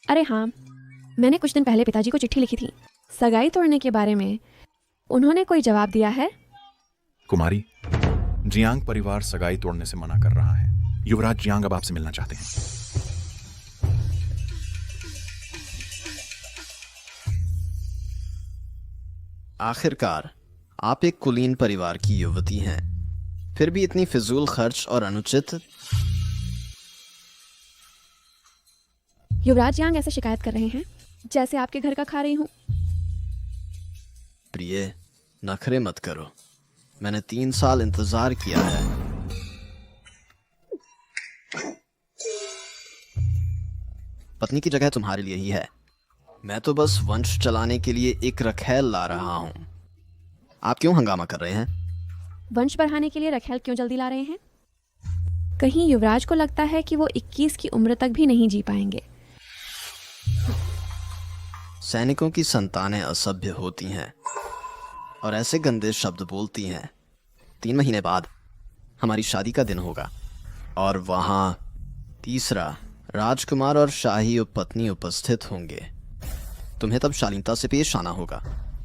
अरे हाँ, मैंने कुछ दिन पहले पिताजी को चिट्ठी लिखी थी सगाई तोड़ने के बारे में। उन्होंने कोई जवाब दिया है? कुमारी, जियांग परिवार सगाई तोड़ने से मना कर रहा है। युवराज जियांग अब आपसे मिलना चाहते हैं। आखिरकार आप एक कुलीन परिवार की युवती हैं, फिर भी इतनी फिजूल खर्च और अनुचित। युवराज जियांग ऐसे शिकायत कर रहे हैं जैसे आपके घर का खा रही हूँ। प्रिय, नखरे मत करो। मैंने 3 साल इंतजार किया है। पत्नी की जगह तुम्हारे लिए ही है। मैं तो बस वंश चलाने के लिए एक रखैल ला रहा हूँ। आप क्यों हंगामा कर रहे हैं? वंश बढ़ाने के लिए रखैल क्यों जल्दी ला रहे हैं? कहीं युवराज को लगता है कि वो 21 की उम्र तक भी नहीं जी पाएंगे। सैनिकों की संतानें असभ्य होती हैं और ऐसे गंदे शब्द बोलती हैं। 3 महीने बाद हमारी शादी का दिन होगा और वहाँ तीसरा राजकुमार और शाही उपपत्नी उपस्थित होंगे। तुम्हें तब शालीनता से पेश आना होगा।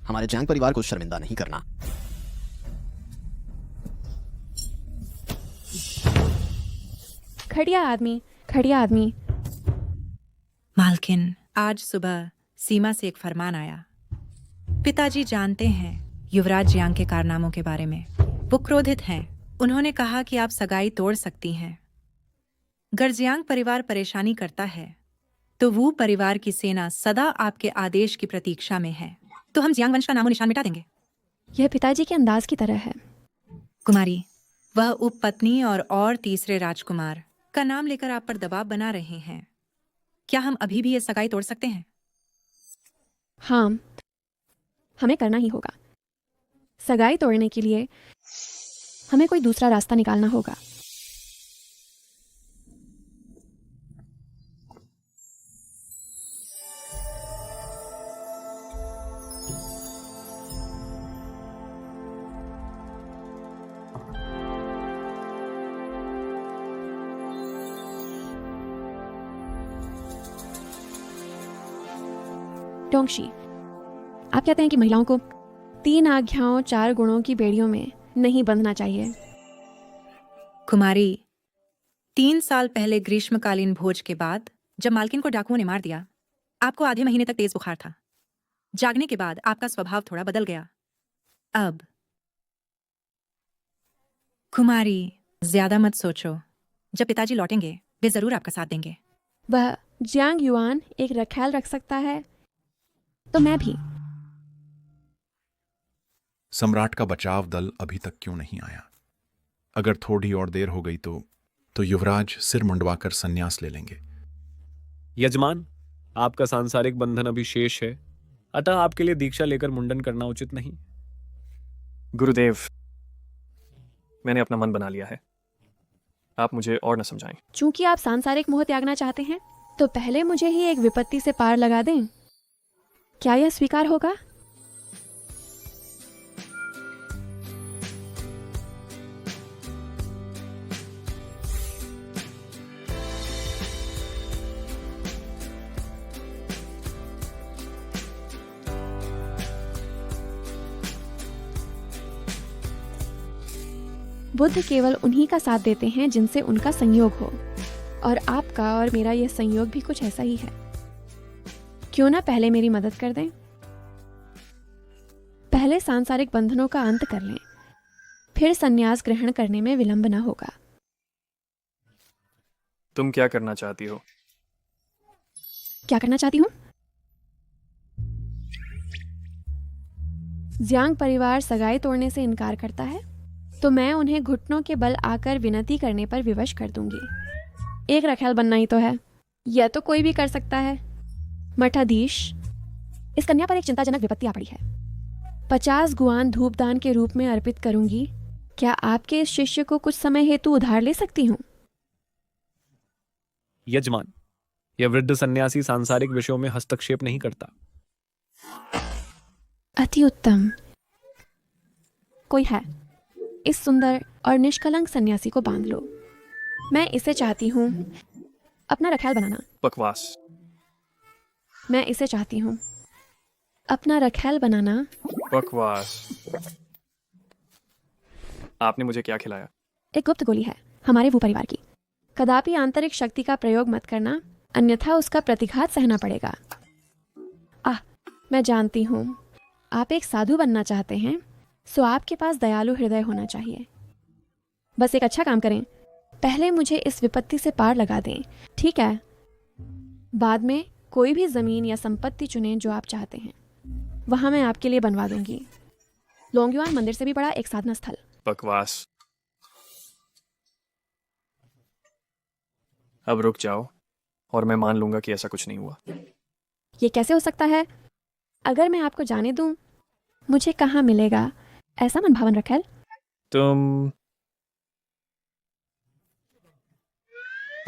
हमारे जैंग परिवार को शर्मिंदा नहीं करना। खड़िया आदमी। मालकिन, आज सुबह सीमा से एक फरमान आया। पिताजी जानते हैं युवराज जियांग के कारनामों के बारे में। वो क्रोधित हैं। उन्होंने कहा कि आप सगाई तोड़ सकती हैं। अगर जियांग परिवार परेशानी करता है तो वो परिवार की सेना सदा आपके आदेश की प्रतीक्षा में है। तो हम जियांग वंश का नामो निशान मिटा देंगे। यह पिताजी के अंदाज की तरह है। कुमारी, वह उपपत्नी और तीसरे राजकुमार का नाम लेकर आप पर दबाव बना रहे हैं। क्या हम अभी भी ये सगाई तोड़ सकते हैं? हाँ, हमें करना ही होगा। सगाई तोड़ने के लिए हमें कोई दूसरा रास्ता निकालना होगा। डोंगशी, आप कहते हैं कि महिलाओं को 3 आज्ञाओं 4 गुणों की बेड़ियों में नहीं बंधना चाहिए। कुमारी, 3 साल पहले ग्रीष्मकालीन भोज के बाद जब मालकिन को डाकुओं ने मार दिया, आपको आधे महीने तक तेज बुखार था। जागने के बाद आपका स्वभाव थोड़ा बदल गया। अब कुमारी, ज्यादा मत सोचो। जब पिताजी लौटेंगे वे जरूर आपका साथ देंगे। वह जियांग युआन एक रखैल रख सकता है तो मैं भी। सम्राट का बचाव दल अभी तक क्यों नहीं आया? अगर थोड़ी और देर हो गई तो युवराज सिर मुंडवाकर संन्यास ले लेंगे। यजमान, आपका सांसारिक बंधन अभी शेष है, अतः आपके लिए दीक्षा लेकर मुंडन करना उचित नहीं। गुरुदेव, मैंने अपना मन बना लिया है। आप मुझे और न समझाएं। चूंकि आप सांसारिक मोह त्यागना चाहते हैं तो पहले मुझे ही एक विपत्ति से पार लगा दें। क्या यह स्वीकार होगा? बुद्ध केवल उन्हीं का साथ देते हैं जिनसे उनका संयोग हो, और आपका और मेरा यह संयोग भी कुछ ऐसा ही है। क्यों ना पहले मेरी मदद कर दें? पहले सांसारिक बंधनों का अंत कर लें, फिर संन्यास ग्रहण करने में विलंब न होगा। तुम क्या करना चाहती हो? क्या करना चाहती हूँ? जियांग परिवार सगाई तोड़ने से इनकार करता है तो मैं उन्हें घुटनों के बल आकर विनती करने पर विवश कर दूंगी। एक रखैल बनना ही तो है। यह तो कोई भी कर सकता है। मठाधीश, इस कन्या पर एक चिंताजनक विपत्ति आ पड़ी है। 50 गुआन धूपदान के रूप में अर्पित करूंगी। क्या आपके इस शिष्य को कुछ समय हेतु उधार ले सकती हूँ? यजमान, यह वृद्ध सन्यासी सांसारिक विषयों में हस्तक्षेप नहीं करता। अति उत्तम। कोई है, इस सुंदर और निष्कलंक सन्यासी को बांध लो। मैं इसे चाहती हूँ अपना रखैल बनाना। बकवास। मैं इसे चाहती हूँ, अपना रखैल बनाना। बकवास। आपने मुझे क्या खिलाया? एक गुप्त गोली है हमारे वो परिवार की। कदापि आंतरिक शक्ति का प्रयोग मत करना, अन्यथा उसका प्रतिघात सहना पड़ेगा। मैं जानती हूँ आप एक साधु बनना चाहते हैं, सो आपके पास दयालु हृदय होना चाहिए। बस एक अच्छा काम करें, पहले मुझे इस विपत्ति से पार लगा दें, ठीक है? बाद में कोई भी जमीन या संपत्ति चुनें जो आप चाहते हैं, वहां मैं आपके लिए बनवा दूंगी। लोंगयुआन मंदिर से भी बड़ा एक साधना स्थल। बकवास। अब रुक जाओ और मैं मान लूंगा कि ऐसा कुछ नहीं हुआ। ये कैसे हो सकता है? अगर मैं आपको जाने दूं, मुझे कहाँ मिलेगा ऐसा मनभावन रखैल? तुम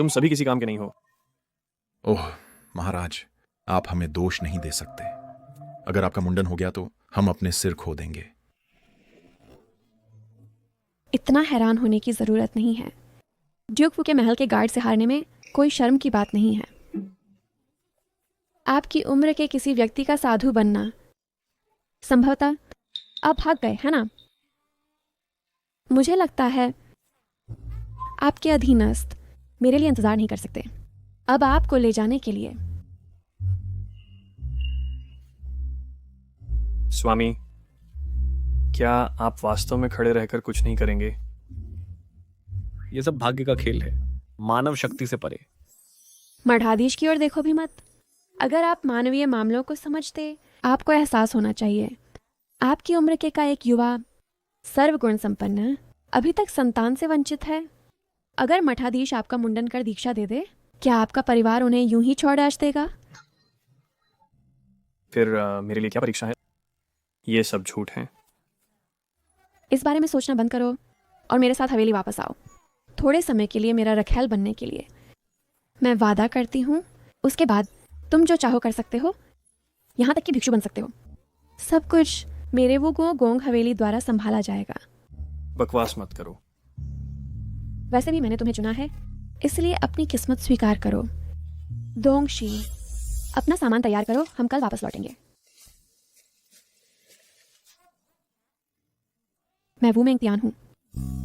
सभी किसी काम के नहीं हो। ओह महाराज, आप हमें दोष नहीं दे सकते। अगर आपका मुंडन हो गया तो हम अपने सिर खो देंगे। इतना हैरान होने की जरूरत नहीं है। ड्यूक वू के महल के गार्ड से हारने में कोई शर्म की बात नहीं है। आपकी उम्र के किसी व्यक्ति का साधु बनना, संभवतः आप भाग गए, है ना? मुझे लगता है आपके अधीनस्थ मेरे लिए इंतजार नहीं कर सकते। अब आपको ले जाने के लिए स्वामी, क्या आप वास्तव में खड़े रहकर कुछ नहीं करेंगे? ये सब भाग्य का खेल है, मानव शक्ति से परे। मठाधीश की ओर देखो भी मत। अगर आप मानवीय मामलों को समझते, आपको एहसास होना चाहिए आपकी उम्र के का एक युवा सर्वगुण संपन्न अभी तक संतान से वंचित है। अगर मठाधीश आपका मुंडन कर दीक्षा दे दे, क्या आपका परिवार उन्हें यूं ही छोड़ डाल देगा? फिर मेरे लिए क्या परीक्षा है? ये सब झूठ है। इस बारे में सोचना बंद करो और मेरे साथ हवेली वापस आओ, थोड़े समय के लिए मेरा रखैल बनने के लिए। मैं वादा करती हूँ, उसके बाद तुम जो चाहो कर सकते हो, यहाँ तक कि भिक्षु बन सकते हो। सब कुछ मेरे वो गोंग हवेली द्वारा संभाला जाएगा। बकवास मत करो। वैसे भी मैंने तुम्हें चुना है, इसलिए अपनी किस्मत स्वीकार करो। दोंगशी, अपना सामान तैयार करो, हम कल वापस लौटेंगे। मैं वू मेंगतियान हूँ।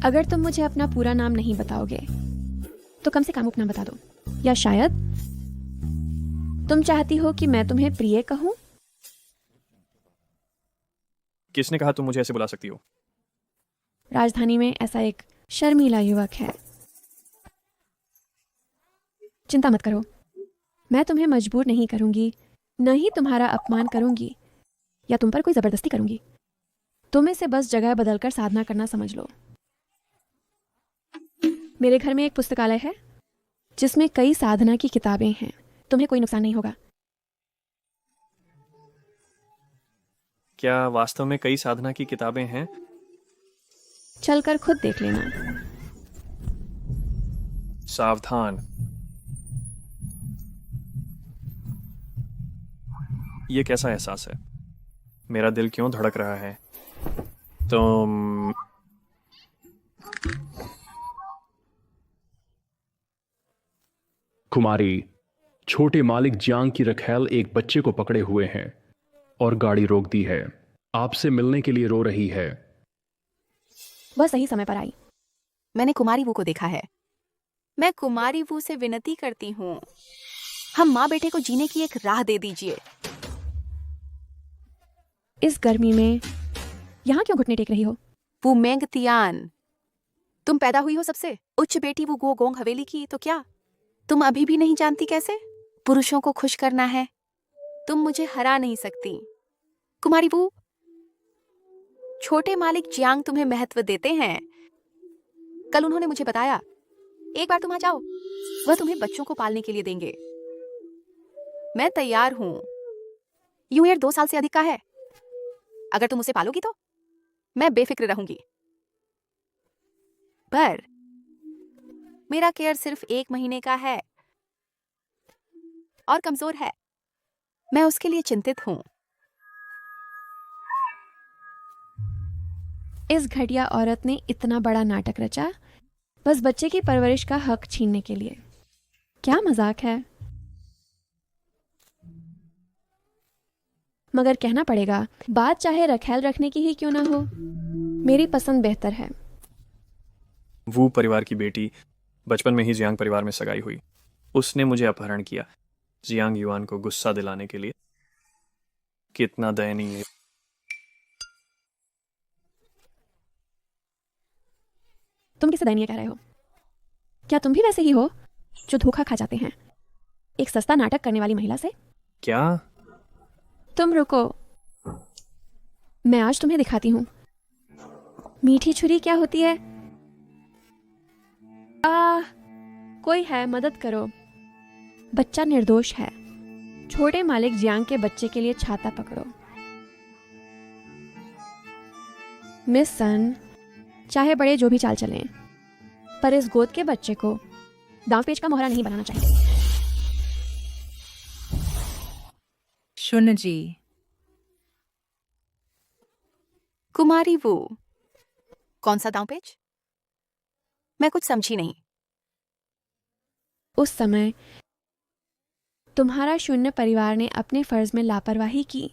अगर तुम मुझे अपना पूरा नाम नहीं बताओगे तो कम से कम उपनाम बता दो, या शायद तुम चाहती हो कि मैं तुम्हें प्रिय कहूं? किसने कहा तुम मुझे ऐसे बुला सकती हो? राजधानी में ऐसा एक शर्मीला युवक है। चिंता मत करो, मैं तुम्हें मजबूर नहीं करूंगी, न ही तुम्हारा अपमान करूंगी या तुम पर कोई जबरदस्ती करूंगी। तुम इसे बस जगह बदलकर साधना करना समझ लो। मेरे घर में एक पुस्तकालय है जिसमें कई साधना की किताबें हैं। तुम्हें कोई नुकसान नहीं होगा। क्या वास्तव में कई साधना की किताबें हैं? चलकर खुद देख लेना। सावधान। ये कैसा एहसास है? मेरा दिल क्यों धड़क रहा है? तुम कुमारी, छोटे मालिक जियांग की रखैल एक बच्चे को पकड़े हुए हैं और गाड़ी रोक दी है। आपसे मिलने के लिए रो रही है। वह सही समय पर आई। मैंने कुमारी वू को देखा है। मैं कुमारी वू से विनती करती हूँ, हम माँ बेटे को जीने की एक राह दे दीजिए। इस गर्मी में यहाँ क्यों घुटने टेक रही हो? वू मेंगतियान, तुम पैदा हुई हो सबसे उच्च बेटी वो गोंग हवेली की, तो क्या तुम अभी भी नहीं जानती कैसे पुरुषों को खुश करना है? तुम मुझे हरा नहीं सकती। कुमारी वू, छोटे मालिक जियांग तुम्हें महत्व देते हैं। कल उन्होंने मुझे बताया, एक बार तुम आ जाओ, वह तुम्हें बच्चों को पालने के लिए देंगे। मैं तैयार हूं। यूं ईयर 2 साल से अधिक का है। अगर तुम उसे पालोगी तो मैं बेफिक्र रहूंगी। पर मेरा केयर सिर्फ 1 महीने का है और कमजोर है। मैं उसके लिए चिंतित हूं। इस घटिया औरत ने इतना बड़ा नाटक रचा बस बच्चे की परवरिश का हक छीनने के लिए। क्या मजाक है। मगर कहना पड़ेगा, बात चाहे रखेल रखने की ही क्यों ना हो, मेरी पसंद बेहतर है। वू परिवार की बेटी बचपन में ही जियांग परिवार में सगाई हुई। उसने मुझे अपहरण किया जियांग युआन को गुस्सा दिलाने के लिए। कितना दयनीय है। तुम किसे दयनीय कह रहे हो? क्या तुम भी वैसे ही हो जो धोखा खा जाते हैं एक सस्ता नाटक करने वाली महिला से? क्या? तुम रुको, मैं आज तुम्हें दिखाती हूँ मीठी छुरी क्या होती है। कोई है, मदद करो। बच्चा निर्दोष है। छोटे मालिक जियांग के बच्चे के लिए छाता पकड़ो। मिस सन, चाहे बड़े जो भी चाल चलें, पर इस गोद के बच्चे को दांव पेच का मोहरा नहीं बनाना चाहिए। शुन जी, कुमारी वो कौन सा दांव पेच? मैं कुछ समझी नहीं। उस समय तुम्हारा शून्य परिवार ने अपने फर्ज में लापरवाही की,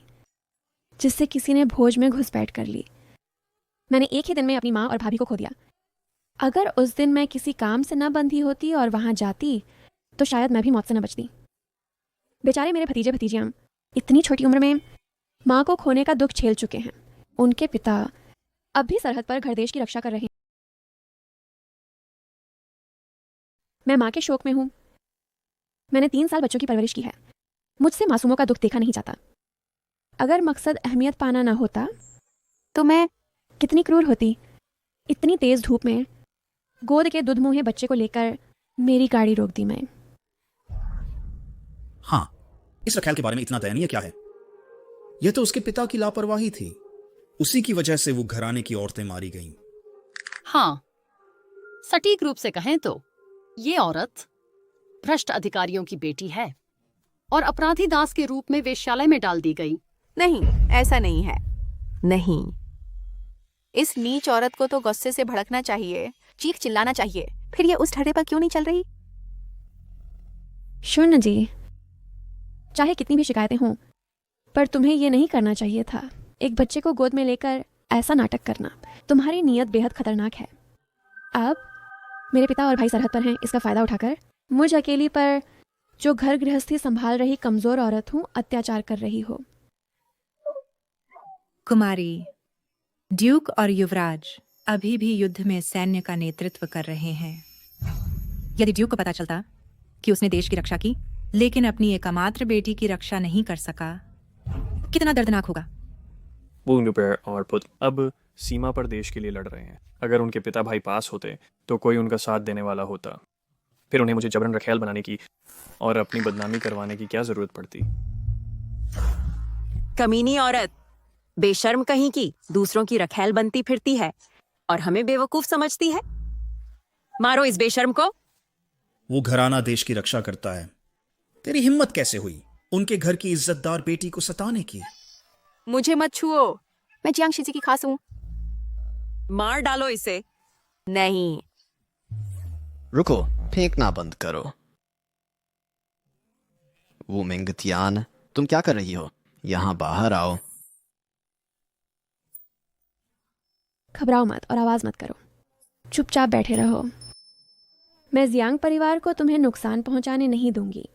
जिससे किसी ने भोज में घुसपैठ कर ली। मैंने एक ही दिन में अपनी माँ और भाभी को खो दिया। अगर उस दिन मैं किसी काम से न बंधी होती और वहां जाती तो शायद मैं भी मौत से न बचती। बेचारे मेरे भतीजे भतीजियां इतनी छोटी उम्र में माँ को खोने का दुख झेल चुके हैं। उनके पिता अब भी सरहद पर घर देश की रक्षा कर रहे हैं। मैं माँ के शोक में हूं। मैंने 3 साल बच्चों की परवरिश की है। मुझसे मासूमों का दुख देखा नहीं जाता। अगर मकसद अहमियत पाना ना होता तो मैं कितनी क्रूर होती। इतनी तेज धूप में गोद के दुधमुहे बच्चे को लेकर मेरी गाड़ी रोक दी मैं। हाँ, इस रखेल के बारे में इतना दयनीय क्या है? यह तो उसके पिता की लापरवाही थी। उसी की वजह से वो घराने की औरतें मारी गईं। हाँ, सटीक रूप से कहें तो ये औरत भ्रष्ट अधिकारियों की बेटी है और अपराधी दास के रूप में वेश्यालय में डाल दी गई। नहीं, ऐसा नहीं है। नहीं, इस नीच औरत को तो गुस्से से भड़कना चाहिए, चीख चिल्लाना चाहिए। फिर ये उस ढर्रे पर क्यों नहीं चल रही? शून्य जी, चाहे कितनी भी शिकायतें हों, पर तुम्हें ये नहीं करना चाहिए था। एक बच्चे को गोद में लेकर ऐसा नाटक करना। तुम्हारी नीयत बेहद खतरनाक है। अब मेरे पिता और भाई सरहद पर हैं, इसका फायदा उठाकर मुझ अकेली पर, जो घर गृहस्थी संभाल रही कमजोर औरत हूं, अत्याचार कर रही हो। कुमारी, ड्यूक और युवराज अभी भी युद्ध में सैन्य का नेतृत्व कर रहे हैं। यदि ड्यूक को पता चलता कि उसने देश की रक्षा की लेकिन अपनी एकमात्र बेटी की रक्षा नहीं कर सका, कितना दर्दनाक होगा। वो नुपेर और पुत्र अब सीमा पर देश के लिए लड़ रहे हैं। अगर उनके पिता भाई पास होते तो कोई उनका साथ देने वाला होता। फिर उन्हें मुझे जबरन रखेल बनाने की और अपनी बदनामी करवाने की क्या जरूरत पड़ती? कमीनी औरत, बेशर्म कहीं की, दूसरों की रखेल बनती फिरती है और हमें बेवकूफ समझती है। मारो इस बेशर्म को। वो घराना देश की रक्षा करता है। तेरी हिम्मत कैसे हुई उनके घर की इज्जतदार बेटी को सताने की? मुझे मत छुओ, मैं जियांग शिजी की खास हूं। मार डालो इसे। नहीं। रुको, फेंकना बंद करो। वो मिंगतियान, तुम क्या कर रही हो? यहां बाहर आओ। घबराओ मत और आवाज मत करो। चुपचाप बैठे रहो। मैं जियांग परिवार को तुम्हें नुकसान पहुंचाने नहीं दूंगी।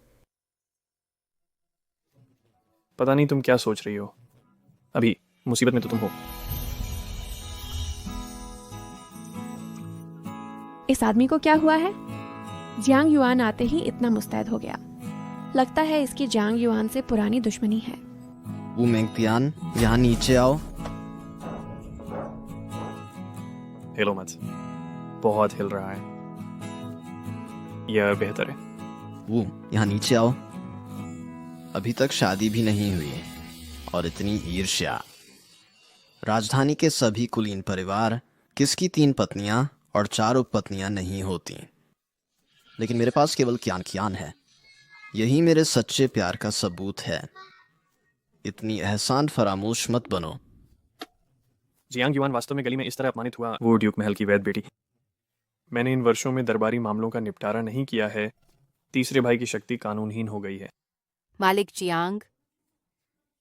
पता नहीं तुम क्या सोच रही हो। अभी मुसीबत में तो तुम हो। इस आदमी को क्या हुआ है? जियांग युआन आते ही इतना मुस्तैद हो गया। लगता है इसकी जियांग युआन से पुरानी दुश्मनी है। वो मिंगतियान, यहाँ नीचे आओ। हिलो मत, बहुत हिल रहा है। यह बेहतर है। वो यहाँ नीचे आओ। अभी तक शादी भी नहीं हुई और इतनी ईर्ष्या। राजधानी के सभी कुलीन परिवार, किसकी 3 पत्नियां और 4 उपपत्नियां नहीं होती, लेकिन मेरे पास केवल क्यान क्यान है। यही मेरे सच्चे प्यार का सबूत है। इतनी एहसान फरामोश मत बनो। जियांग युआन वास्तव में गली में इस तरह अपमानित हुआ। वो ड्यूक महल की वैद बेटी। मैंने इन वर्षों में दरबारी मामलों का निपटारा नहीं किया है। तीसरे भाई की शक्ति कानूनहीन हो गई है। मालिक जियांग,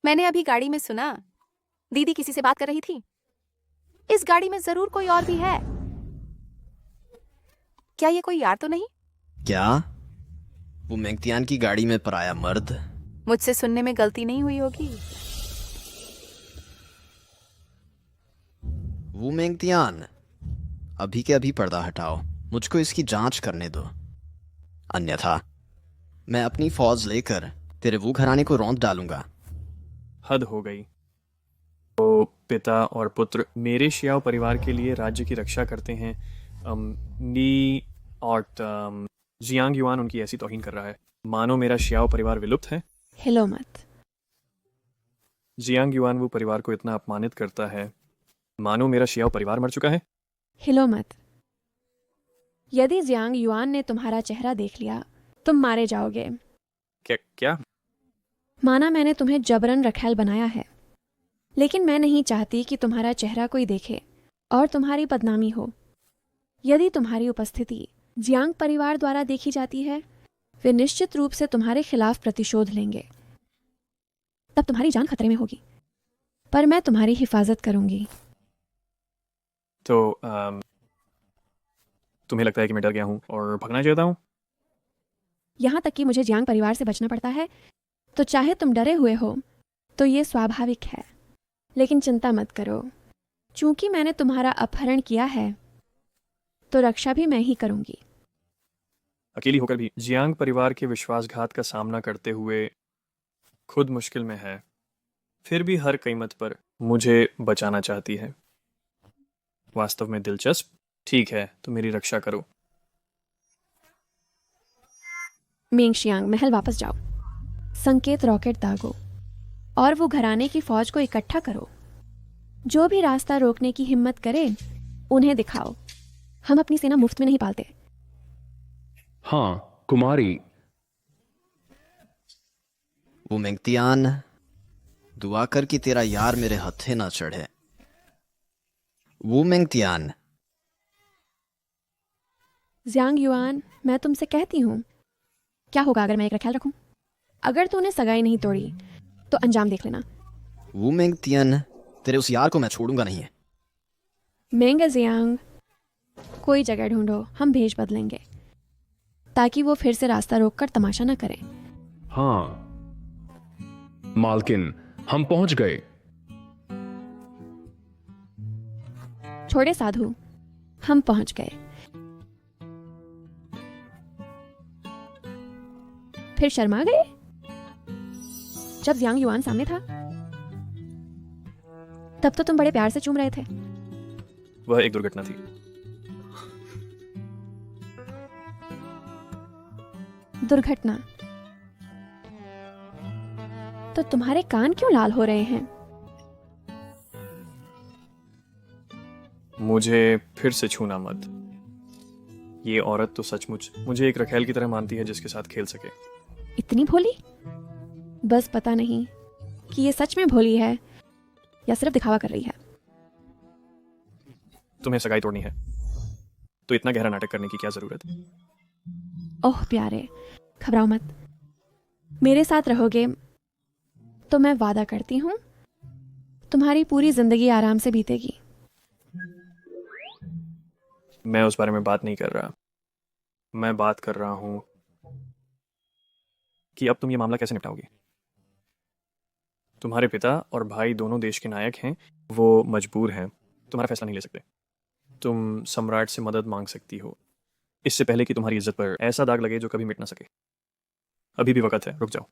मैंने अभी गाड़ी में सुना, दीदी किसी से बात कर रही थी। इस गाड़ी में जरूर कोई और भी है। क्या ये कोई यार तो नहीं? क्या? वो मेंगतियान की गाड़ी में पराया मर्द? मुझसे सुनने में गलती नहीं हुई होगी। वो मेंगतियान, अभी के अभी पर्दा हटाओ, मुझको इसकी जांच करने दो, अन्यथा मैं अपनी फौज लेकर तेरे वो घराने को रौंद डालूंगा। हद हो गई। तो पिता और पुत्र मेरे शियाओ परिवार के लिए राज्य की रक्षा करते हैं। नी और जियांग युआन उनकी ऐसी तौहीन कर रहा है, मानो मेरा शियाओ परिवार विलुप्त है। हिलो मत। जियांग युआन वो परिवार को इतना अपमानित करता है, मानो मेरा शियाओ परिवार मर चुका है। हिलो मत। यदि जियांग युआन ने तुम्हारा चेहरा देख लिया, तुम मारे जाओगे। क्या? माना मैंने तुम्हें जबरन रखैल बनाया है, लेकिन मैं नहीं चाहती कि तुम्हारा चेहरा कोई देखे और तुम्हारी बदनामी हो। यदि तुम्हारी उपस्थिति जियांग परिवार द्वारा देखी जाती है, वे निश्चित रूप से तुम्हारे खिलाफ प्रतिशोध लेंगे। तब तुम्हारी जान खतरे में होगी, पर मैं तुम्हारी हिफाजत करूंगी। तो तुम्हें लगता है कि मैं डर गया हूं और भगना चाहता हूं? यहां तक कि मुझे जियांग परिवार से बचना पड़ता है, तो चाहे तुम डरे हुए हो तो ये स्वाभाविक है। लेकिन चिंता मत करो, चूंकि मैंने तुम्हारा अपहरण किया है तो रक्षा भी मैं ही करूंगी। अकेली होकर भी जियांग परिवार के विश्वासघात का सामना करते हुए खुद मुश्किल में है, फिर भी हर कीमत पर मुझे बचाना चाहती है। वास्तव में दिलचस्प। ठीक है, तो मेरी रक्षा करो। मेंगशियांग, महल वापस जाओ, संकेत रॉकेट दागो और वो घराने की फौज को इकट्ठा करो। जो भी रास्ता रोकने की हिम्मत करे उन्हें दिखाओ। हम अपनी सेना मुफ्त में नहीं पालते। हाँ कुमारी। वो मेंगतियान, दुआ कर कि तेरा यार मेरे हत्थे ना चढ़े। वो मेंगतियान। जियांग युआन, मैं तुमसे कहती हूँ, क्या होगा अगर मैं एक रखैल रखूं? अगर तूने सगाई नहीं तोड़ी तो अंजाम देख लेना। वो मेंगतियान, तेरे उस यार को मैं छोड़ूंगा नहीं है। मेंग जियांग, कोई जगह ढूंढो, हम भेज बदलेंगे ताकि वो फिर से रास्ता रोककर तमाशा न करें। हाँ मालकिन, हम पहुंच गए। छोड़े साधु, हम पहुंच गए। फिर शर्मा गए जब जियांग युआन सामने था? तब तो तुम बड़े प्यार से चूम रहे थे। वह एक दुर्घटना थी। दुर्घटना? तो तुम्हारे कान क्यों लाल हो रहे हैं? मुझे फिर से छूना मत। ये औरत तो सचमुच मुझे एक रखैल की तरह मानती है जिसके साथ खेल सके। इतनी भोली? बस पता नहीं कि ये सच में भोली है या सिर्फ दिखावा कर रही है। तुम्हें सगाई तोड़नी है तो इतना गहरा नाटक करने की क्या जरूरत? ओह प्यारे, घबराओ मत। मेरे साथ रहोगे तो मैं वादा करती हूँ तुम्हारी पूरी जिंदगी आराम से बीतेगी। मैं उस बारे में बात नहीं कर रहा। मैं बात कर रहा हूं कि अब तुम ये मामला कैसे निपटाओगे। तुम्हारे पिता और भाई दोनों देश के नायक हैं, वो मजबूर हैं, तुम्हारा फैसला नहीं ले सकते। तुम सम्राट से मदद मांग सकती हो, इससे पहले कि तुम्हारी इज्जत पर ऐसा दाग लगे जो कभी मिट ना सके। अभी भी वक्त है, रुक जाओ।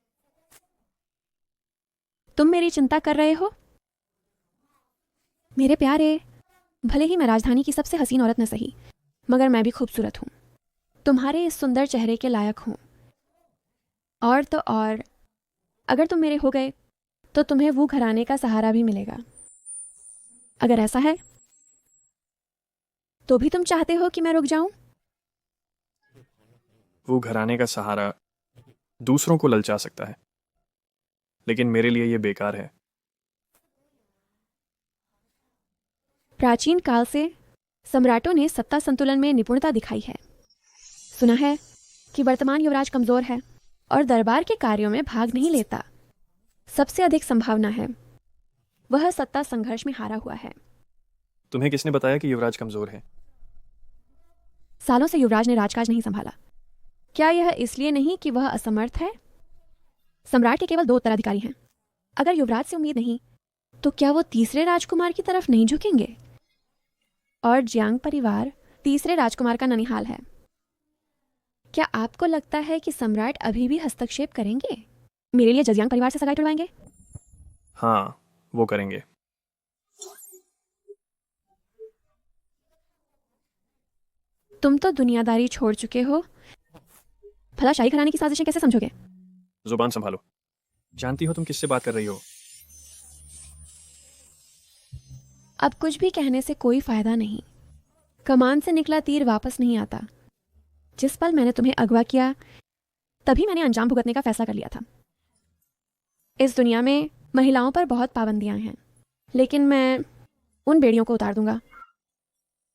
तुम मेरी चिंता कर रहे हो? मेरे प्यारे, भले ही मैं राजधानी की सबसे हसीन औरत न सही, मगर मैं भी खूबसूरत हूं। तुम्हारे इस सुंदर चेहरे के लायक हूं। और तो और, अगर तुम मेरे हो गए तो तुम्हें वो घराने का सहारा भी मिलेगा। अगर ऐसा है तो भी तुम चाहते हो कि मैं रुक जाऊं? वो घराने का सहारा दूसरों को ललचा सकता है, लेकिन मेरे लिए ये बेकार है। प्राचीन काल से सम्राटों ने सत्ता संतुलन में निपुणता दिखाई है। सुना है कि वर्तमान युवराज कमजोर है और दरबार के कार्यों में भाग नहीं लेता। सबसे अधिक संभावना है वह सत्ता संघर्ष में हारा हुआ है। तुम्हें किसने बताया कि युवराज कमजोर है? सालों से युवराज ने राजकाज नहीं संभाला। क्या यह इसलिए नहीं कि वह असमर्थ है? सम्राट के केवल 2 उत्तराधिकारी हैं। अगर युवराज से उम्मीद नहीं तो क्या वो तीसरे राजकुमार की तरफ नहीं झुकेंगे? और जियांग परिवार तीसरे राजकुमार का ननिहाल है। क्या आपको लगता है कि सम्राट अभी भी हस्तक्षेप करेंगे? मेरे लिए जजियांग परिवार से सगाई तुड़वाएंगे? हाँ, वो करेंगे। तुम तो दुनियादारी छोड़ चुके हो, भला शाही घराने की साजिशें कैसे समझोगे? जुबान संभालो। जानती हो तुम किससे बात कर रही हो? अब कुछ भी कहने से कोई फायदा नहीं। कमान से निकला तीर वापस नहीं आता। जिस पल मैंने तुम्हें अगवा किया तभी मैंने अंजाम भुगतने का फैसला कर लिया था। इस दुनिया में महिलाओं पर बहुत पाबंदियां हैं, लेकिन मैं उन बेड़ियों को उतार दूंगा।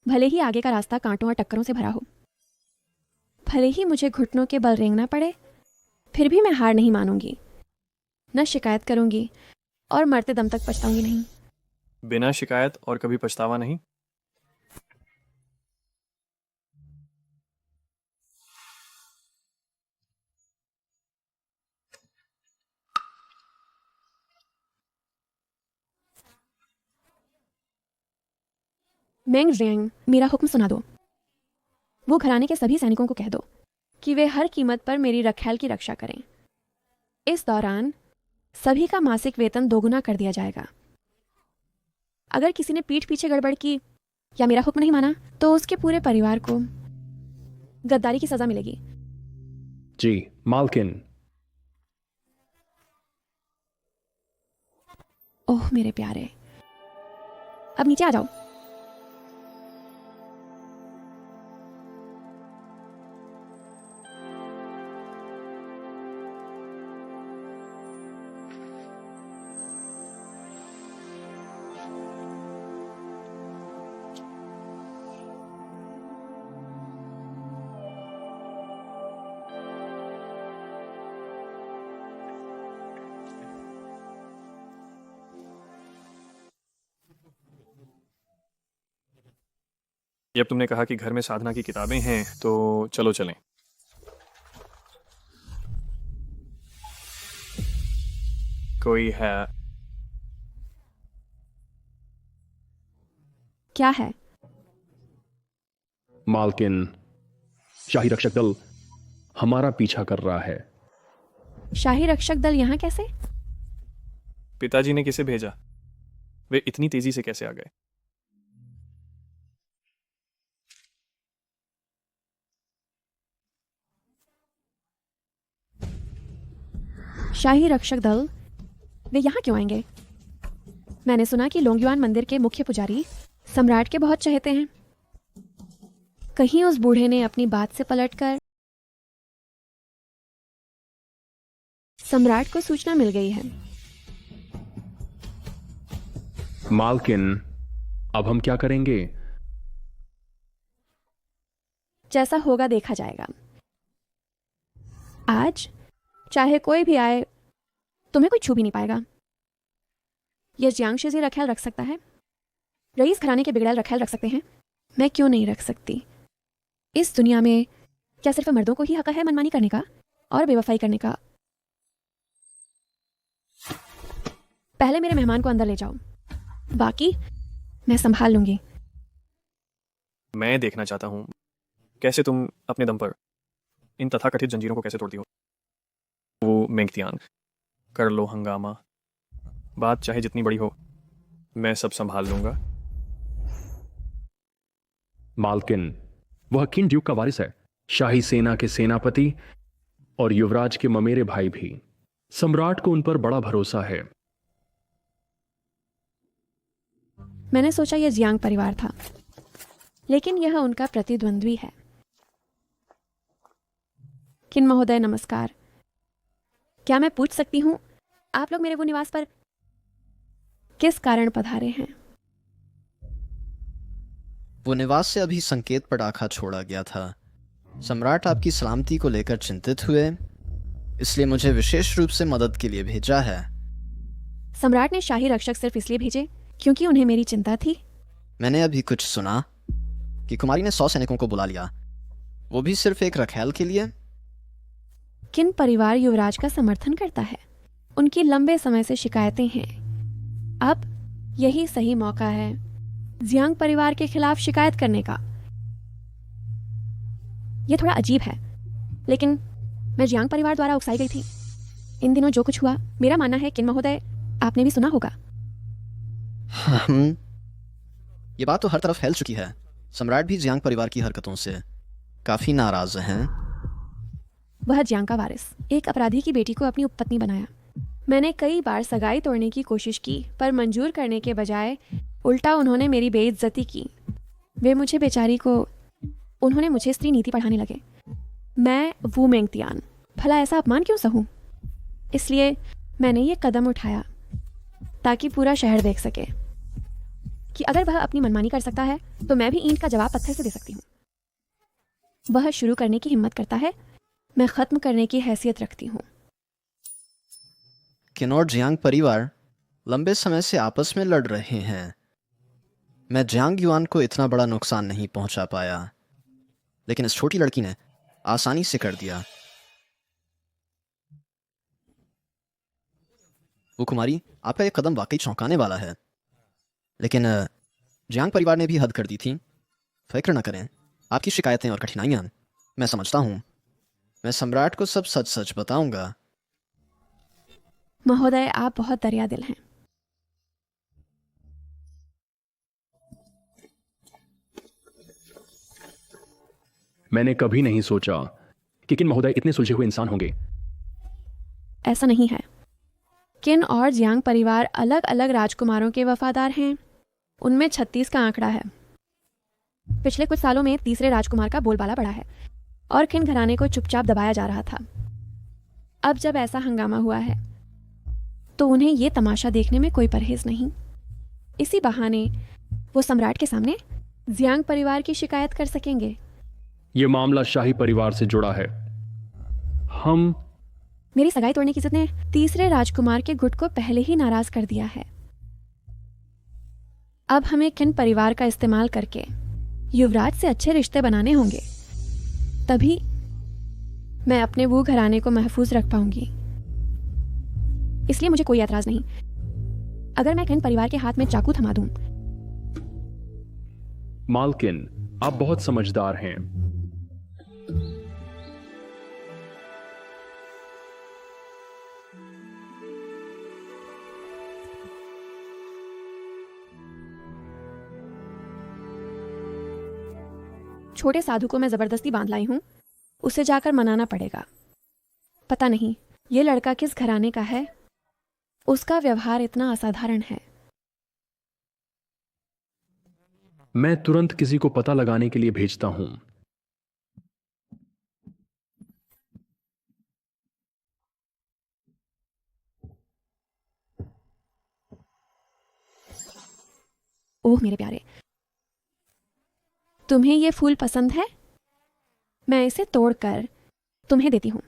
भले ही आगे का रास्ता कांटों और टक्करों से भरा हो, भले ही मुझे घुटनों के बल रेंगना पड़े, फिर भी मैं हार नहीं मानूंगी। न शिकायत करूंगी और मरते दम तक पछताऊंगी नहीं। बिना शिकायत और कभी पछतावा नहीं? मेंग जियांग, मेरा हुक्म सुना दो। वो घराने के सभी सैनिकों को कह दो कि वे हर कीमत पर मेरी रखैल की रक्षा करें। इस दौरान सभी का मासिक वेतन 2 गुना कर दिया जाएगा। अगर किसी ने पीठ पीछे गड़बड़ की या मेरा हुक्म नहीं माना तो उसके पूरे परिवार को गद्दारी की सजा मिलेगी। जी मालकिन। ओह मेरे प्यारे, अब नीचे आ जाओ। जब तुमने कहा कि घर में साधना की किताबें हैं तो चलो चलें। कोई है? क्या है? मालकिन, शाही रक्षक दल हमारा पीछा कर रहा है। शाही रक्षक दल यहाँ कैसे? पिताजी ने किसे भेजा? वे इतनी तेजी से कैसे आ गए? शाही रक्षक दल वे यहाँ क्यों आएंगे? मैंने सुना कि लोंगयुआन मंदिर के मुख्य पुजारी सम्राट के बहुत चहेते हैं। कहीं उस बूढ़े ने अपनी बात से पलटकर सम्राट को सूचना मिल गई है। मालकिन, अब हम क्या करेंगे? जैसा होगा देखा जाएगा। आज चाहे कोई भी आए तुम्हें कोई छू भी नहीं पाएगा। यह जियांग शिजी रखैल रख सकता है, रईस घराने के बिगड़ैल रखैल रख सकते हैं, मैं क्यों नहीं रख सकती? इस दुनिया में क्या सिर्फ मर्दों को ही हक है मनमानी करने का और बेवफाई करने का? पहले मेरे मेहमान को अंदर ले जाओ, बाकी मैं संभाल लूंगी। मैं देखना चाहता हूं कैसे तुम अपने दम पर इन तथाकथित जंजीरों को कैसे तोड़ती हो। वो मेंगतियान, कर लो हंगामा, बात चाहे जितनी बड़ी हो, मैं सब संभाल लूंगा। मालकिन, वह किंग ड्यूक का वारिस है, शाही सेना के सेनापति और युवराज के ममेरे भाई भी। सम्राट को उन पर बड़ा भरोसा है। मैंने सोचा यह जियांग परिवार था, लेकिन यह उनका प्रतिद्वंद्वी है। किन महोदय नमस्कार। क्या मैं पूछ सकती हूं आप लोग मेरे वो निवास पर किस कारण पधारे हैं? वो निवास से अभी संकेत पर डाका छोड़ा गया था। सम्राट आपकी सलामती को लेकर चिंतित हुए, इसलिए मुझे विशेष रूप से मदद के लिए भेजा है। सम्राट ने शाही रक्षक सिर्फ इसलिए भेजे क्योंकि उन्हें मेरी चिंता थी। मैंने अभी कुछ सुना कि कुमारी ने 100 सैनिकों को बुला लिया, वो भी सिर्फ एक रखेल के लिए। किन परिवार युवराज का समर्थन करता है? उनकी लंबे समय से शिकायतें हैं। अब यही सही मौका है जियांग परिवार के खिलाफ शिकायत करने का। यह थोड़ा अजीब है, लेकिन मैं जियांग परिवार द्वारा उकसाई गई थी। इन दिनों जो कुछ हुआ, मेरा मानना है किन महोदय, आपने भी सुना होगा। ये बात तो हर तरफ फैल चुकी है। सम्राट भी जियांग परिवार की हरकतों से काफी नाराज हैं। वह जियांग का वारिस एक अपराधी की बेटी को अपनी उपपत्नी बनाया। मैंने कई बार सगाई तोड़ने की कोशिश की, पर मंजूर करने के बजाय उल्टा उन्होंने मेरी बेइज्जती की। वे मुझे बेचारी को, उन्होंने मुझे स्त्री नीति पढ़ाने लगे। मैं वू मेंगतियान, भला ऐसा अपमान क्यों सहूं? इसलिए मैंने ये कदम उठाया ताकि पूरा शहर देख सके कि अगर वह अपनी मनमानी कर सकता है तो मैं भी ईंट का जवाब पत्थर से दे सकती हूँ। वह शुरू करने की हिम्मत करता है, मैं खत्म करने की हैसियत रखती हूँ। किन और जियांग परिवार लंबे समय से आपस में लड़ रहे हैं। मैं जियांग युआन को इतना बड़ा नुकसान नहीं पहुंचा पाया, लेकिन इस छोटी लड़की ने आसानी से कर दिया। वो कुमारी, आपका ये कदम वाकई चौंकाने वाला है, लेकिन जियांग परिवार ने भी हद कर दी थी। फिक्र न करें, आपकी शिकायतें और कठिनाइयां मैं समझता हूं। मैं सम्राट को सब सच सच बताऊंगा। महोदय, आप बहुत दरिया दिल हैं। मैंने कभी नहीं सोचा कि किन महोदय इतने सुलझे हुए इंसान होंगे। ऐसा नहीं है। किन और जियांग परिवार अलग अलग राजकुमारों के वफादार हैं। उनमें 36 का आंकड़ा है। पिछले कुछ सालों में तीसरे राजकुमार का बोलबाला बढ़ा है और किन घराने को चुपचाप दबाया जा रहा था। अब जब ऐसा हंगामा हुआ है तो उन्हें यह तमाशा देखने में कोई परहेज नहीं। इसी बहाने वो सम्राट के सामने जियांग परिवार की शिकायत कर सकेंगे। यह मामला शाही परिवार से जुड़ा है। हम मेरी सगाई तोड़ने की जिद ने तीसरे राजकुमार के गुट को पहले ही नाराज कर दिया है। अब हमें किन परिवार का इस्तेमाल करके युवराज से अच्छे रिश्ते बनाने होंगे, तभी मैं अपने वो घराने को महफूज रख पाऊंगी। इसलिए मुझे कोई ऐतराज नहीं अगर मैं किन परिवार के हाथ में चाकू थमा दूं। मालकिन, आप बहुत समझदार हैं। छोटे साधु को मैं जबरदस्ती बांध लाई हूं, उसे जाकर मनाना पड़ेगा। पता नहीं ये लड़का किस घराने का है, उसका व्यवहार इतना असाधारण है। मैं तुरंत किसी को पता लगाने के लिए भेजता हूं। ओह मेरे प्यारे, तुम्हें ये फूल पसंद है? मैं इसे तोड़कर तुम्हें देती हूं।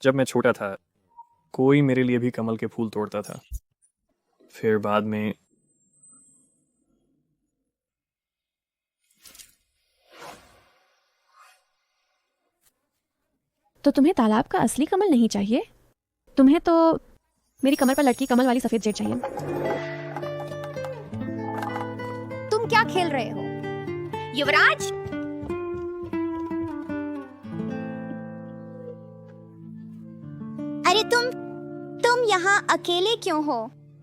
जब मैं छोटा था, कोई मेरे लिए भी कमल के फूल तोड़ता था। फिर बाद में तो तुम्हें तालाब का असली कमल नहीं चाहिए, तुम्हें तो मेरी कमर पर लटकी कमल वाली सफेद जेट चाहिए। तुम क्या खेल रहे हो युवराज? अरे तुम यहाँ अकेले क्यों हो?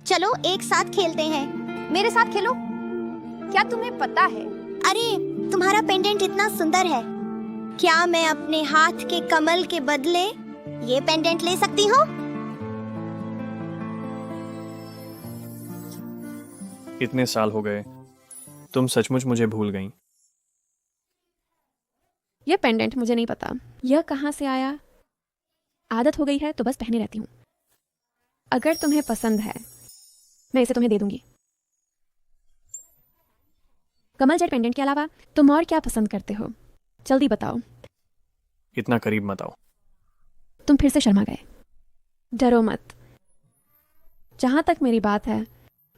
चलो एक साथ खेलते हैं। मेरे साथ खेलो। क्या तुम्हें पता है? अरे तुम्हारा पेंडेंट इतना सुंदर है, क्या मैं अपने हाथ के कमल के बदले ये पेंडेंट ले सकती हूँ? इतने साल हो गए, तुम सचमुच मुझे भूल गई। यह पेंडेंट मुझे नहीं पता यह कहां से आया, आदत हो गई है तो बस पहने रहती हूं। अगर तुम्हें पसंद है मैं इसे तुम्हें दे दूंगी। कमल जेट पेंडेंट के अलावा तुम और क्या पसंद करते हो? जल्दी बताओ। इतना करीब मत आओ। तुम फिर से शर्मा गए। डरो मत। जहां तक मेरी बात है,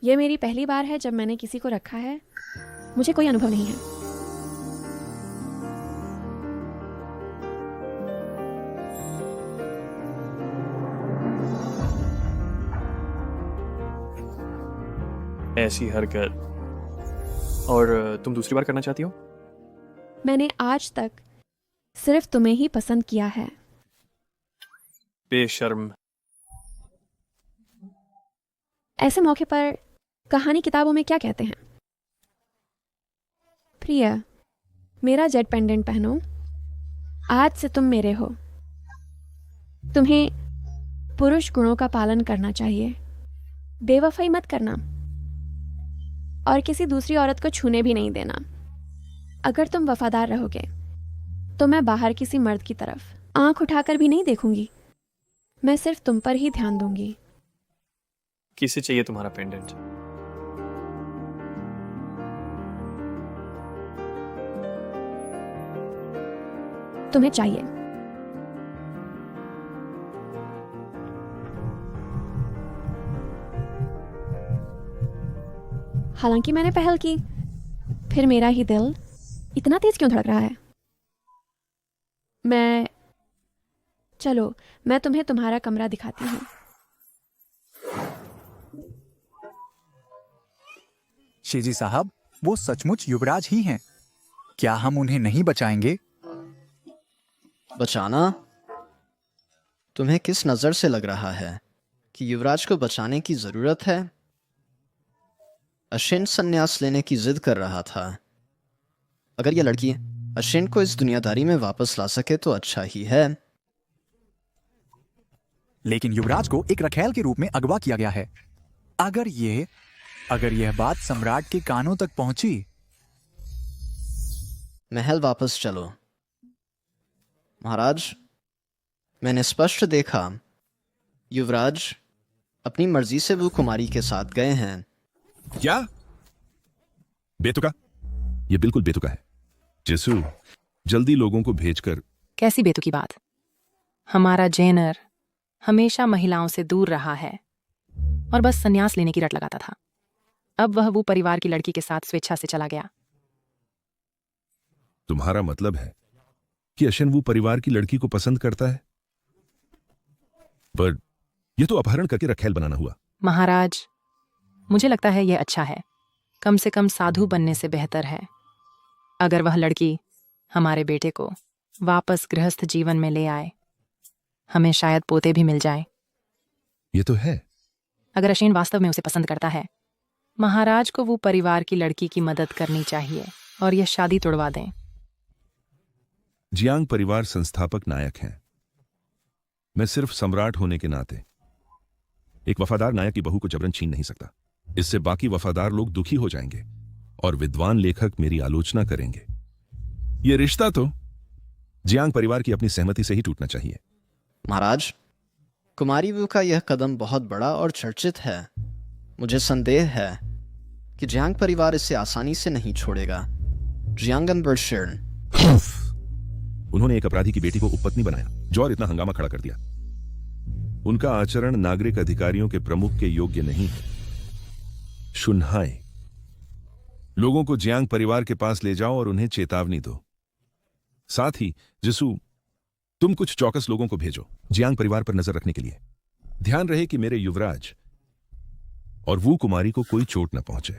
यह मेरी पहली बार है जब मैंने किसी को रखा है। मुझे कोई अनुभव नहीं है। ऐसी हरकत और तुम दूसरी बार करना चाहती हो? मैंने आज तक सिर्फ तुम्हें ही पसंद किया है। बेशर्म। ऐसे मौके पर कहानी किताबों में क्या कहते हैं? प्रिय, मेरा जेड पेंडेंट पहनो। आज से तुम मेरे हो। तुम्हें पुरुष गुणों का पालन करना चाहिए। बेवफाई मत करना और किसी दूसरी औरत को छूने भी नहीं देना। अगर तुम वफादार रहोगे तो मैं बाहर किसी मर्द की तरफ आंख उठाकर भी नहीं देखूंगी। मैं सिर्फ तुम पर ही ध्यान दूंगी। किसे चाहिए तुम्हारा पेंडेंट? तुम्हें चाहिए। हालांकि मैंने पहल की, फिर मेरा ही दिल इतना तेज क्यों धड़क रहा है? चलो मैं तुम्हें तुम्हारा कमरा दिखाती हूँ। शेजी साहब, वो सचमुच युवराज ही हैं। क्या हम उन्हें नहीं बचाएंगे? बचाना? तुम्हें किस नजर से लग रहा है कि युवराज को बचाने की जरूरत है? अशिन संन्यास लेने की जिद कर रहा था। अगर यह लड़की अशिन को इस दुनियादारी में वापस ला सके तो अच्छा ही है। लेकिन युवराज को एक रखेल के रूप में अगवा किया गया है। अगर यह बात सम्राट के कानों तक पहुंची। महल वापस चलो। महाराज, मैंने स्पष्ट देखा युवराज अपनी मर्जी से वो कुमारी के साथ गए हैं। क्या? बेतुका? ये बिल्कुल बेतुका है। जिसु, जल्दी लोगों को भेजकर। कैसी बेतुकी बात? हमारा जेनर हमेशा महिलाओं से दूर रहा है और बस संन्यास लेने की रट लगाता था। अब वह वो परिवार की लड़की के साथ स्वेच्छा से चला गया। तुम्हारा मतलब है कि अशन वो परिवार की लड़की को पसंद करता है? पर यह तो अपहरण करके रखेल बनाना हुआ। महाराज, मुझे लगता है यह अच्छा है। कम से कम साधु बनने से बेहतर है। अगर वह लड़की हमारे बेटे को वापस गृहस्थ जीवन में ले आए, हमें शायद पोते भी मिल जाए। ये तो है। अगर अशीन वास्तव में उसे पसंद करता है, महाराज को वो परिवार की लड़की की मदद करनी चाहिए और यह शादी तुड़वा दें। जियांग परिवार संस्थापक नायक हैं। मैं सिर्फ सम्राट होने के नाते एक वफादार नायक की बहू को जबरन छीन नहीं सकता। इससे बाकी वफादार लोग दुखी हो जाएंगे और विद्वान लेखक मेरी आलोचना करेंगे। यह रिश्ता तो जियांग परिवार की अपनी सहमति से ही टूटना चाहिए। महाराज, कुमारी वू का यह कदम बहुत बड़ा और चर्चित है। मुझे संदेह है कि जियांग परिवार इसे आसानी से नहीं छोड़ेगा। जियांगन बर्शिर्न। उन्होंने एक अपराधी की बेटी को उपपत्नी बनाया जो और इतना हंगामा खड़ा कर दिया। उनका आचरण नागरिक अधिकारियों के प्रमुख के योग्य नहीं है। शुनहाई, लोगों को जियांग परिवार के पास ले जाओ और उन्हें चेतावनी दो। साथ ही जिसु, तुम कुछ चौकस लोगों को भेजो जियांग परिवार पर नजर रखने के लिए। ध्यान रहे कि मेरे युवराज और वो कुमारी को कोई चोट न पहुंचे।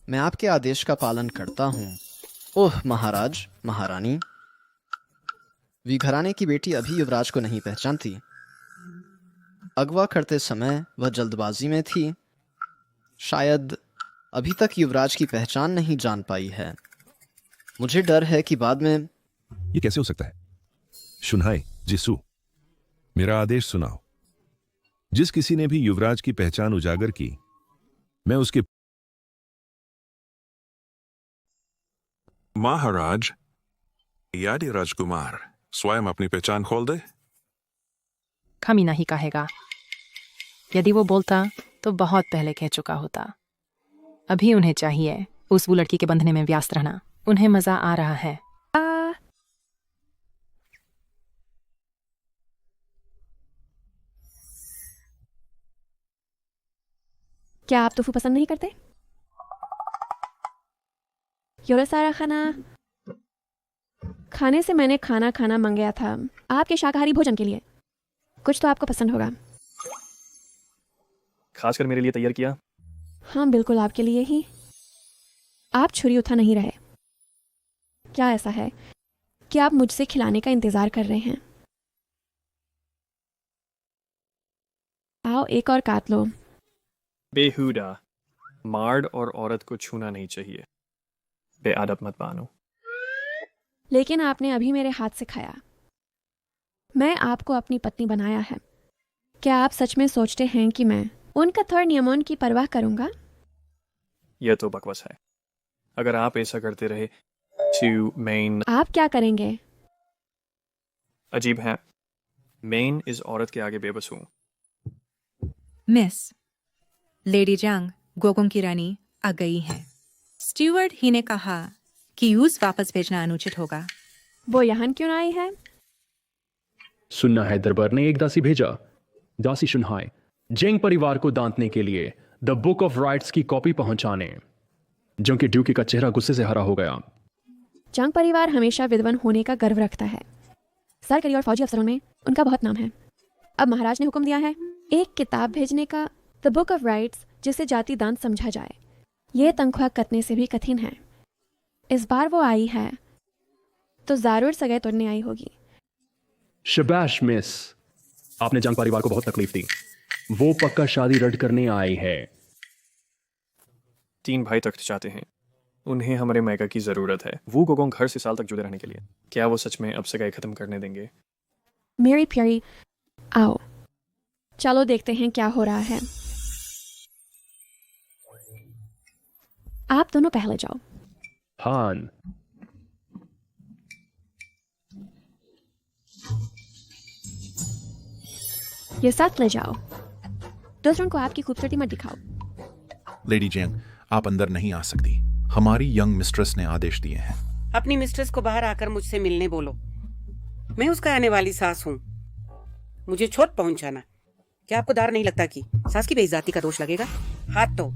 मैं आपके आदेश का पालन करता हूं। ओह महाराज, महारानी, वी घराने की बेटी अभी युवराज को नहीं पहचानती। अगवा करते समय वह जल्दबाजी में थी। शायद अभी तक युवराज की पहचान नहीं जान पाई है। मुझे डर है कि बाद में। यह कैसे हो सकता है? शुनहाई, जिसु, मेरा आदेश सुनाओ। जिस किसी ने भी युवराज की पहचान उजागर की, मैं उसके। महाराज, यदि राजकुमार स्वयं अपनी पहचान खोल दे। खमीना ही कहेगा। यदि वो बोलता तो बहुत पहले कह चुका होता। अभी उन्हें चाहिए उस वो लड़की के बंधने में व्यस्त रहना। उन्हें मजा आ रहा है। क्या आप टोफू पसंद नहीं करते? योरा सारा खाने से मैंने खाना मंगाया था आपके शाकाहारी भोजन के लिए। कुछ तो आपको पसंद होगा। खासकर मेरे लिए तैयार किया। हाँ, बिल्कुल आपके लिए ही। आप छुरी उठा नहीं रहे। क्या ऐसा है कि आप मुझसे खिलाने का इंतजार कर रहे हैं? आओ, एक और काट लो। बेहुदा, मर्द और औरत को छूना नहीं चाहिए। बेअदब मत बनो। लेकिन आपने अभी मेरे हाथ से खाया। मैं आपको अपनी पत्नी बनाया है। क्या आप सच में सोचते हैं कि मैं उन कठोर नियमों की परवाह करूंगा? यह तो बकवास है। अगर आप ऐसा करते रहे तो मेन आप क्या करेंगे? अजीब है। मेन इस औरत के आगे बेबस हूँ। मिस, लेडी जांग गोगोंग की रानी आ गई है। स्टीवर्ड ही ने कहा कि यूज वापस भेजना अनुचित होगा। वो यहाँ क्यों आई है? सुनना है दरबार ने एक दासी भेजा। दासी शुनहाई जेंग परिवार को दांतने के लिए द बुक ऑफ राइट्स की कॉपी पहुंचाने। जंग ड्यूकी का चेहरा गुस्से से हरा हो गया। जंग परिवार हमेशा विद्वान होने का गर्व रखता है। सरकारी और फौजी अफसरों में उनका बहुत नाम है। अब महाराज ने हुक्म दिया है एक किताब भेजने का, द बुक ऑफ राइट्स, जिसे जाति दान समझा जाए। यह तनख्वाह कटने से भी कठिन है। इस बार वो आई है तो जरूर सगाई तोड़ने आई होगी। शबाश मिस, आपने जंग परिवार को बहुत तकलीफ दी। वो पक्का शादी रद्द करने आई है। 3 भाई तख्त चाहते हैं। उन्हें हमारे मैका की जरूरत है। वो गोगोंग घर से साल तक जुड़े रहने के लिए। क्या वो सच में अब सगाई खत्म करने देंगे? मेरी प्यारी, आओ चलो देखते हैं क्या हो रहा है। आप दोनों पहले जाओ। हान, ये साथ ले जाओ। दूसरों को आपकी खूबसूरती मत दिखाओ। लेडी जेंग, आप अंदर नहीं आ सकती। हमारी यंग मिस्ट्रेस ने आदेश दिए हैं। अपनी मिस्ट्रेस को बाहर आकर मुझसे मिलने बोलो। मैं उसका आने वाली सास हूँ। मुझे चोट पहुंचाना। क्या आपको डर नहीं लगता कि सास की बेइज्जती का दोष लगेगा? हाथ तो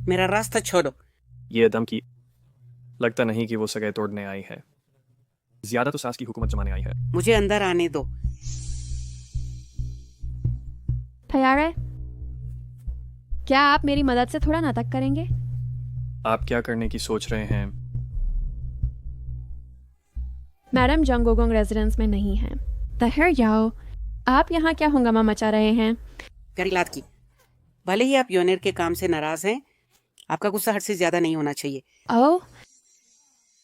मेरा रास्ता छोड़ो। ये धमकी लगता नहीं कि वो सगाई तोड़ने आई है। ज्यादा तो सास की हुकूमत जमाने आई है। मुझे अंदर आने दो। तैयार है? क्या आप मेरी मदद से थोड़ा नाटक करेंगे? आप क्या करने की सोच रहे हैं? मैडम जंगोगोंग रेजिडेंस में नहीं है। तहर जाओ। आप यहाँ क्या हंगामा मचा रहे हैं? प्यारी लात की, भले ही आप योनेर के काम से नाराज हैं, आपका गुस्सा हद से ज्यादा नहीं होना चाहिए। ओ,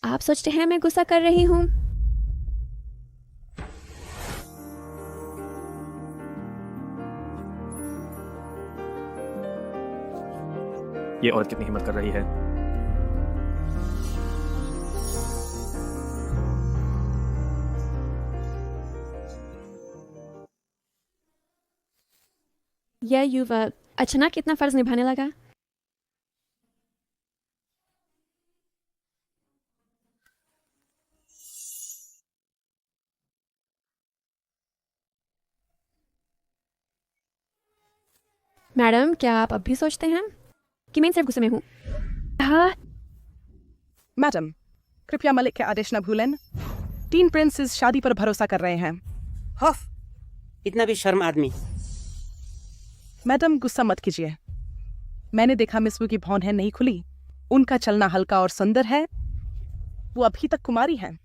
आप सोचते हैं मैं गुस्सा कर रही हूँ? ये औरत कितनी हिम्मत कर रही है। यह युवक अचानक कितना फर्ज निभाने लगा। मैडम, क्या आप अब भी सोचते हैं कि मैं सिर्फ गुस्से में हूँ? हाँ मैडम, कृपया मलिक के आदेश न भूलें। 3 प्रिंसेस शादी पर भरोसा कर रहे हैं। हफ, इतना भी शर्म आदमी। मैडम, गुस्सा मत कीजिए। मैंने देखा मिस वू की भौहें नहीं खुली। उनका चलना हल्का और सुंदर है। वो अभी तक कुमारी हैं।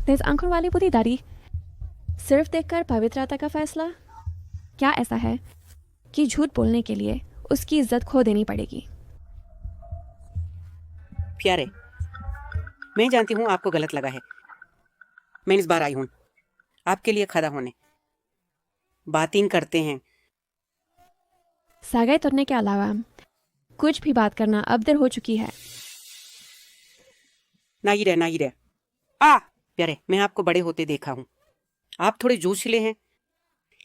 तेज आंखों वाली बुरी दाढ़ी, सिर्फ देखकर पवित्रता का फैसला। क्या ऐसा है कि झूठ बोलने के लिए उसकी इज्जत खो देनी पड़ेगी? प्यारे, मैं जानती हूँ आपको गलत लगा है। मैं इस बार आई हूँ आपके लिए खड़ा होने। बातें करते हैं। सगाई तोड़ने के अलावा कुछ भी बात करना अब देर हो चुकी है। नाई रे। आ प्यारे, मैं आपको बड़े होते देखा हूँ। आप थोड़े जोशीले हैं,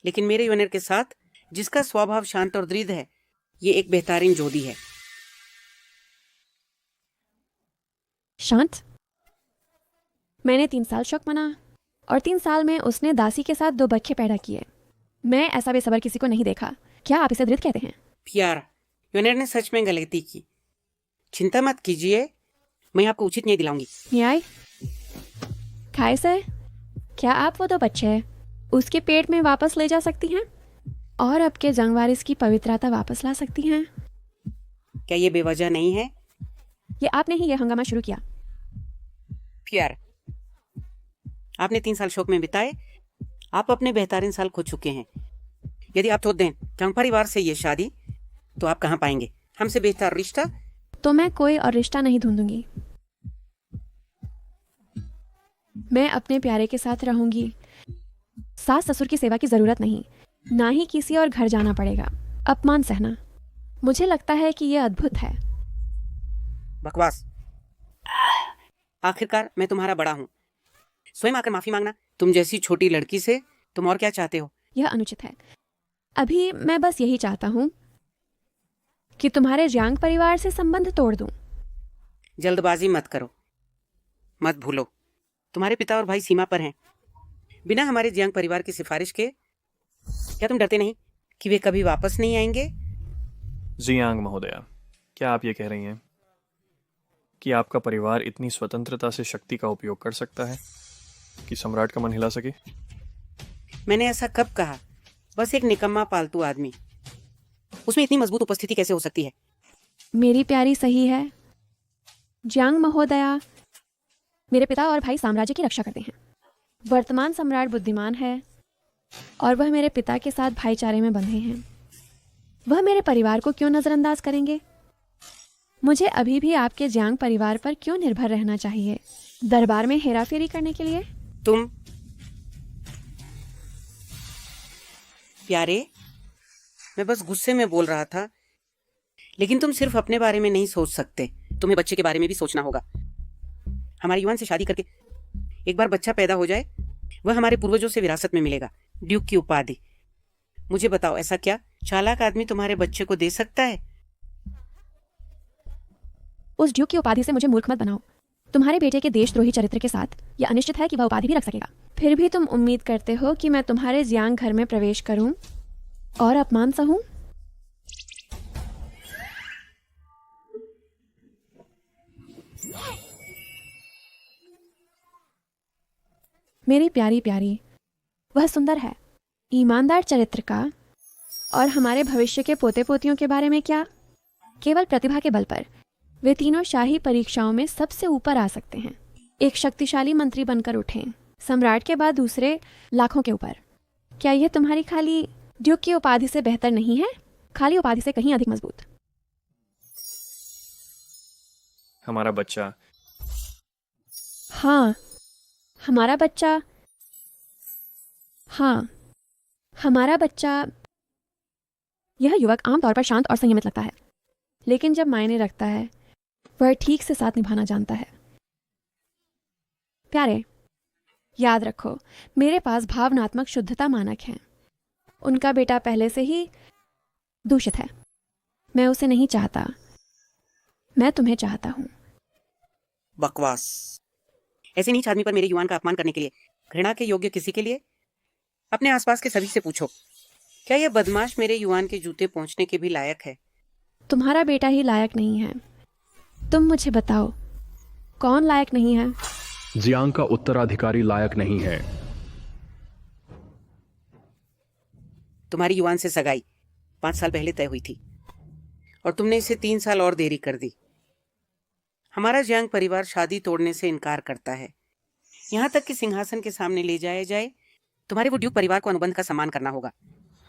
लेकिन मेरे योनेर के साथ, जिसका स्वभाव शांत और दृढ़ है, ये एक बेहतरीन जोड़ी है। शांत? मैंने 3 साल शौक मना और 3 साल में उसने दासी के साथ 2 बच्चे पैदा किए। मैं ऐसा बेसब्र किसी को नहीं देखा। क्या आप इसे दृढ़ कहते हैं? प्यार, यूनिट ने सच में गलती की। चिंता मत कीजिए, मैं आपको उचित न्याय दिलाऊंगी। न्याय? कायसर, क्या आप वो दो बच्चे उसके पेट में वापस ले जा सकती हैं और आपके जंगवारिस की पवित्रता वापस ला सकती हैं? क्या ये बेवजह नहीं है? ये आपने ही ये हंगामा शुरू किया। प्यार, आपने 3 साल शोक में बिताए, आप अपने बेहतरीन साल खो चुके हैं। यदि आप थोड़ दें जंग परिवार से ये शादी, तो आप कहाँ पाएंगे हमसे बेहतर रिश्ता? तो मैं कोई और रिश्ता नहीं ढूंढूंगी। मैं अपने प्यारे के साथ रहूंगी। सास ससुर की सेवा की जरूरत नहीं, ना ही किसी और घर जाना पड़ेगा, अपमान सहना। मुझे लगता है कि यह अद्भुत है। बकवास। आखिरकार मैं तुम्हारा बड़ा हूँ, स्वयं आकर माफी मांगना। तुम जैसी छोटी लड़की से तुम और क्या चाहते हो? यह अनुचित है। अभी मैं बस यही चाहता हूँ कि तुम्हारे जियांग परिवार से संबंध तोड़ दूं। जल्दबाजी मत करो, मत भूलो तुम्हारे पिता और भाई सीमा पर हैं। बिना हमारे जियांग परिवार की सिफारिश के क्या तुम डरते नहीं कि वे कभी वापस नहीं आएंगे? जियांग महोदया, क्या आप ये कह रही हैं कि आपका परिवार इतनी स्वतंत्रता से शक्ति का उपयोग कर सकता है कि सम्राट का मन हिला सके? मैंने ऐसा कब कहा? बस एक निकम्मा पालतू आदमी, उसमें इतनी मजबूत उपस्थिति कैसे हो सकती है? मेरी प्यारी सही है। जियांग महोदया, मेरे पिता और भाई साम्राज्य की रक्षा करते हैं। वर्तमान सम्राट बुद्धिमान है और वह मेरे पिता के साथ भाईचारे में बंधे हैं। वह मेरे परिवार को क्यों नजरअंदाज करेंगे? मुझे अभी भी आपके जियांग परिवार पर क्यों निर्भर रहना चाहिए? दरबार में हेराफेरी करने के लिए? तुम प्यारे, मैं बस गुस्से में बोल रहा था, लेकिन तुम सिर्फ अपने बारे में नहीं सोच सकते, तुम्हें बच्चे के बारे में भी सोचना होगा। हमारे युवान से शादी करके एक बार बच्चा पैदा हो जाए, वह हमारे पूर्वजों से विरासत में मिलेगा, ड्यूक की उपाधि। मुझे बताओ, ऐसा क्या चालाक आदमी तुम्हारे बच्चे को दे सकता है? उस ड्यूक की उपाधि से मुझे मूर्ख मत बनाओ। तुम्हारे बेटे के देशद्रोही चरित्र के साथ यह अनिश्चित है कि वह उपाधि भी रख सकेगा। फिर भी तुम उम्मीद करते हो कि मैं तुम्हारे जियांग घर में प्रवेश करूं और अपमान सहूं? मेरी प्यारी प्यारी, वह सुंदर है, ईमानदार चरित्र का, और हमारे भविष्य के पोते पोतियों के बारे में क्या? केवल प्रतिभा के बल पर वे तीनों शाही परीक्षाओं में सबसे ऊपर आ सकते हैं। एक शक्तिशाली मंत्री बनकर उठें, सम्राट के बाद दूसरे लाखों के ऊपर। क्या यह तुम्हारी खाली ड्यूक की उपाधि से बेहतर नहीं है? खाली उपाधि से कहीं अधिक मजबूत। हमारा बच्चा। हाँ, हमारा बच्चा। हाँ, हमारा बच्चा। यह युवक आमतौर पर शांत और संयमित लगता है, लेकिन जब मायने रखता है वह ठीक से साथ निभाना जानता है। प्यारे, याद रखो, मेरे पास भावनात्मक शुद्धता मानक हैं। उनका बेटा पहले से ही दूषित है। मैं उसे नहीं चाहता, मैं तुम्हें चाहता हूं। बकवास। ऐसे नीच आदमी पर मेरे युवान का अपमान करने के लिए, घृणा के योग्य किसी के लिए? अपने आसपास के सभी से पूछो, क्या यह बदमाश मेरे युवान के जूते पहुंचने के भी लायक है? तुम्हारा बेटा ही लायक नहीं है। तुम मुझे बताओ, कौन लायक नहीं है? जियांग का उत्तराधिकारी लायक नहीं है। तुम्हारी युवान से सगाई 5 साल पहले तय हुई थी और तुमने इसे 3 साल और देरी कर दी। हमारा जियांग परिवार शादी तोड़ने से इनकार करता है, यहाँ तक कि सिंहासन के सामने ले जाया जाए। तुम्हारे वो ड्यूक परिवार को अनुबंध का सम्मान करना होगा।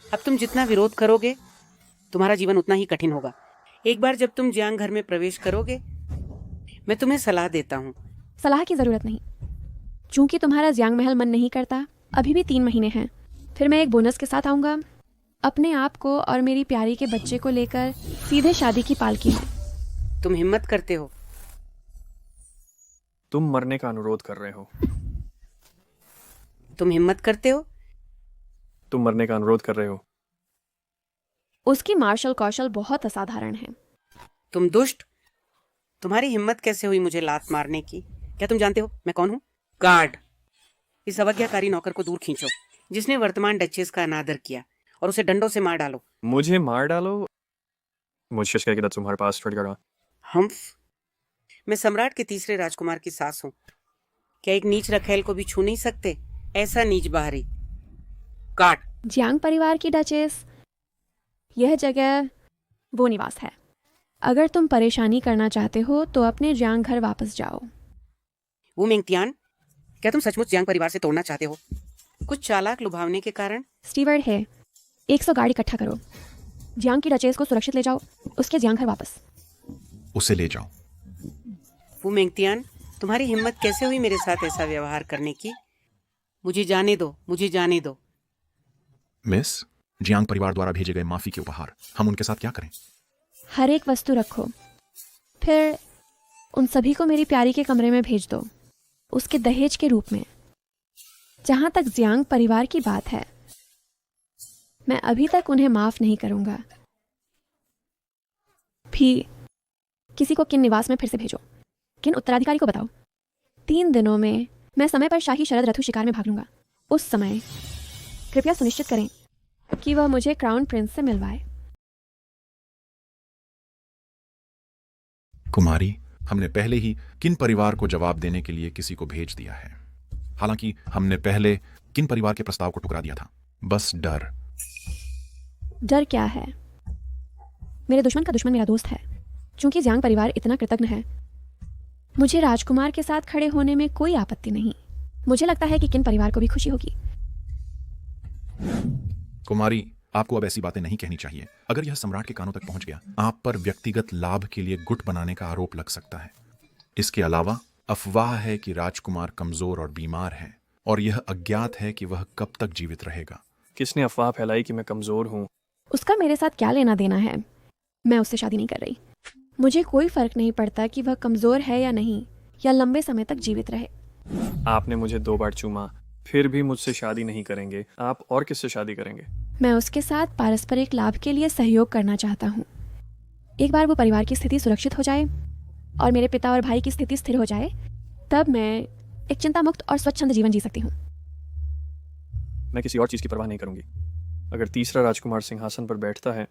अब तुम जितना विरोध करोगे, तुम्हारा जीवन उतना ही कठिन होगा। एक बार जब तुम जियांग घर में प्रवेश करोगे, मैं तुम्हें सलाह देता हूँ। सलाह की जरूरत नहीं, चूंकि तुम्हारा जियांग महल मन नहीं करता। अभी भी 3 महीने हैं, फिर मैं एक बोनस के साथ आऊंगा। अपने आप को और मेरी प्यारी के बच्चे को लेकर सीधे शादी की पालकी में। तुम हिम्मत करते हो? तुम मरने का अनुरोध कर रहे हो। तुम हिम्मत करते हो? तुम मरने का अनुरोध कर रहे हो। उसकी मार्शल कौशल बहुत असाधारण है। तुम दुष्ट, तुम्हारी हिम्मत कैसे हुई मुझे लात मारने की? क्या तुम जानते हो मैं कौन हूँ? गार्ड। इस अवज्ञाकारी नौकर को दूर खींचो, जिसने वर्तमान डचेस का अनादर किया, और उसे डंडों से मार डालो। मुझे मार डालो? मुझे कह के तुम्हारे पास फट गया। मैं सम्राट के तीसरे राजकुमार की सास हूँ। क्या एक नीच रखेल को भी छू नहीं सकते? ऐसा नीच बाहरी काट। जियांग परिवार की डचेस, यह जगह वो निवास है। अगर तुम परेशानी करना चाहते हो तो अपने जियांग घर वापस जाओ। वो मेंगतियान, क्या तुम सचमुच जियांग परिवार से तोड़ना चाहते हो? कुछ चालाक लुभावने के कारण? स्टीवर्ड है, 100 गार्ड इकट्ठा करो, जियांग की डचेस को सुरक्षित ले जाओ, उसके जियांग घर वापस। उसे ले जाओ। वो मेंगतियान, तुम्हारी हिम्मत कैसे हुई मेरे साथ ऐसा व्यवहार करने की? मुझे जाने दो, मुझे जाने दो। मिस, जियांग परिवार द्वारा भेजे गए माफी के उपहार हम उनके साथ क्या करें? हर एक वस्तु रखो, फिर उन सभी को मेरी प्यारी के कमरे में भेज दो, उसके दहेज के रूप में। जहां तक जियांग परिवार की बात है, मैं अभी तक उन्हें माफ नहीं करूंगा। भी किसी को किन निवास में फिर से भेजो, किन उत्तराधिकारी को बताओ। 3 दिनों में मैं समय पर शाही शरद रथु शिकार में भाग लूंगा। उस समय कृपया सुनिश्चित करें कि वह मुझे क्राउन प्रिंस से मिलवाए। कुमारी, हमने पहले ही किन परिवार को जवाब देने के लिए किसी को भेज दिया है। हालांकि हमने पहले किन परिवार के प्रस्ताव को ठुकरा दिया था। बस डर। डर क्या है? मेरे दुश्मन का दुश्मन मेरा दोस्त है। चूंकि जियांग परिवार इतना कृतज्ञ है, मुझे राजकुमार के साथ खड़े होने में कोई आपत्ति नहीं। मुझे लगता है कि किन परिवार को भी खुशी होगी। कुमारी, आपको अब ऐसी बातें नहीं कहनी चाहिए। अगर यह सम्राट के कानों तक पहुंच गया, आप पर व्यक्तिगत लाभ के लिए गुट बनाने का आरोप लग सकता है। इसके अलावा अफवाह है कि राजकुमार कमजोर और बीमार है, और यह अज्ञात है कि वह कब तक जीवित रहेगा। किसने अफवाह फैलाई कि मैं कमजोर हूँ? उसका मेरे साथ क्या लेना देना है? मैं उससे शादी नहीं कर रही। मुझे कोई फर्क नहीं पड़ता कि वह कमजोर है या नहीं, या लंबे समय तक जीवित रहे। आपने मुझे 2 बार चूमा, फिर भी मुझसे शादी नहीं करेंगे। आप और किससे शादी करेंगे? मैं उसके साथ पारस्परिक लाभ के लिए सहयोग करना चाहता हूँ। एक बार वो परिवार की स्थिति सुरक्षित हो जाए और मेरे पिता और भाई की स्थिति स्थिर हो जाए, तब मैं एक चिंता मुक्त और स्वच्छंद जीवन जी सकती हूँ। मैं किसी और चीज की परवाह नहीं करूंगी। अगर तीसरा राजकुमार सिंहासन पर बैठता है।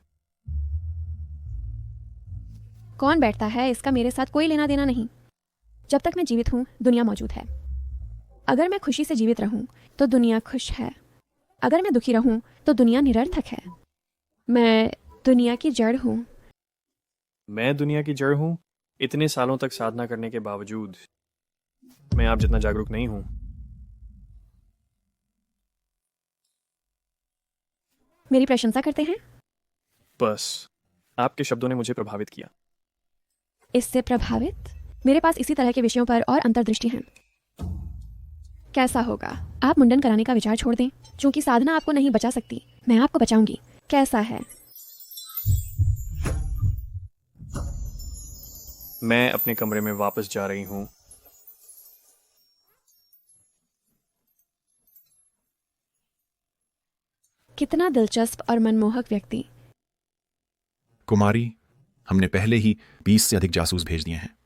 कौन बैठता है इसका मेरे साथ कोई लेना देना नहीं। जब तक मैं जीवित हूँ, दुनिया मौजूद है। अगर मैं खुशी से जीवित रहूं तो दुनिया खुश है। अगर मैं दुखी रहूं तो दुनिया निरर्थक है। मैं दुनिया की जड़ हूं। मैं दुनिया की जड़ हूं। इतने सालों तक साधना करने के बावजूद मैं आप जितना जागरूक नहीं हूं। मेरी प्रशंसा करते हैं? बस आपके शब्दों ने मुझे प्रभावित किया। इससे प्रभावित? मेरे पास इसी तरह के विषयों पर और अंतर्दृष्टि है। कैसा होगा आप मुंडन कराने का विचार छोड़ दें? क्योंकि साधना आपको नहीं बचा सकती, मैं आपको बचाऊंगी। कैसा है? मैं अपने कमरे में वापस जा रही हूं। कितना दिलचस्प और मनमोहक व्यक्ति। कुमारी, हमने पहले ही 20 से अधिक जासूस भेज दिए हैं।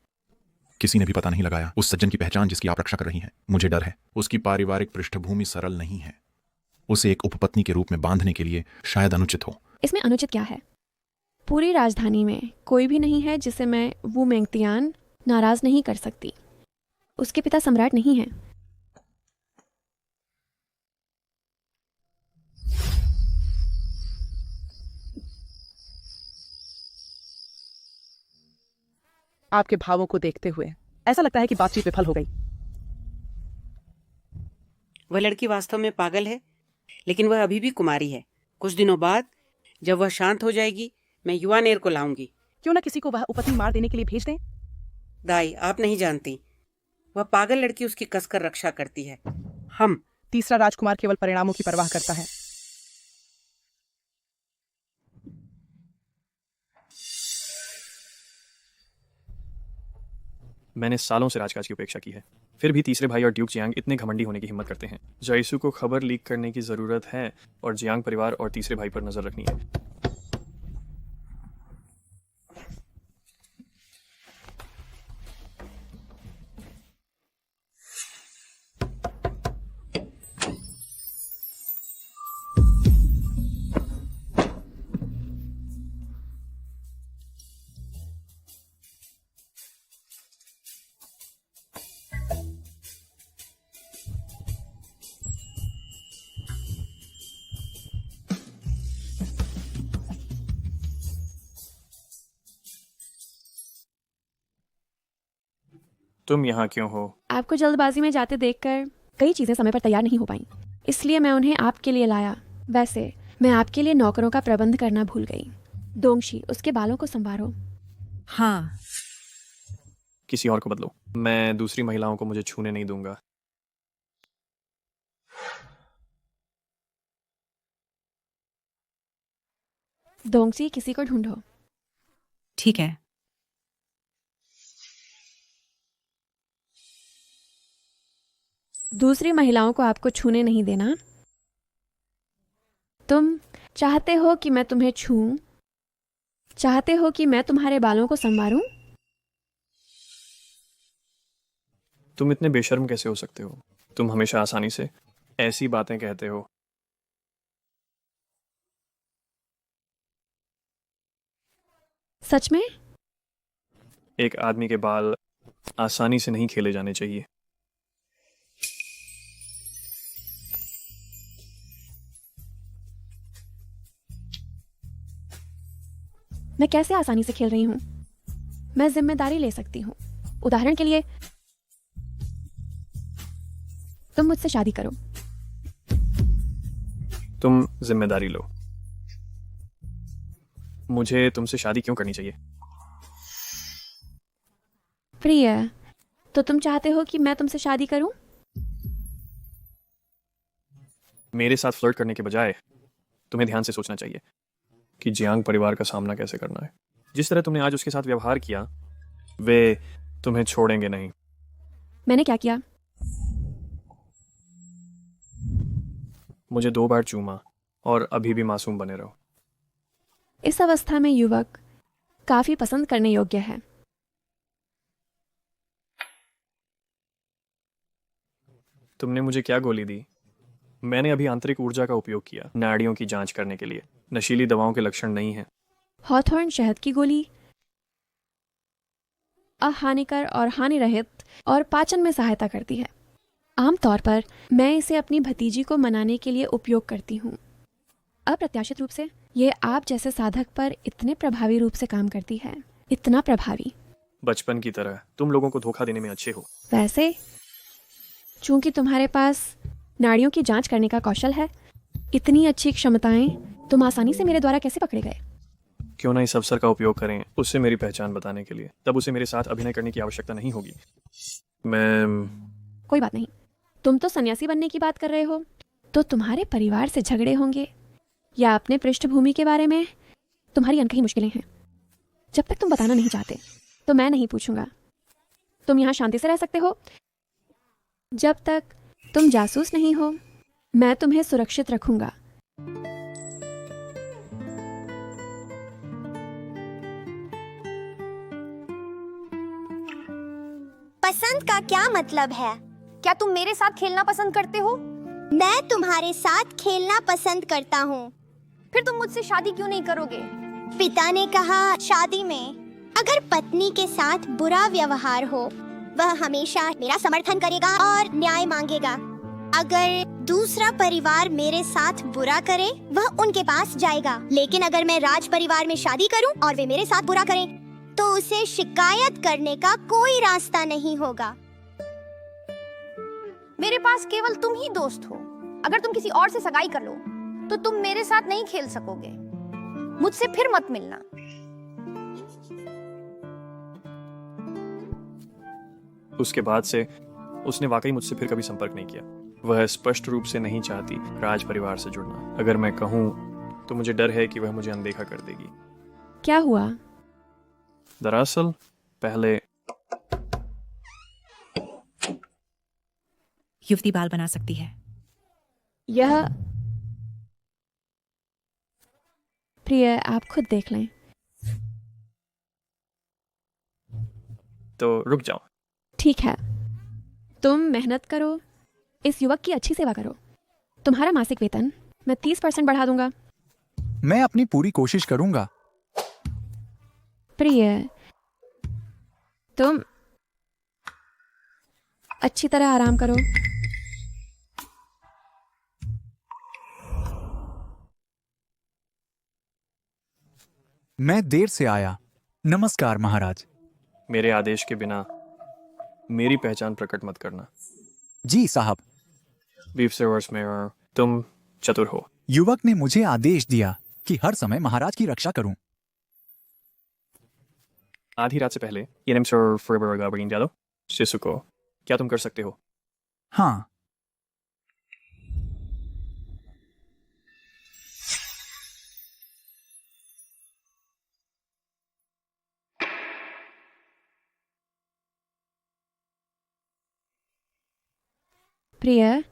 किसी ने भी पता नहीं लगाया उस सज्जन की पहचान जिसकी आप रक्षा कर रही हैं। मुझे डर है उसकी पारिवारिक पृष्ठभूमि सरल नहीं है। उसे एक उपपत्नी के रूप में बांधने के लिए शायद अनुचित हो। इसमें अनुचित क्या है? पूरी राजधानी में कोई भी नहीं है जिसे मैं वो मेंगतियान नाराज नहीं कर सकती। उसके पिता सम्राट नहीं हैं। आपके भावों को देखते हुए ऐसा लगता है कि बातचीत विफल हो गई। वह लड़की वास्तव में पागल है, लेकिन वह अभी भी कुमारी है। कुछ दिनों बाद जब वह शांत हो जाएगी, मैं युवानेर को लाऊंगी। क्यों ना किसी को वह उपपत्नी मार देने के लिए भेज दें? दाई, आप नहीं जानती, वह पागल लड़की उसकी कसकर रक्षा करती है। हम तीसरा राजकुमार केवल परिणामों की परवाह करता है। मैंने सालों से राजकाज की उपेक्षा की है, फिर भी तीसरे भाई और ड्यूक जियांग इतने घमंडी होने की हिम्मत करते हैं। जायसू को खबर लीक करने की जरूरत है और जियांग परिवार और तीसरे भाई पर नजर रखनी है। तुम यहाँ क्यों हो? आपको जल्दबाजी में जाते देखकर कई चीजें समय पर तैयार नहीं हो पाई, इसलिए मैं उन्हें आपके लिए लाया। वैसे मैं आपके लिए नौकरों का प्रबंध करना भूल गई। दोंगशी, उसके बालों को संवारो। हाँ। किसी और को बदलो। मैं दूसरी महिलाओं को मुझे छूने नहीं दूंगा। दोंगशी, किसी को ढूंढो। ठीक है। दूसरी महिलाओं को आपको छूने नहीं देना। तुम चाहते हो कि मैं तुम्हें छूऊं? चाहते हो कि मैं तुम्हारे बालों को संवारूं? तुम इतने बेशर्म कैसे हो सकते हो? तुम हमेशा आसानी से ऐसी बातें कहते हो। सच में? एक आदमी के बाल आसानी से नहीं खेले जाने चाहिए। मैं कैसे आसानी से खेल रही हूं? मैं जिम्मेदारी ले सकती हूं। उदाहरण के लिए, तुम मुझसे शादी करो। तुम जिम्मेदारी लो। मुझे तुमसे शादी क्यों करनी चाहिए? प्रिय, तो तुम चाहते हो कि मैं तुमसे शादी करूं? मेरे साथ फ्लर्ट करने के बजाय तुम्हें ध्यान से सोचना चाहिए कि जियांग परिवार का सामना कैसे करना है। जिस तरह तुमने आज उसके साथ व्यवहार किया, वे तुम्हें छोड़ेंगे नहीं। मैंने क्या किया? मुझे 2 बार चूमा और अभी भी मासूम बने रहो। इस अवस्था में युवक काफी पसंद करने योग्य है। तुमने मुझे क्या गोली दी? मैंने अभी आंतरिक ऊर्जा का उपयोग किया नाड़ियों की जांच करने के लिए। नशीली दवाओं के लक्षण नहीं हैं। हॉथॉर्न शहद की गोली अहानिकर और हानि रहित और पाचन में सहायता करती है। आमतौर पर मैं इसे अपनी भतीजी को मनाने के लिए उपयोग करती हूँ। अप्रत्याशित रूप से ये आप जैसे साधक पर इतने प्रभावी रूप से काम करती है। इतना प्रभावी। बचपन की तरह तुम लोगों को धोखा देने में अच्छे हो। वैसे चूंकि तुम्हारे पास नाड़ियों की जांच करने का कौशल है, इतनी अच्छी क्षमताएं, तुम आसानी से मेरे द्वारा कैसे पकड़े गए? क्यों ना इस अवसर का उपयोग करें उससे मेरी पहचान बताने के लिए। तब उसे मेरे साथ अभिनय करने की आवश्यकता नहीं होगी। कोई बात नहीं। तुम तो सन्यासी बनने की बात कर रहे हो, तो तुम्हारे परिवार से झगड़े होंगे या अपने पृष्ठभूमि के बारे में तुम्हारी अनकही मुश्किलें हैं। जब तक तुम बताना नहीं चाहते तो मैं नहीं पूछूंगा। तुम यहाँ शांति से रह सकते हो। जब तक तुम जासूस नहीं हो, मैं तुम्हें सुरक्षित रखूंगा। पसंद का क्या मतलब है? क्या तुम मेरे साथ खेलना पसंद करते हो? मैं तुम्हारे साथ खेलना पसंद करता हूँ। फिर तुम मुझसे शादी क्यों नहीं करोगे? पिता ने कहा शादी में अगर पत्नी के साथ बुरा व्यवहार हो, वह हमेशा मेरा समर्थन करेगा और न्याय मांगेगा। अगर दूसरा परिवार मेरे साथ बुरा करे, वह उनके पास जाएगा। लेकिन अगर मैं राज परिवार में शादी करूं और वे मेरे साथ बुरा करें, तो उसे शिकायत करने का कोई रास्ता नहीं होगा। मेरे पास केवल तुम ही दोस्त हो। अगर तुम किसी और से सगाई कर लो, तो तुम मेरे साथ नहीं खेल सकोगे। मुझसे फिर मत मिलना। उसके बाद से उसने वाकई मुझसे फिर कभी संपर्क नहीं किया। वह स्पष्ट रूप से नहीं चाहती राज परिवार से जुड़ना। अगर मैं कहूं तो मुझे डर है कि वह मुझे अनदेखा कर देगी। क्या हुआ? दरअसल पहले युवती बाल बना सकती है। यह प्रिय, आप खुद देख लें। तो रुक जाओ। ठीक है, तुम मेहनत करो, इस युवक की अच्छी सेवा करो। तुम्हारा मासिक वेतन मैं 30% बढ़ा दूंगा। मैं अपनी पूरी कोशिश करूंगा। प्रिय, तुम अच्छी तरह आराम करो। मैं देर से आया। नमस्कार महाराज। मेरे आदेश के बिना मेरी पहचान प्रकट मत करना। जी साहब। बीफ सर्वर्स में और तुम चतुर हो। युवक ने मुझे आदेश दिया कि हर समय महाराज की रक्षा करूं। आधी रात से पहले येनेम सर फॉरएवर गाबरिन जादो शिशु को क्या तुम कर सकते हो? हाँ। प्रिय,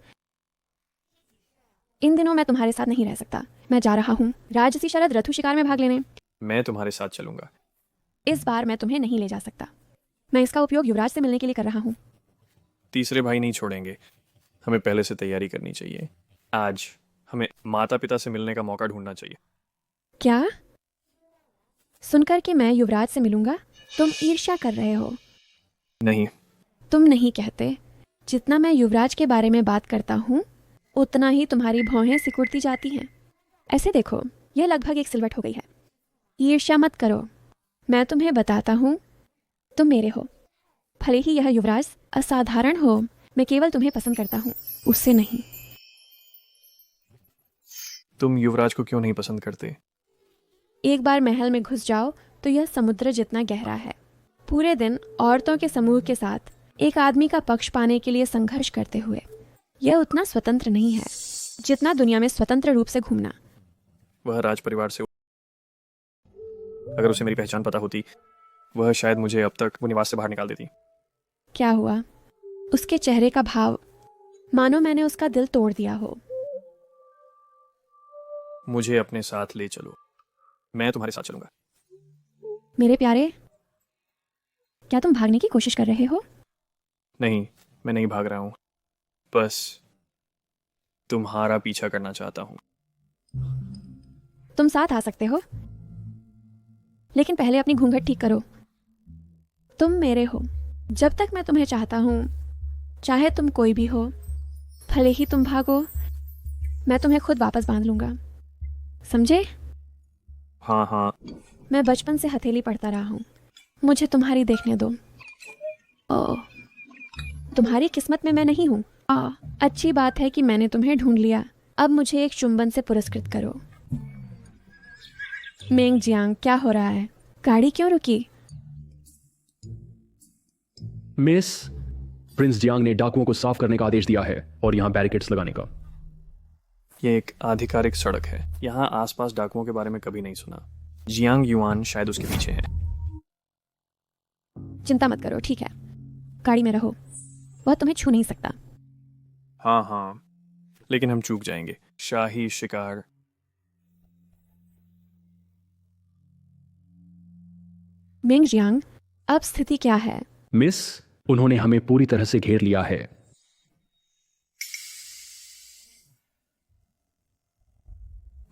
इन दिनों मैं तुम्हारे साथ नहीं रह सकता। मैं जा रहा हूँ राजसी शरद रथु शिकार में भाग लेने। मैं तुम्हारे साथ चलूंगा। इस बार मैं तुम्हें नहीं ले जा सकता। मैं इसका उपयोग युवराज से मिलने के लिए कर रहा हूँ। तीसरे भाई नहीं छोड़ेंगे। हमें पहले से तैयारी करनी चाहिए। आज हमें माता पिता से मिलने का मौका ढूंढना चाहिए। क्या? सुनकर कि मैं युवराज से मिलूंगा तुम ईर्ष्या कर रहे हो? नहीं। तुम नहीं कहते। जितना मैं युवराज के बारे में बात करता हूँ उतना ही तुम्हारी भौहें सिकुड़ती जाती हैं। ऐसे देखो, यह लगभग एक सिलवट हो गई है। ईर्ष्या मत करो। मैं तुम्हें बताता हूँ, तुम मेरे हो। भले ही यह युवराज असाधारण हो, मैं केवल तुम्हें पसंद करता हूँ, उससे नहीं। तुम युवराज को क्यों नहीं पसंद करते? एक बार महल में घुस जाओ तो यह समुद्र जितना गहरा है। पूरे दिन औरतों के समूह के साथ एक आदमी का पक्ष पाने के लिए संघर्ष करते हुए यह उतना स्वतंत्र नहीं है जितना दुनिया में स्वतंत्र रूप से घूमना। वह राज परिवार से, अगर उसे मेरी पहचान पता होती वह शायद मुझे अब तक वो निवास से बाहर निकाल देती। क्या हुआ? उसके चेहरे का भाव मानो मैंने उसका दिल तोड़ दिया हो। मुझे अपने साथ ले चलो। मैं तुम्हारे साथ चलूंगा। मेरे प्यारे, क्या तुम भागने की कोशिश कर रहे हो? नहीं, मैं नहीं भाग रहा हूं। बस तुम्हारा पीछा करना चाहता हूं। तुम साथ आ सकते हो, लेकिन पहले अपनी घूंघट ठीक करो। तुम मेरे हो। जब तक मैं तुम्हें चाहता हूं, चाहे तुम कोई भी हो, भले ही तुम भागो, मैं तुम्हें खुद वापस बांध लूंगा। समझे? हाँ हाँ। मैं बचपन से हथेली पढ़ता रहा हूं। मुझे तुम्हारी देखने दो। ओह, तुम्हारी किस्मत में मैं नहीं हूं। अच्छी बात है कि मैंने तुम्हें ढूंढ लिया। अब मुझे एक चुंबन से पुरस्कृत करो। मेंग जियांग, क्या हो रहा है? गाड़ी क्यों रुकी? मिस, प्रिंस जियांग ने डाकुओं को साफ करने का आदेश दिया है और यहाँ बैरिकेड्स लगाने का। यह एक आधिकारिक सड़क है। यहाँ आसपास डाकुओं के बारे में कभी नहीं सुना। जियांग युआन शायद उसके पीछे है। चिंता मत करो, ठीक है। गाड़ी में रहो, वह तुम्हें छू नहीं सकता। हाँ हाँ, लेकिन हम चूक जाएंगे। शाही शिकार। मेंग जियांग, अब स्थिति क्या है? मिस, उन्होंने हमें पूरी तरह से घेर लिया है।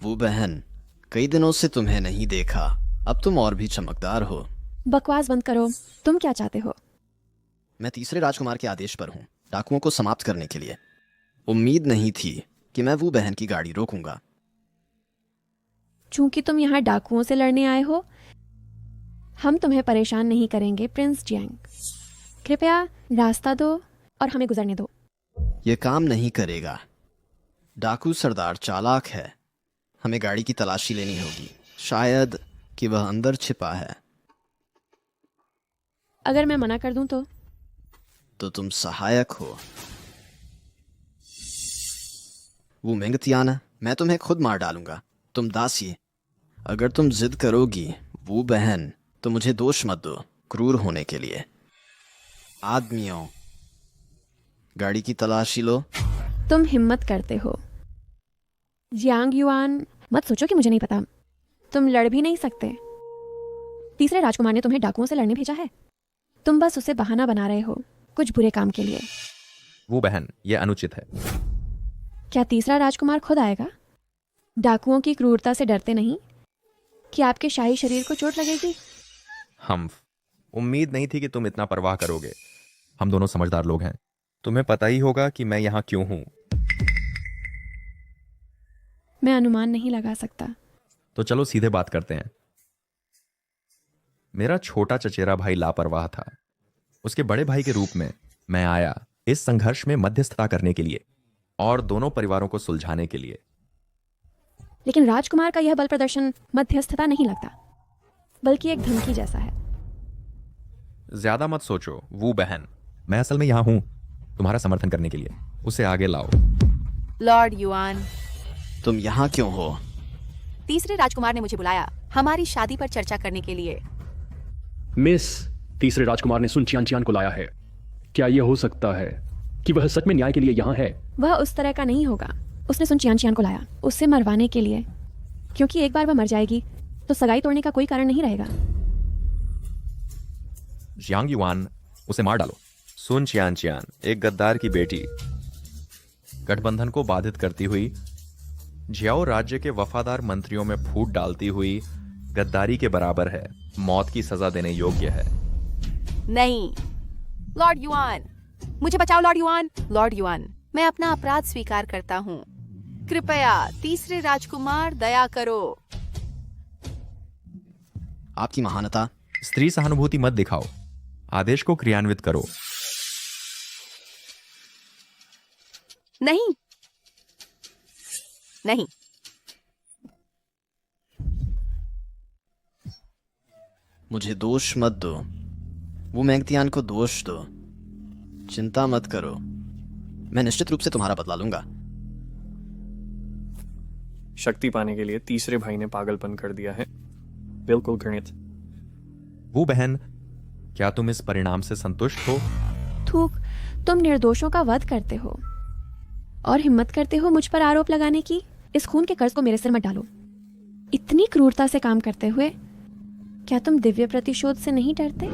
वो बहन, कई दिनों से तुम्हें नहीं देखा। अब तुम और भी चमकदार हो। बकवास बंद करो। तुम क्या चाहते हो? मैं तीसरे राजकुमार के आदेश पर हूँ, डाकुओं को समाप्त करने के लिए। उम्मीद नहीं थी कि मैं वो बहन की गाड़ी रोकूंगा। चूंकि तुम यहाँ डाकुओं से लड़ने आए हो, हम तुम्हें परेशान नहीं करेंगे प्रिंस जियांग। कृपया रास्ता दो और हमें गुजरने दो। ये काम नहीं करेगा। डाकू सरदार चालाक है। हमें गाड़ी की तलाशी लेनी होगी। शायद कि वह अंदर छिपा है। अगर मैं मना कर दूं तो तुम सहायक हो। वो मेंगतियान, मैं तुम्हें खुद मार डालूंगा। तुम दासी। अगर तुम जिद करोगी वो बहन, तो मुझे दोष मत दो क्रूर होने के लिए। आदमियों, गाड़ी की तलाशी लो। तुम हिम्मत करते हो। जियांग युआन, मत सोचो कि मुझे नहीं पता। तुम लड़ भी नहीं सकते। तीसरे राजकुमार ने तुम्हें डाकुओं से लड़ने भेजा है। तुम बस उसे बहाना बना रहे हो कुछ बुरे काम के लिए। वो बहन, यह अनुचित है। क्या तीसरा राजकुमार खुद आएगा? डाकुओं की क्रूरता से डरते नहीं कि आपके शाही शरीर को चोट लगेगी? हम उम्मीद नहीं थी कि तुम इतना परवाह करोगे। हम दोनों समझदार लोग हैं। तुम्हें पता ही होगा कि मैं यहाँ क्यों हूं। मैं अनुमान नहीं लगा सकता। तो चलो सीधे बात करते हैं। मेरा छोटा चचेरा भाई लापरवाह था। उसके बड़े भाई के रूप में मैं आया इस संघर्ष में मध्यस्थता करने के लिए और दोनों परिवारों को सुलझाने के लिए। लेकिन राजकुमार का यह बल प्रदर्शन मध्यस्थता नहीं लगता, बल्कि एक धमकी जैसा है। ज्यादा मत सोचो वो बहन, मैं असल में यहां हूं तुम्हारा समर्थन करने के लिए। उसे आगे लाओ। लॉर्ड युआन, तुम यहाँ क्यों हो? तीसरे राजकुमार ने मुझे बुलाया हमारी शादी पर चर्चा करने के लिए। मिस, तीसरे राजकुमार ने सुन चियान को लाया है। क्या यह हो सकता है कि वह सच में न्याय के लिए यहाँ है? वह उस तरह का नहीं होगा। उसने सुन चियान को लाया उससे मरवाने के लिए, क्योंकि एक बार वह मर जाएगी तो सगाई तोड़ने का कोई कारण नहीं रहेगा। जियांग युआन, उसे मार डालो। सुन चियान एक गद्दार की बेटी, गठबंधन को बाधित करती हुई, जियाओ राज्य के वफादार मंत्रियों में फूट डालती हुई गद्दारी के बराबर है। मौत की सजा देने योग्य है। नहीं लॉर्ड युआन, मुझे बचाओ लॉर्ड युआन। लॉर्ड युआन, मैं अपना अपराध स्वीकार करता हूँ। कृपया तीसरे राजकुमार दया करो। आपकी महानता। स्त्री सहानुभूति मत दिखाओ, आदेश को क्रियान्वित करो। नहीं नहीं, मुझे दोष मत दो, वो मैंगतियान को दोष दो। चिंता मत करो, मैं निश्चित रूप से तुम्हारा बदला लूंगा। शक्ति पाने के लिए तीसरे भाई ने पागलपन कर दिया है। बिल्कुल घृणित। वो बहन, क्या तुम इस परिणाम से संतुष्ट हो? थूक, तुम निर्दोषों का वध करते हो और हिम्मत करते हो मुझ पर आरोप लगाने की। इस खून के कर्ज को मेरे सिर मत डालो। इतनी क्रूरता से काम करते हुए क्या तुम दिव्य प्रतिशोध से नहीं डरते?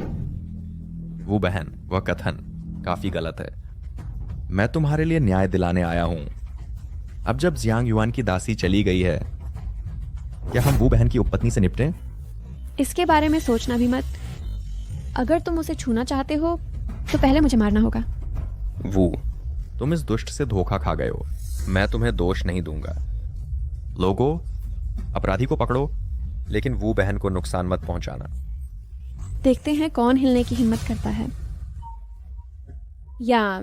वो बहन, वह कथन काफी गलत है। मैं तुम्हारे लिए न्याय दिलाने आया हूं। अब जब जियांग युआन की दासी चली गई है, क्या हम वो बहन की उपपत्नी से निपटें? इसके बारे में सोचना भी मत। अगर तुम उसे छूना चाहते हो तो पहले मुझे मारना होगा। वो, तुम इस दुष्ट से धोखा खा गए हो। मैं तुम्हें दोष नहीं दूंगा। लोगों, अपराधी को पकड़ो, लेकिन वो बहन को नुकसान मत पहुंचाना। देखते हैं कौन हिलने की हिम्मत करता है। या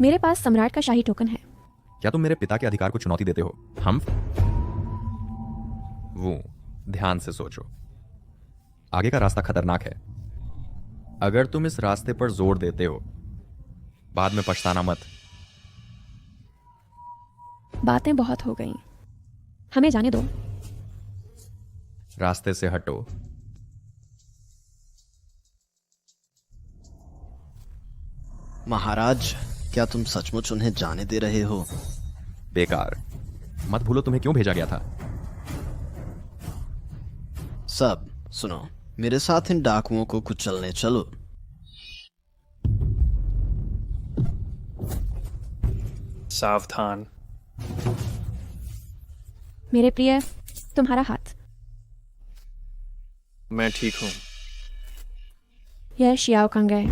मेरे पास सम्राट का शाही टोकन है। क्या तुम मेरे पिता के अधिकार को चुनौती देते हो? हम वो, ध्यान से सोचो, आगे का रास्ता खतरनाक है। अगर तुम इस रास्ते पर जोर देते हो, बाद में पछताना मत। बातें बहुत हो गईं, हमें जाने दो। रास्ते से हटो। महाराज, क्या तुम सचमुच उन्हें जाने दे रहे हो? बेकार, मत भूलो तुम्हें क्यों भेजा गया था। सब सुनो, मेरे साथ इन डाकुओं को कुचलने चलो। सावधान। मेरे प्रिय, तुम्हारा हाथ। मैं ठीक हूं। यह शियाओ कांगे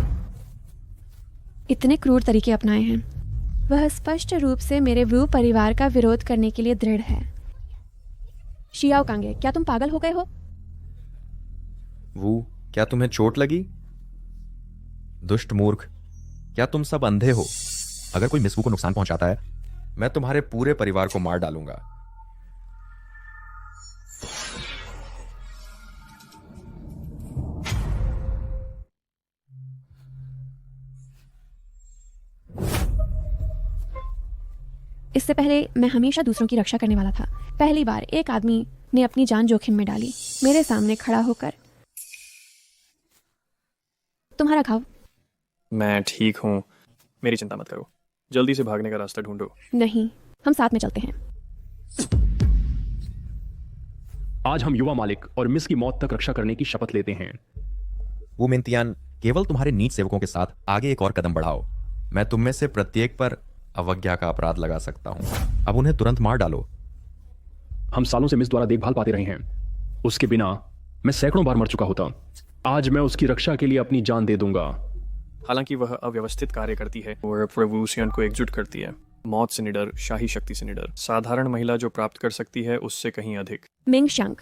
इतने क्रूर तरीके अपनाए हैं। वह स्पष्ट रूप से मेरे वू परिवार का विरोध करने के लिए दृढ़ है। शियाओ कांगे, क्या तुम पागल हो गए हो? वो, क्या तुम्हें चोट लगी? दुष्ट मूर्ख, क्या तुम सब अंधे हो? अगर कोई मिसवू को नुकसान पहुंचाता है, मैं तुम्हारे पूरे परिवार को मार डालूंगा। इससे पहले मैं हमेशा दूसरों की रक्षा करने वाला था। पहली बार एक आदमी ने अपनी जान जोखिम में डाली, मेरे सामने खड़ा होकर। तुम्हारा घाव? मैं ठीक हूं, मेरी चिंता मत करो। जल्दी से भागने का रास्ता ढूंढो। नहीं, हम साथ में चलते हैं। आज हम युवा मालिक और मिस की मौत तक रक्षा करने की शपथ लेते हैं। वो मिंतियान, केवल तुम्हारे नीच सेवकों के साथ आगे एक और कदम बढ़ाओ। मैं तुम में से प्रत्येक पर अवज्ञा का अपराध लगा सकता हूं। अब उन्हें तुरंत मार डालो। हम सालों से मिस द्वारा देखभाल पाते रहे हैं। उसके बिना मैं सैकड़ों बार मर चुका होता। आज मैं उसकी रक्षा के लिए अपनी जान दे दूंगा। हालांकि वह अव्यवस्थित कार्य करती है, वह प्रभुसियन को एकजुट करती है। मौत से निडर, शाही शक्ति से निडर, साधारण महिला जो प्राप्त कर सकती है उससे कहीं अधिक। मिंग शंक,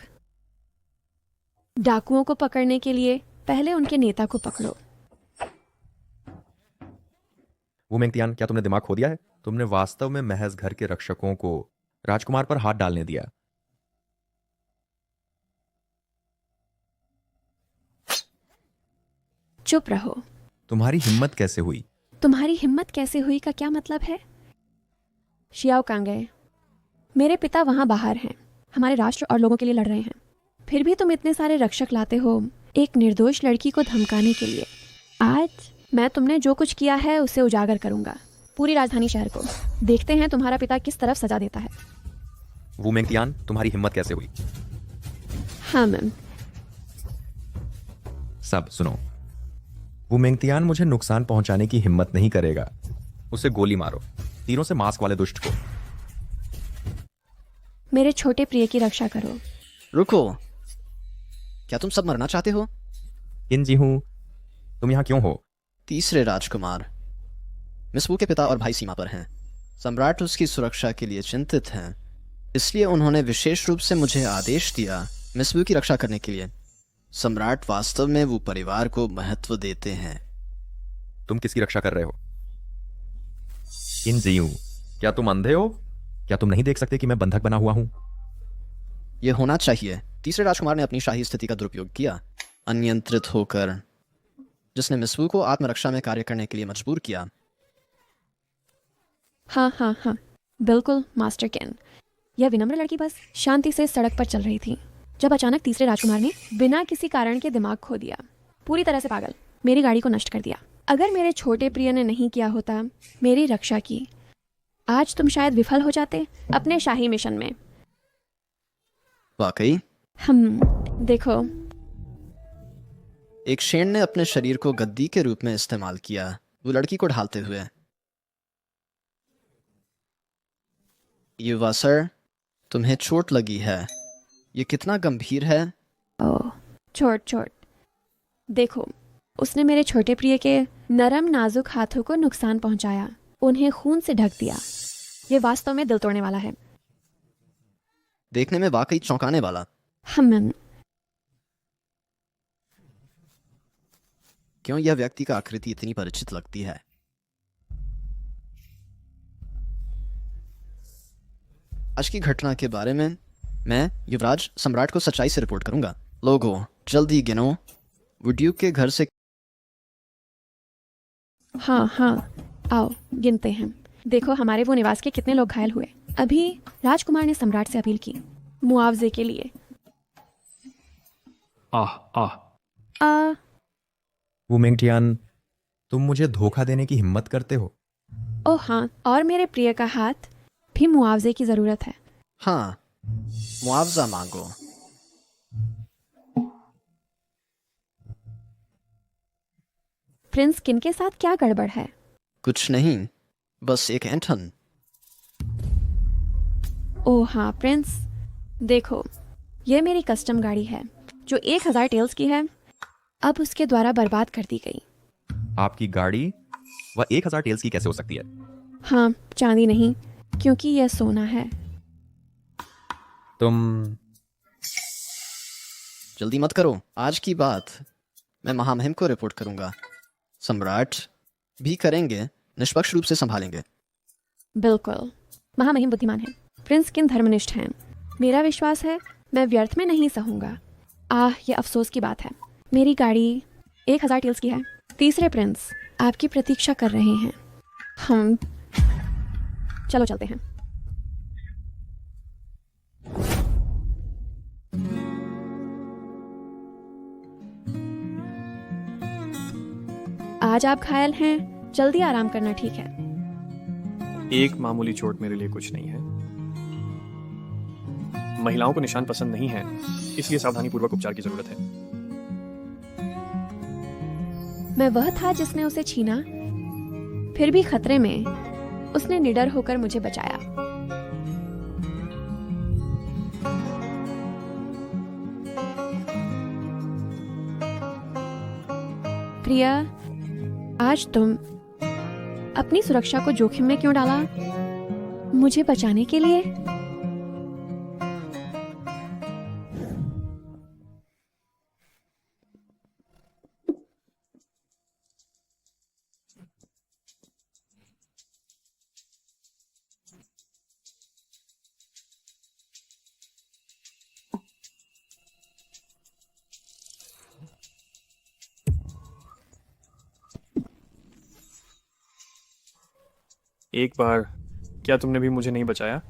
डाकुओं को पकड़ने के लिए पहले उनके नेता को पकड़ो, वो मेंगतियान, क्या तुमने दिमाग खो दिया है? तुमने वास्तव में महज घर के रक्षकों को राजकुमार पर हाथ डालने दिया। चुप रहो। तुम्हारी हिम्मत कैसे हुई? तुम्हारी हिम्मत कैसे हुई का क्या मतलब है? शियाओ कांग गए? मेरे पिता वहां बाहर हैं, हमारे राष्ट्र और लोगों के लिए लड़ रहे हैं। फिर भी तुम इतने सारे रक्षक लाते हो एक निर्दोष लड़की को धमकाने के लिए। आज मैं तुमने जो कुछ किया है उसे उजागर करूंगा पूरी राजधानी शहर को। देखते हैं तुम्हारा पिता किस तरफ सजा देता है। वो मेंगतियान, तुम्हारी हिम्मत कैसे हुई? हाँ मैम। सब सुनो, वो मेंगतियान मुझे नुकसान पहुंचाने की हिम्मत नहीं करेगा। उसे गोली मारो, तीरों से मास्क वाले दुष्ट को। मेरे छोटे प्रिय की रक्षा करो। रुको, क्या तुम सब मरना चाहते हो? किन जी हूं, तुम यहां क्यों हो? तीसरे राजकुमार मिस वू के पिता और भाई सीमा पर हैं। सम्राट उसकी सुरक्षा के लिए चिंतित हैं, इसलिए उन्होंने विशेष रूप से मुझे आदेश दिया मिस वू की रक्षा करने के लिए। सम्राट वास्तव में वो परिवार को महत्व देते हैं। तुम किसकी रक्षा कर रहे हो? किन जी हूं, क्या तुम अंधे हो? क्या तुम नहीं देख सकते कि मैं बंधक बना हुआ हूं? यह होना चाहिए। तीसरे राजकुमार ने अपनी शाही स्थिति का दुरुपयोग किया, अनियंत्रित होकर, जिसने मिस वू को आत्मरक्षा में कार्य करने के लिए मजबूर किया। हाँ हाँ हाँ, बिल्कुल मास्टर केन। यह विनम्र लड़की बस शांति से सड़क पर चल रही थी जब अचानक तीसरे राजकुमार ने बिना किसी कारण के दिमाग खो दिया, पूरी तरह से पागल, मेरी गाड़ी को नष्ट कर दिया। अगर मेरे छोटे प्रिय ने नहीं किया होता मेरी रक्षा की, आज तुम शायद विफल हो जाते अपने शाही मिशन में। वाकई? देखो, एक शेर ने अपने शरीर को गद्दी के रूप में इस्तेमाल किया, वो लड़की को ढालते हुए। युवा सर, तुम्हें चोट लगी है। ये कितना गंभीर है? ओह, चोट। देखो, उसने मेरे छोटे प्रिय के नरम नाजुक हाथों को नुकसान पहुंचाया, उन्हें खून से ढक दिया। ये वास्तव में दिल तोड़ने वाला है। देखने में वाकई चौंकाने वाला। क्यों यह व्यक्ति का आकृति इतनी परिचित लगती है? आज की घटना के बारे में मैं युवराज सम्राट को सच्चाई से रिपोर्ट करूंगा। लोगों, जल्दी गिनो, वो ड्यूक के घर से। हाँ, आओ गिनते हैं। देखो हमारे वो निवास के कितने लोग घायल हुए। अभी राजकुमार ने सम्राट से अपील की मुआवजे के लिए। वो मेंगटियान, तुम मुझे धोखा देने की हिम्मत करते हो? ओह हाँ, और मेरे प्रिय का हाथ भी मुआवजे की जरूरत है। हाँ, मुआवजा मांगो। प्रिंस किन के साथ क्या गड़बड़ है? कुछ नहीं, बस एक ऐंठन। ओह हाँ प्रिंस, देखो ये मेरी कस्टम गाड़ी है जो 1000 टेल्स की है, अब उसके द्वारा बर्बाद कर दी गई। आपकी गाड़ी वह 1000 टेल्स की कैसे हो सकती है? हाँ, चांदी नहीं, क्योंकि यह सोना है। तुम जल्दी मत करो, आज की बात मैं महामहिम को रिपोर्ट करूंगा। सम्राट भी करेंगे, निष्पक्ष रूप से संभालेंगे। बिल्कुल, महामहिम बुद्धिमान है, प्रिंस किन धर्मनिष्ठ हैं। मेरा विश्वास है मैं व्यर्थ में नहीं सहूंगा। ये अफसोस की बात है, मेरी गाड़ी 1000 टेल्स की है। तीसरे प्रिंस आपकी प्रतीक्षा कर रहे हैं। हम चलो चलते हैं। आज आप घायल हैं, जल्दी आराम करना, ठीक है? एक मामूली चोट मेरे लिए कुछ नहीं है। महिलाओं को निशान पसंद नहीं है, इसलिए सावधानी पूर्वक उपचार की जरूरत है। मैं वह था जिसने उसे छीना, फिर भी खतरे में उसने निडर होकर मुझे बचाया। प्रिया, आज तुम अपनी सुरक्षा को जोखिम में क्यों डाला? मुझे बचाने के लिए? एक बार क्या तुमने भी मुझे नहीं बचाया?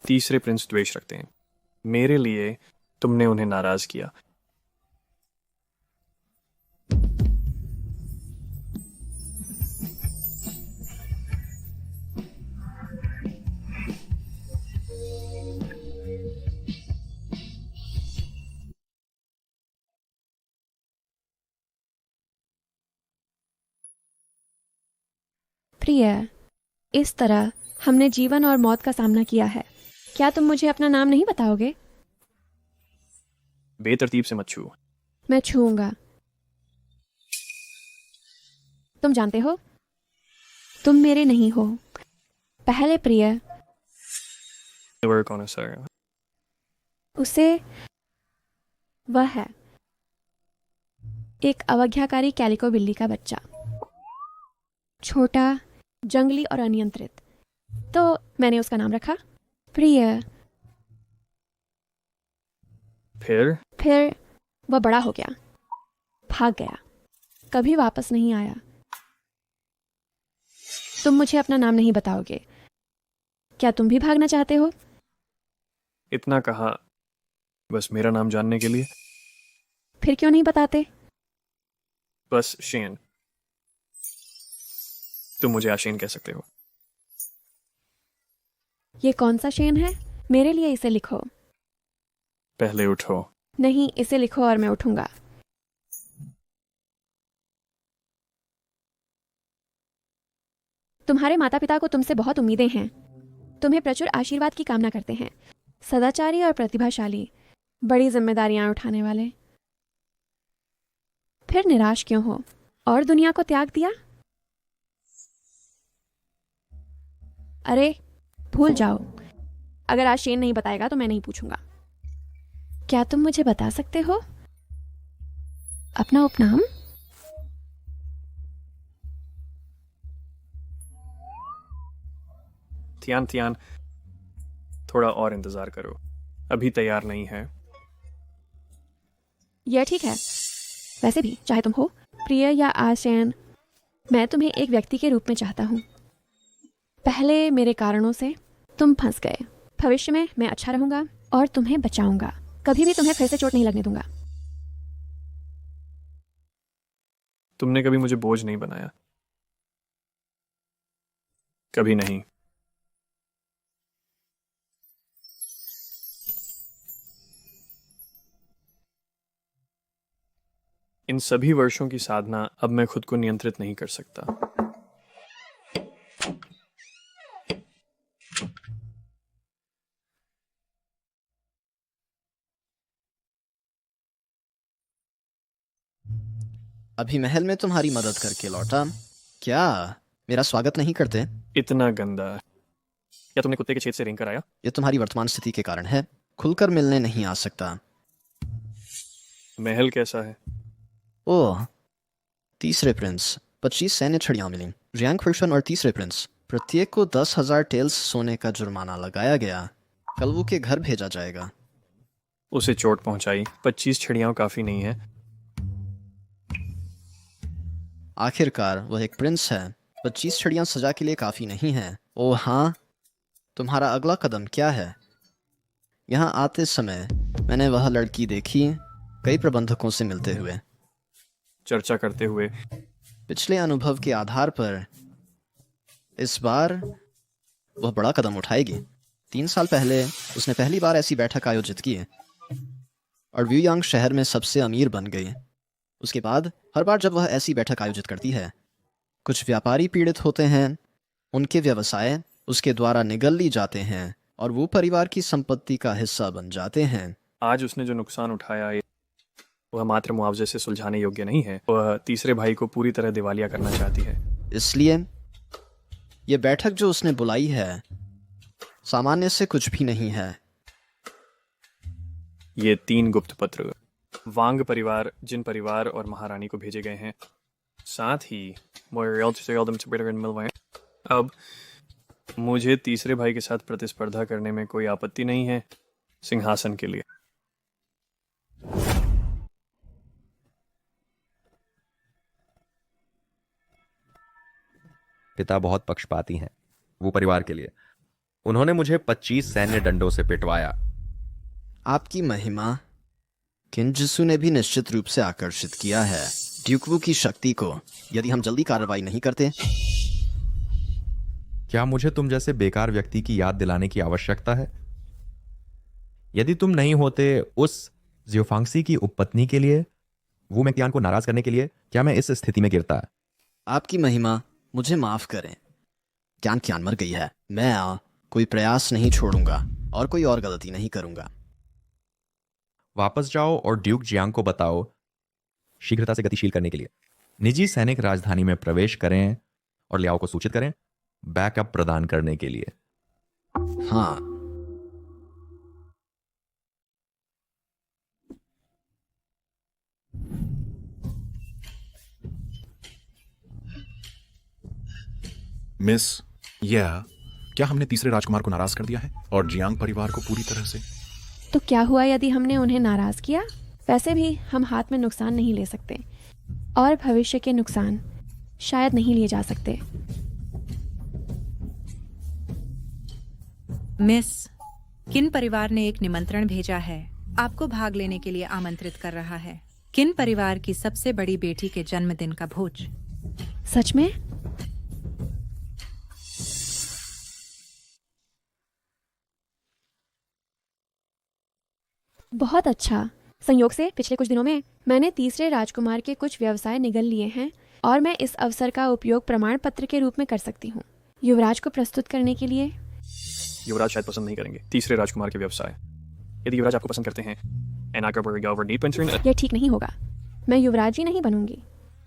तीसरे प्रिंस द्वेष रखते हैं। मेरे लिए तुमने उन्हें नाराज किया। प्रिय, इस तरह हमने जीवन और मौत का सामना किया है। क्या तुम मुझे अपना नाम नहीं बताओगे? बेतरतीब से मत छू। मैं छूऊंगा। तुम जानते हो, तुम मेरे नहीं हो। पहले प्रिय, वह कौन है सर? उसे वह है एक अवज्ञाकारी कैलिको बिल्ली का बच्चा, छोटा, जंगली और अनियंत्रित। तो मैंने उसका नाम रखा प्रिय। फिर वह बड़ा हो गया, भाग गया, कभी वापस नहीं आया। तुम मुझे अपना नाम नहीं बताओगे। क्या तुम भी भागना चाहते हो? इतना कहा बस मेरा नाम जानने के लिए? फिर क्यों नहीं बताते? बस शेन। तुम मुझे आशीन कह सकते हो। ये कौन सा शेन है? मेरे लिए इसे लिखो। पहले उठो। नहीं, इसे लिखो और मैं उठूंगा। तुम्हारे माता पिता को तुमसे बहुत उम्मीदें हैं। तुम्हें प्रचुर आशीर्वाद की कामना करते हैं। सदाचारी और प्रतिभाशाली, बड़ी जिम्मेदारियां उठाने वाले। फिर निराश क्यों हो और दुनिया को त्याग दिया? अरे भूल जाओ। अगर आज शेन नहीं बताएगा तो मैं नहीं पूछूंगा। क्या तुम मुझे बता सकते हो अपना उपनाम? थियान थियान, थोड़ा और इंतजार करो, अभी तैयार नहीं है। यह ठीक है। वैसे भी चाहे तुम हो प्रिय या आशैन, मैं तुम्हें एक व्यक्ति के रूप में चाहता हूं। पहले मेरे कारणों से तुम फंस गए। भविष्य में मैं अच्छा रहूंगा और तुम्हें बचाऊंगा। कभी भी तुम्हें फिर से चोट नहीं लगने दूंगा। तुमने कभी मुझे बोझ नहीं बनाया, कभी नहीं। इन सभी वर्षों की साधना, अब मैं खुद को नियंत्रित नहीं कर सकता। अभी महल में तुम्हारी मदद करके लौटा। क्या मेरा स्वागत नहीं करते? इतना गंदा। क्या तुमने कुत्ते के छेद से रेंग कर आया? ये तुम्हारी वर्तमान स्थिति के कारण है। खुलकर मिलने नहीं आ सकता। महल कैसा है? ओह, तीसरे प्रिंस 25 सैन्य छड़ियां मिली। रियांग फिक्शन और तीसरे प्रिंस प्रत्येक को 10,000 टेल्स सोने का जुर्माना लगाया गया। कल वो के घर भेजा जाएगा। उसे चोट पहुंचाई। 25 छड़ियां काफी नहीं है। आखिरकार वह एक प्रिंस है। 25 छड़ियां सजा के लिए काफी नहीं है। ओह हाँ, तुम्हारा अगला कदम क्या है? यहाँ आते समय मैंने वह लड़की देखी, कई प्रबंधकों से मिलते हुए, चर्चा करते हुए। पिछले अनुभव के आधार पर इस बार वह बड़ा कदम उठाएगी। 3 साल पहले उसने पहली बार ऐसी बैठक आयोजित की और व्यूयांग शहर में सबसे अमीर बन गई। उसके बाद हर बार जब वह ऐसी बैठक आयोजित करती है, कुछ व्यापारी पीड़ित होते हैं, उनके व्यवसाय उसके द्वारा निगल ली जाते हैं और वो परिवार की संपत्ति का हिस्सा बन जाते हैं। आज उसने जो नुकसान उठाया है, वह मात्र मुआवजे से सुलझाने योग्य नहीं है। वह तीसरे भाई को पूरी तरह दिवालिया करना चाहती है। इसलिए ये बैठक जो उसने बुलाई है, सामान्य से कुछ भी नहीं है। ये 3 गुप्त पत्र वांग परिवार, जिन परिवार और महारानी को भेजे गए हैं, साथ ही अब मुझे तीसरे भाई के साथ प्रतिस्पर्धा करने में कोई आपत्ति नहीं है सिंहासन के लिए। पिता बहुत पक्षपाती हैं, वो परिवार के लिए। उन्होंने मुझे 25 सैन्य दंडों से पिटवाया। आपकी महिमा किंजिसु ने भी निश्चित रूप से आकर्षित किया है ड्यूकवू की शक्ति को। यदि हम जल्दी कार्रवाई नहीं करते, क्या मुझे तुम जैसे बेकार व्यक्ति की याद दिलाने की आवश्यकता है? यदि तुम नहीं होते उस ज़ियोफांगसी की उपपत्नी के लिए, वो मैक्तियान को नाराज करने के लिए, क्या मैं इस स्थिति में गिरता? आपकी महिमा, मुझे माफ करें। क्यान मर गई है। मैं कोई प्रयास नहीं छोड़ूंगा और कोई और गलती नहीं करूंगा। वापस जाओ और ड्यूक जियांग को बताओ शीघ्रता से गतिशील करने के लिए निजी सैनिक राजधानी में प्रवेश करें और लियाओ को सूचित करें बैकअप प्रदान करने के लिए। हाँ। मिस, क्या हमने तीसरे राजकुमार को नाराज कर दिया है और जियांग परिवार को पूरी तरह से? तो क्या हुआ यदि हमने उन्हें नाराज किया? वैसे भी हम हाथ में नुकसान नहीं ले सकते और भविष्य के नुकसान शायद नहीं लिए जा सकते। मिस, किन परिवार ने एक निमंत्रण भेजा है, आपको भाग लेने के लिए आमंत्रित कर रहा है। किन परिवार की सबसे बड़ी बेटी के जन्मदिन का भोज। सच में? बहुत अच्छा। संयोग से पिछले कुछ दिनों में मैंने तीसरे राजकुमार के कुछ व्यवसाय निगल लिए हैं और मैं इस अवसर का उपयोग प्रमाण पत्र के रूप में कर सकती हूँ युवराज को प्रस्तुत करने के लिए। युवराज शायद पसंद नहीं करेंगे तीसरे राजकुमार के व्यवसाय। यदि युवराज आपको पसंद करते हैं, यह ठीक नहीं होगा। मैं युवराज ही नहीं बनूंगी।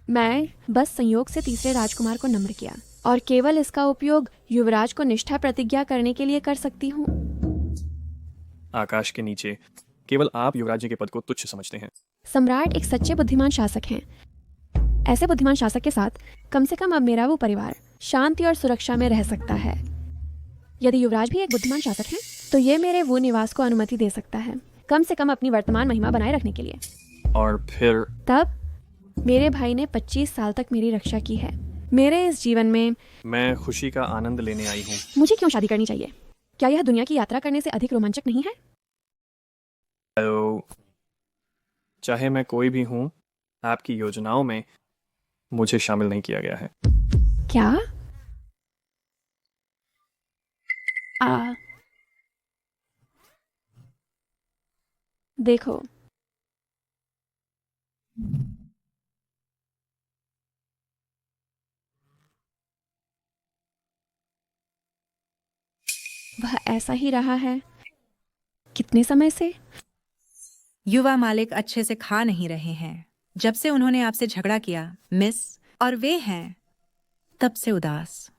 मैं बस संयोग से तीसरे राजकुमार को नम्र किया और केवल इसका उपयोग युवराज को निष्ठा प्रतिज्ञा करने के लिए कर सकती हूँ। आकाश के नीचे केवल आप युवराज जी के पद को तुच्छ समझते हैं। सम्राट एक सच्चे बुद्धिमान शासक हैं। ऐसे बुद्धिमान शासक के साथ कम से कम अब मेरा वो परिवार शांति और सुरक्षा में रह सकता है। यदि युवराज भी एक बुद्धिमान शासक हैं, तो ये मेरे वो निवास को अनुमति दे सकता है, कम से कम अपनी वर्तमान महिमा बनाए रखने के लिए। और फिर तब मेरे भाई ने 25 साल तक मेरी रक्षा की है। मेरे इस जीवन में मैं खुशी का आनंद लेने आई हूँ। मुझे क्यों शादी करनी चाहिए? क्या यह दुनिया की यात्रा करने से अधिक रोमांचक नहीं है? तो चाहे मैं कोई भी हूँ, आपकी योजनाओं में मुझे शामिल नहीं किया गया है। क्या? देखो, वह ऐसा ही रहा है कितने समय से। युवा मालिक अच्छे से खा नहीं रहे हैं जब से उन्होंने आपसे झगड़ा किया मिस, और वे हैं तब से उदास।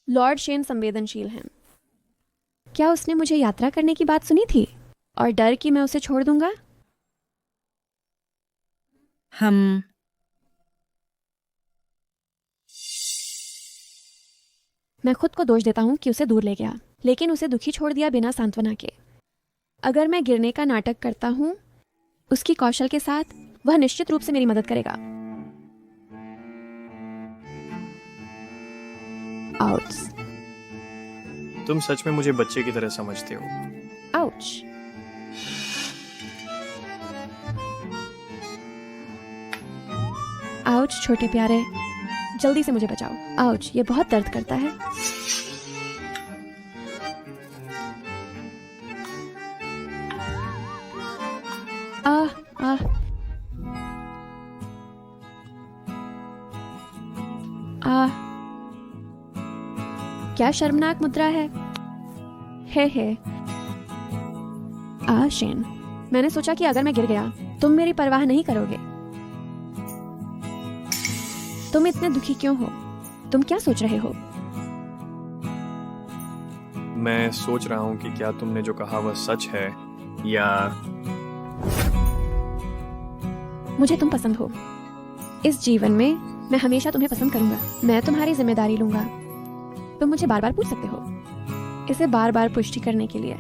लॉर्ड शेन संवेदनशील हैं। क्या उसने मुझे यात्रा करने की बात सुनी थी और डर कि मैं उसे छोड़ दूंगा? मैं खुद को दोष देता हूं कि उसे दूर ले गया, लेकिन उसे दुखी छोड़ दिया बिना सांत्वना के। अगर मैं गिरने का नाटक करता हूं उसकी कौशल के साथ, वह निश्चित रूप से मेरी मदद करेगा। आउच। तुम सच में मुझे बच्चे की तरह समझते हो। आउच। आउच छोटे प्यारे, जल्दी से मुझे बचाओ। आउच, ये बहुत दर्द करता है। क्या शर्मनाक मुद्रा है। हे। शेन, मैंने सोचा कि अगर मैं गिर गया तुम मेरी परवाह नहीं करोगे। तुम इतने दुखी क्यों हो? तुम क्या सोच रहे हो? मैं सोच रहा हूँ कि क्या तुमने जो कहा वह सच है या। मुझे तुम पसंद हो। इस जीवन में मैं हमेशा तुम्हें पसंद करूंगा। मैं तुम्हारी जिम्मेदारी लूंगा। तुम मुझे बार बार पूछ सकते हो, इसे बार बार पुष्टि करने के लिए।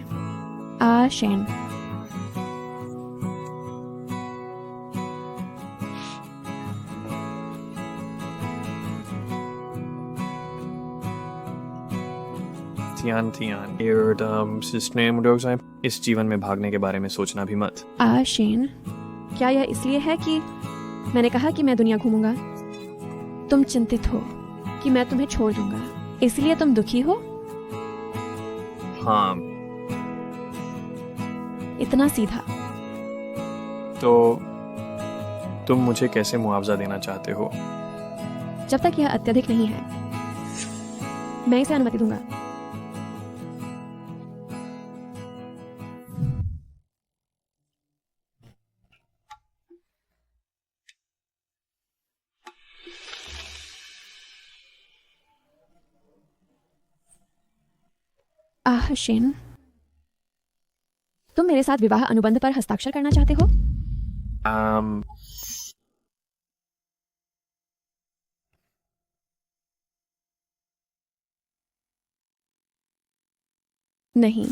Shane. Tian Tian system dog साहब, इस जीवन में भागने के बारे में सोचना भी मत। शेन, क्या यह इसलिए है कि मैंने कहा कि मैं दुनिया घूमूंगा? तुम चिंतित हो कि मैं तुम्हें छोड़ दूंगा, इसलिए तुम दुखी हो? हाँ। इतना सीधा। तो तुम मुझे कैसे मुआवजा देना चाहते हो? जब तक यह अत्यधिक नहीं है, मैं इसे अनुमति दूंगा। शेन, तुम मेरे साथ विवाह अनुबंध पर हस्ताक्षर करना चाहते हो? नहीं,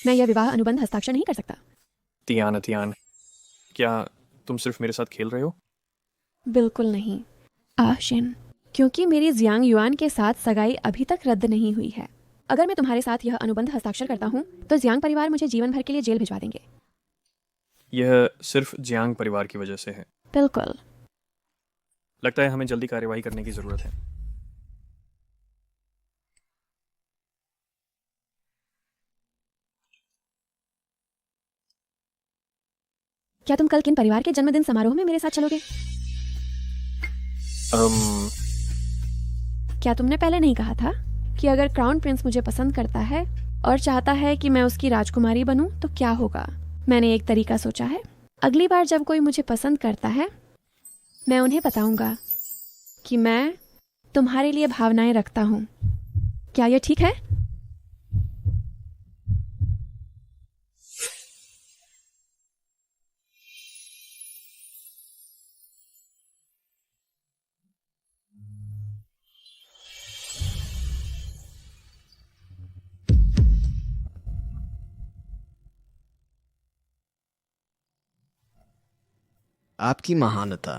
मैं यह विवाह अनुबंध हस्ताक्षर नहीं कर सकता। तियान तियान, क्या तुम सिर्फ मेरे साथ खेल रहे हो? बिल्कुल नहीं शेन, क्योंकि मेरी जियांग युआन के साथ सगाई अभी तक रद्द नहीं हुई है। अगर मैं तुम्हारे साथ यह अनुबंध हस्ताक्षर करता हूँ तो जियांग परिवार मुझे जीवन भर के लिए जेल भिजवा देंगे। यह सिर्फ जियांग परिवार की वजह से है। बिल्कुल। लगता है हमें जल्दी कार्यवाही करने की जरूरत है। क्या तुम कल किन परिवार के जन्मदिन समारोह में मेरे साथ चलोगे? क्या तुमने पहले नहीं कहा था कि अगर क्राउन प्रिंस मुझे पसंद करता है और चाहता है कि मैं उसकी राजकुमारी बनूं तो क्या होगा? मैंने एक तरीका सोचा है। अगली बार जब कोई मुझे पसंद करता है, मैं उन्हें बताऊंगा कि मैं तुम्हारे लिए भावनाएं रखता हूं। क्या यह ठीक है? आपकी महानता,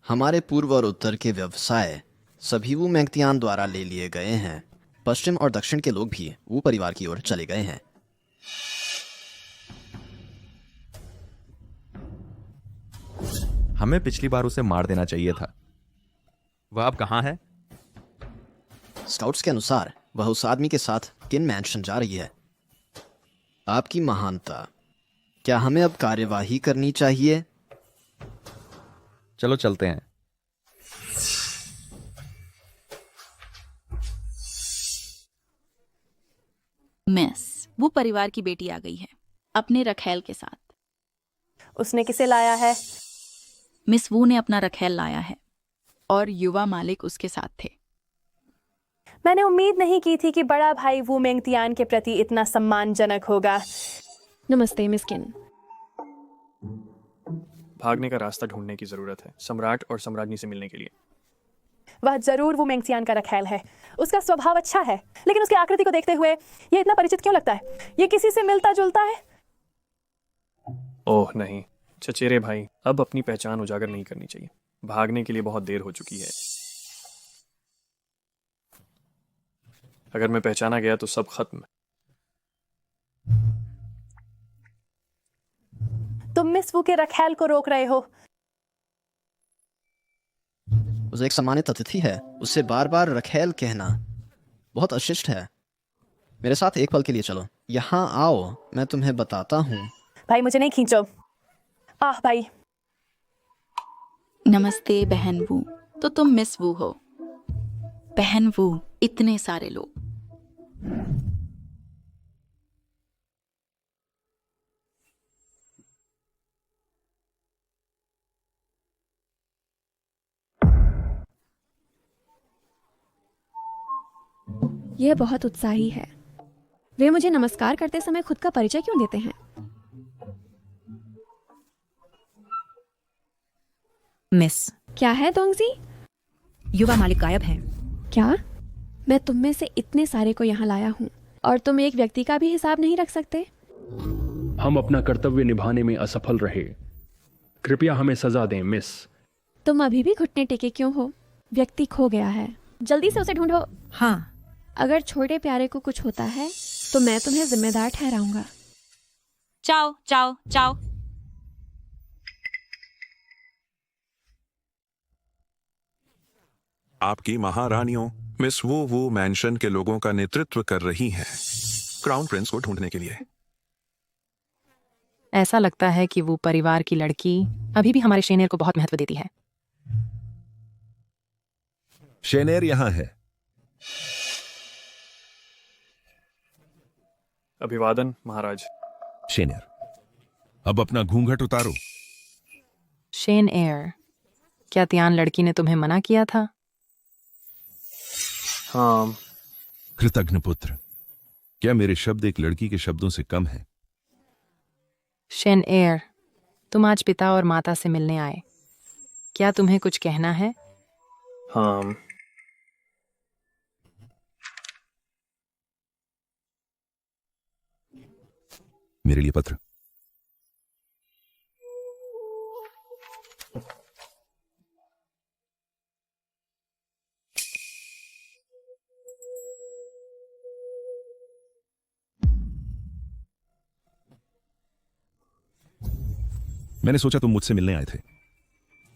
हमारे पूर्व और उत्तर के व्यवसाय सभी वू मैंगतियान द्वारा ले लिए गए हैं। पश्चिम और दक्षिण के लोग भी वू परिवार की ओर चले गए हैं। हमें पिछली बार उसे मार देना चाहिए था। वह अब कहाँ है? स्काउट्स के अनुसार वह उस आदमी के साथ किन मैंशन जा रही है। आपकी महानता, क्या हमें अब कार्यवाही करनी चाहिए? चलो चलते हैं। मिस, वो परिवार की बेटी आ गई है अपने रखेल के साथ। उसने किसे लाया है? मिस वू ने अपना रखेल लाया है और युवा मालिक उसके साथ थे। मैंने उम्मीद नहीं की थी कि बड़ा भाई वू मेंगतियान के प्रति इतना सम्मानजनक होगा। नमस्ते मिस किन। भागने का रास्ता ढूंढने की जरूरत है, सम्राट और सम्राज्ञी से मिलने के लिए। वह जरूर वो मेंगतियान का रखेल है। उसका स्वभाव अच्छा है, लेकिन उसकी आकृति को देखते हुए ये इतना परिचित क्यों लगता है? ये किसी से मिलता जुलता है? ओह नहीं, चचेरे भाई, अब अपनी पहचान उजागर नहीं करनी चाहिए। भागने के लिए बहुत देर हो चुकी है। अगर मैं पहचाना गया तो सब खत्म। तुम मिस वू के रखेल को रोक रहे हो। उसे एक सम्मानित अतिथि है, उससे बार बार रखेल कहना बहुत अशिष्ट है। मेरे साथ एक पल के लिए चलो। यहाँ आओ, मैं तुम्हें बताता हूँ। भाई मुझे नहीं खींचो। भाई। नमस्ते बहन वू। तो तुम मिस वू हो? बहन वू, इतने सारे लोग। यह बहुत उत्साही है। वे मुझे नमस्कार करते समय खुद का परिचय क्यों देते हैं? मिस, क्या है दोंगजी? युवा मालिक गायब है। क्या? मैं तुम में से इतने सारे को यहाँ लाया हूँ और तुम एक व्यक्ति का भी हिसाब नहीं रख सकते? हम अपना कर्तव्य निभाने में असफल रहे। कृपया हमें सजा दें मिस। तुम अभी भी घुटने टेके क्यों हो? व्यक्ति खो गया है, जल्दी से उसे ढूंढो। हाँ, अगर छोटे प्यारे को कुछ होता है तो मैं तुम्हें जिम्मेदार ठहराऊंगा। जाओ जाओ जाओ। आपकी महारानियों मिस वो मैंशन के लोगों का नेतृत्व कर रही हैं क्राउन प्रिंस को ढूंढने के लिए। ऐसा लगता है कि वो परिवार की लड़की अभी भी हमारे शेनेर को बहुत महत्व देती है। शेनेर यहां है। अभिवादन महाराज। शेनेर, अब अपना घूंघट उतारो। शेन एयर, क्या त्यान लड़की ने तुम्हें मना किया था? हाँ। कृतघ्न पुत्र, क्या मेरे शब्द एक लड़की के शब्दों से कम है? शेन एयर, तुम आज पिता और माता से मिलने आए, क्या तुम्हें कुछ कहना है? हाँ। मेरे लिए पत्र। मैंने सोचा तुम मुझसे मिलने आए थे।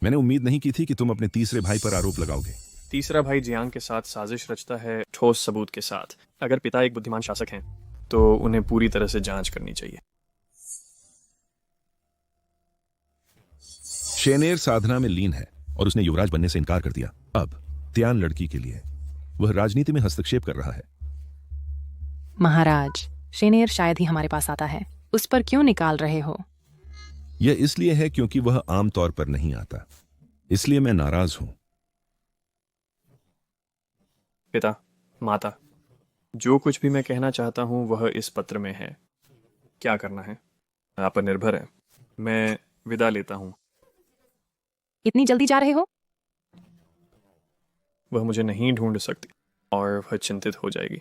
मैंने उम्मीद नहीं की थी कि तुम अपने तीसरे भाई पर आरोप लगाओगे। तीसरा भाई जियांग के साथ साजिश रचता है ठोस सबूत के साथ। अगर पिता एक बुद्धिमान शासक हैं तो उन्हें पूरी तरह से जांच करनी चाहिए। शेनेर साधना में लीन है और उसने युवराज बनने से इनकार कर दिया। अब त्यान लड़की के लिए वह राजनीति में हस्तक्षेप कर रहा है। महाराज, शेनेर शायद ही हमारे पास आता है, उस पर क्यों निकाल रहे हो? यह इसलिए है क्योंकि वह आमतौर पर नहीं आता, इसलिए मैं नाराज हूं। पिता, माता, जो कुछ भी मैं कहना चाहता हूं वह इस पत्र में है। क्या करना है आप पर निर्भर है। मैं विदा लेता हूं। इतनी जल्दी जा रहे हो? वह मुझे नहीं ढूंढ सकती और वह चिंतित हो जाएगी।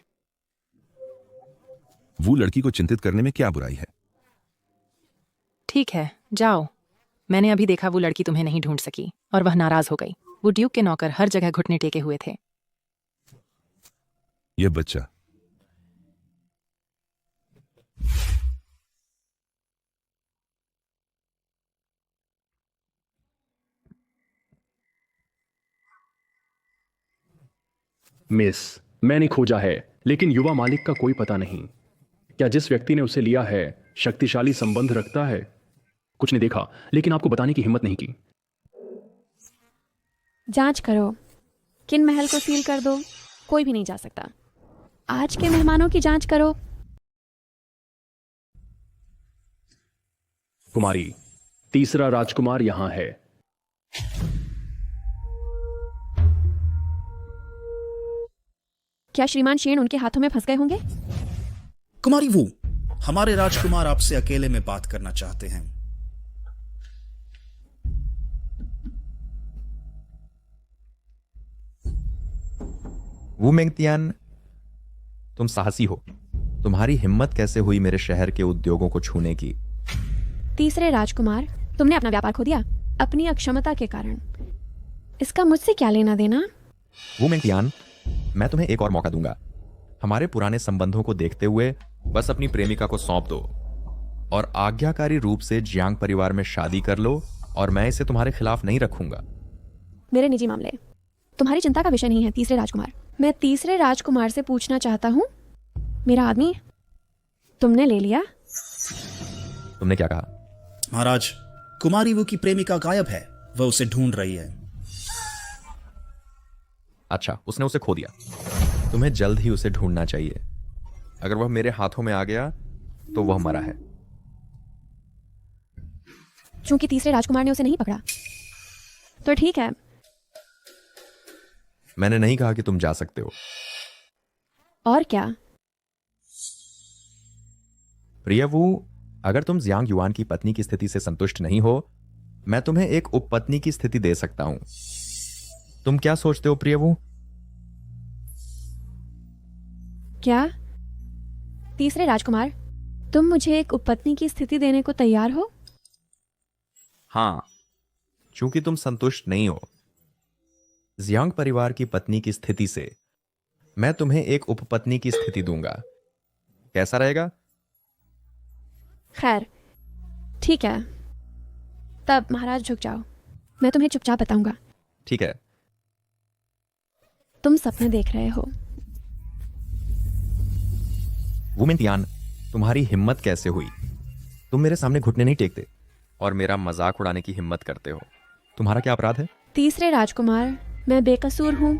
वो लड़की को चिंतित करने में क्या बुराई है? ठीक है, जाओ। मैंने अभी देखा वो लड़की तुम्हें नहीं ढूंढ सकी और वह नाराज हो गई। वो ड्यूक के नौकर हर जगह घुटने टेके हुए थे। यह बच्चा मिस, मैंने खोजा है लेकिन युवा मालिक का कोई पता नहीं। क्या जिस व्यक्ति ने उसे लिया है शक्तिशाली संबंध रखता है? कुछ नहीं देखा लेकिन आपको बताने की हिम्मत नहीं की। जांच करो, किन महल को सील कर दो, कोई भी नहीं जा सकता। आज के मेहमानों की जांच करो। कुमारी, तीसरा राजकुमार यहां है। क्या श्रीमान शेन उनके हाथों में फंस गए होंगे? कुमारी वू, हमारे राजकुमार आपसे अकेले में बात करना चाहते हैं। वू मेंगतियान, तुम साहसी हो। तुम्हारी हिम्मत कैसे हुई मेरे शहर के उद्योगों को छूने की? तीसरे राजकुमार, तुमने अपना व्यापार खो दिया अपनी अक्षमता के कारण। इसका मुझसे क्या लेना देना? वू मेंगतियान, मैं तुम्हें एक और मौका दूंगा। हमारे पुराने संबंधों को देखते हुए बस अपनी प्रेमिका को सौंप दो और आज्ञाकारी रूप से जियांग परिवार में शादी कर लो और मैं इसे तुम्हारे खिलाफ नहीं रखूंगा। मेरे निजी मामले तुम्हारी चिंता का विषय नहीं है तीसरे राजकुमार। मैं तीसरे राजकुमार से पूछना चाहता हूँ, मेरा आदमी तुमने ले लिया? तुमने क्या कहा? महाराज, कुमारी वो की प्रेमिका गायब है, वह उसे ढूंढ रही है। अच्छा, उसने उसे खो दिया। तुम्हें जल्द ही उसे ढूंढना चाहिए। अगर वह मेरे हाथों में आ गया तो वह मरा है। चूंकि तीसरे राजकुमार ने उसे नहीं पकड़ा तो ठीक है। मैंने नहीं कहा कि तुम जा सकते हो। और क्या? प्रिय वू, अगर तुम जियांग युआन की पत्नी की स्थिति से संतुष्ट नहीं हो, मैं तुम्हें एक उपपत्नी की स्थिति दे सकता हूं। तुम क्या सोचते हो प्रिय वू? क्या तीसरे राजकुमार, तुम मुझे एक उपपत्नी की स्थिति देने को तैयार हो? हां, चूंकि तुम संतुष्ट नहीं हो जियांग परिवार की पत्नी की स्थिति से, मैं तुम्हें एक उपपत्नी की स्थिति दूंगा। कैसा रहेगा? खैर ठीक है, तब महाराज झुक जाओ, मैं तुम्हें चुपचाप बताऊंगा। ठीक है। तुम सपने देख रहे हो। वुमेन तियान, तुम्हारी हिम्मत कैसे हुई? तुम मेरे सामने घुटने नहीं टेकते और मेरा मजाक उड़ाने की हिम्मत करते हो। तुम्हारा क्या अपराध है? तीसरे राजकुमार, मैं बेकसूर हूँ,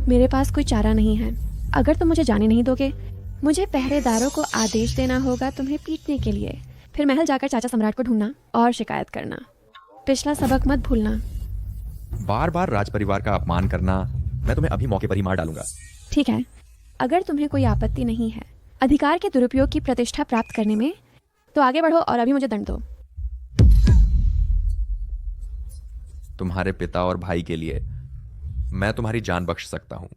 मेरे पास कोई चारा नहीं है। अगर तुम मुझे जाने नहीं दोगे, मुझे पहरेदारों को आदेश देना होगा तुम्हें पीटने के लिए, फिर महल जाकर चाचा सम्राट को ढूंढना और शिकायत करना। पिछला सबक मत भूलना। बार बार राज परिवार का अपमान करना, मैं तुम्हें अभी मौके पर ही मार डालूंगा। ठीक है, अगर तुम्हें कोई आपत्ति नहीं है अधिकार के दुरुपयोग की प्रतिष्ठा प्राप्त करने में, तो आगे बढ़ो और अभी मुझे दंड दो। तुम्हारे पिता और भाई के लिए मैं तुम्हारी जान बख्श सकता हूं,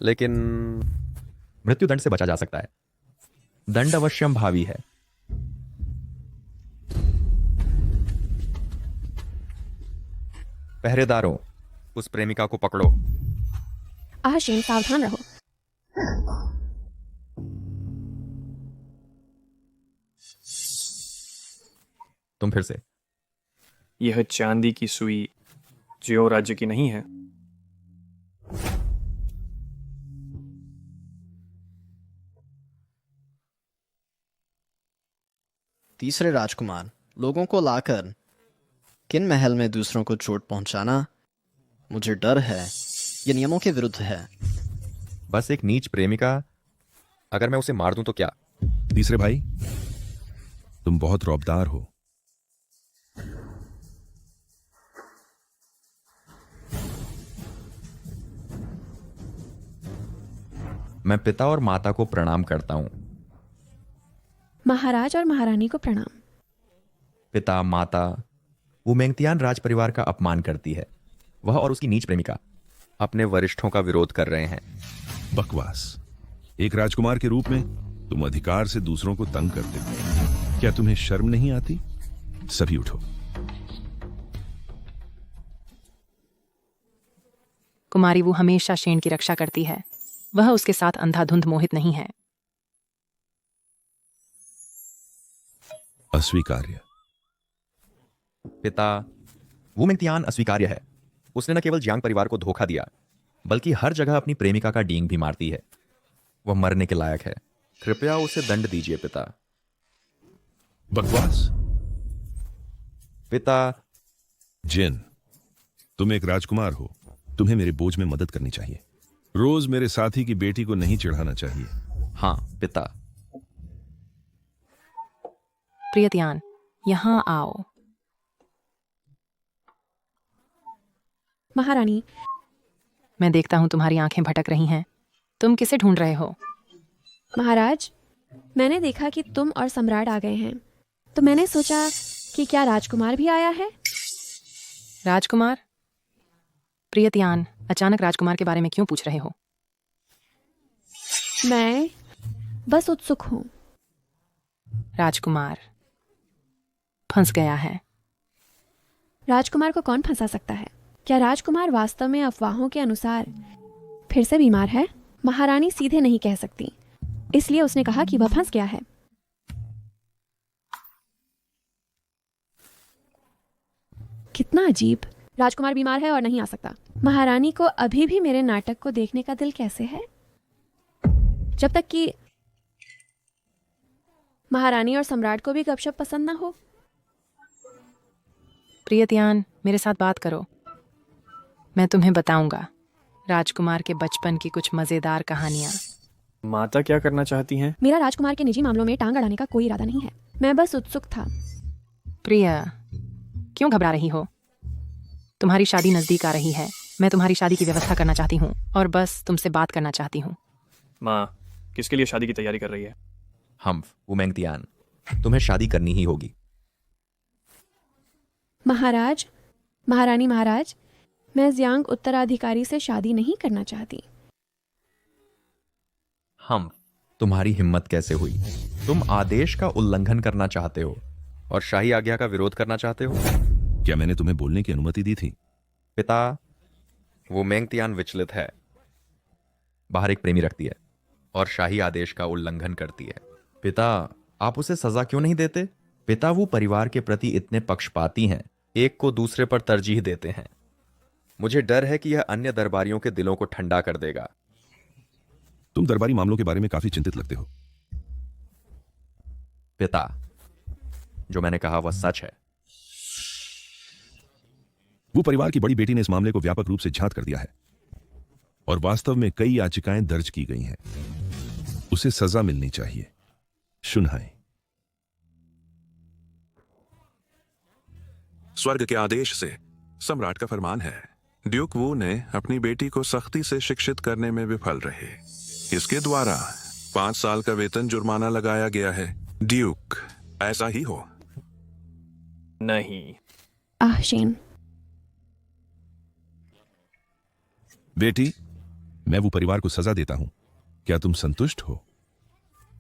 लेकिन मृत्युदंड से बचा जा सकता है। दंड अवश्यम भावी है। पहरेदारों, उस प्रेमिका को पकड़ो। आशीन, सावधान रहो। तुम फिर से। यह चांदी की सुई ज्यो राज्य की नहीं है। तीसरे राजकुमार, लोगों को लाकर किन महल में दूसरों को चोट पहुंचाना, मुझे डर है ये नियमों के विरुद्ध है। बस एक नीच प्रेमिका, अगर मैं उसे मार दूं तो क्या? तीसरे भाई, तुम बहुत रौबदार हो। मैं पिता और माता को प्रणाम करता हूं। महाराज और महारानी को प्रणाम। पिता, माता, वो मेंगतियान राज परिवार का अपमान करती है। वह और उसकी नीच प्रेमिका अपने वरिष्ठों का विरोध कर रहे हैं। बकवास। एक राजकुमार के रूप में तुम अधिकार से दूसरों को तंग करते हो। क्या तुम्हें शर्म नहीं आती? सभी उठो। कुमारी वो हमेशा शेन की रक्षा करती है। वह उसके साथ अंधाधुंध मोहित नहीं है। अस्वीकार्य। पिता, वो मेंगतियान अस्वीकार्य है। उसने न केवल जियांग परिवार को धोखा दिया, बल्कि हर जगह अपनी प्रेमिका का डींग भी मारती है। वह मरने के लायक है। कृपया उसे दंड दीजिए पिता। बकवास। पिता। जिन, तुम एक राजकुमार हो, तुम्हें मेरे बोझ में मदद करनी चाहिए। रोज मेरे साथी की बेटी को नहीं चिढ़ाना चाहिए। हाँ पिता। प्रियतियान, यहां आओ। महारानी, मैं देखता हूं तुम्हारी आंखें भटक रही हैं। तुम किसे ढूंढ रहे हो? महाराज, मैंने देखा कि तुम और सम्राट आ गए हैं, तो मैंने सोचा कि क्या राजकुमार भी आया है। राजकुमार? प्रियतियान, अचानक राजकुमार के बारे में क्यों पूछ रहे हो? मैं बस उत्सुक हूं। राजकुमार फंस गया है। राजकुमार को कौन फंसा सकता है? क्या राजकुमार वास्तव में अफवाहों के अनुसार फिर से बीमार है? महारानी सीधे नहीं कह सकती, इसलिए उसने कहा कि वह फंस गया है। कितना अजीब। राजकुमार बीमार है और नहीं आ सकता। महारानी को अभी भी मेरे नाटक को देखने का दिल कैसे है? जब तक कि महारानी और सम्राट को भी गपशप पसंद ना हो। प्रियतियान, मेरे साथ बात करो। मैं तुम्हें बताऊंगा राजकुमार के बचपन की कुछ मजेदार कहानियां। माता क्या करना चाहती हैं? मेरा राजकुमार के निजी मामलों में टांग अड़ाने का कोई इरादा नहीं है। मैं बस उत्सुक था। प्रिया, क्यों घबरा रही हो? तुम्हारी शादी नजदीक आ रही है। मैं तुम्हारी शादी की व्यवस्था करना चाहती हूँ और बस तुमसे बात करना चाहती हूँ। माँ, किसके लिए शादी की तैयारी कर रही है? हम, वो मेंगतियान, तुम्हें शादी करनी ही होगी। महाराज, महारानी, महाराज, मैं जियांग उत्तराधिकारी से शादी नहीं करना चाहती। हम, तुम्हारी हिम्मत कैसे हुई? तुम आदेश का उल्लंघन करना चाहते हो और शाही आज्ञा का विरोध करना चाहते हो। क्या मैंने तुम्हें बोलने की अनुमति दी थी? पिता, वो मेंगतियान विचलित है। बाहर एक प्रेमी रखती है और शाही आदेश का उल्लंघन करती है। पिता, आप उसे सजा क्यों नहीं देते? पिता वो परिवार के प्रति इतने पक्षपाती हैं, एक को दूसरे पर तरजीह देते हैं। मुझे डर है कि यह अन्य दरबारियों के दिलों को ठंडा कर देगा। तुम दरबारी मामलों के बारे में काफी चिंतित लगते हो। पिता, जो मैंने कहा वह सच है। वो परिवार की बड़ी बेटी ने इस मामले को व्यापक रूप से झांत कर दिया है और वास्तव में कई याचिकाएं दर्ज की गई हैं। उसे सजा मिलनी चाहिए। शुनहाई। स्वर्ग के आदेश से सम्राट का फरमान है, ड्यूक वू ने अपनी बेटी को सख्ती से शिक्षित करने में विफल रहे। इसके द्वारा 5 साल का वेतन जुर्माना लगाया गया है। ड्यूक, ऐसा ही हो। नहीं। शेन। बेटी, मैं वो परिवार को सजा देता हूं। क्या तुम संतुष्ट हो?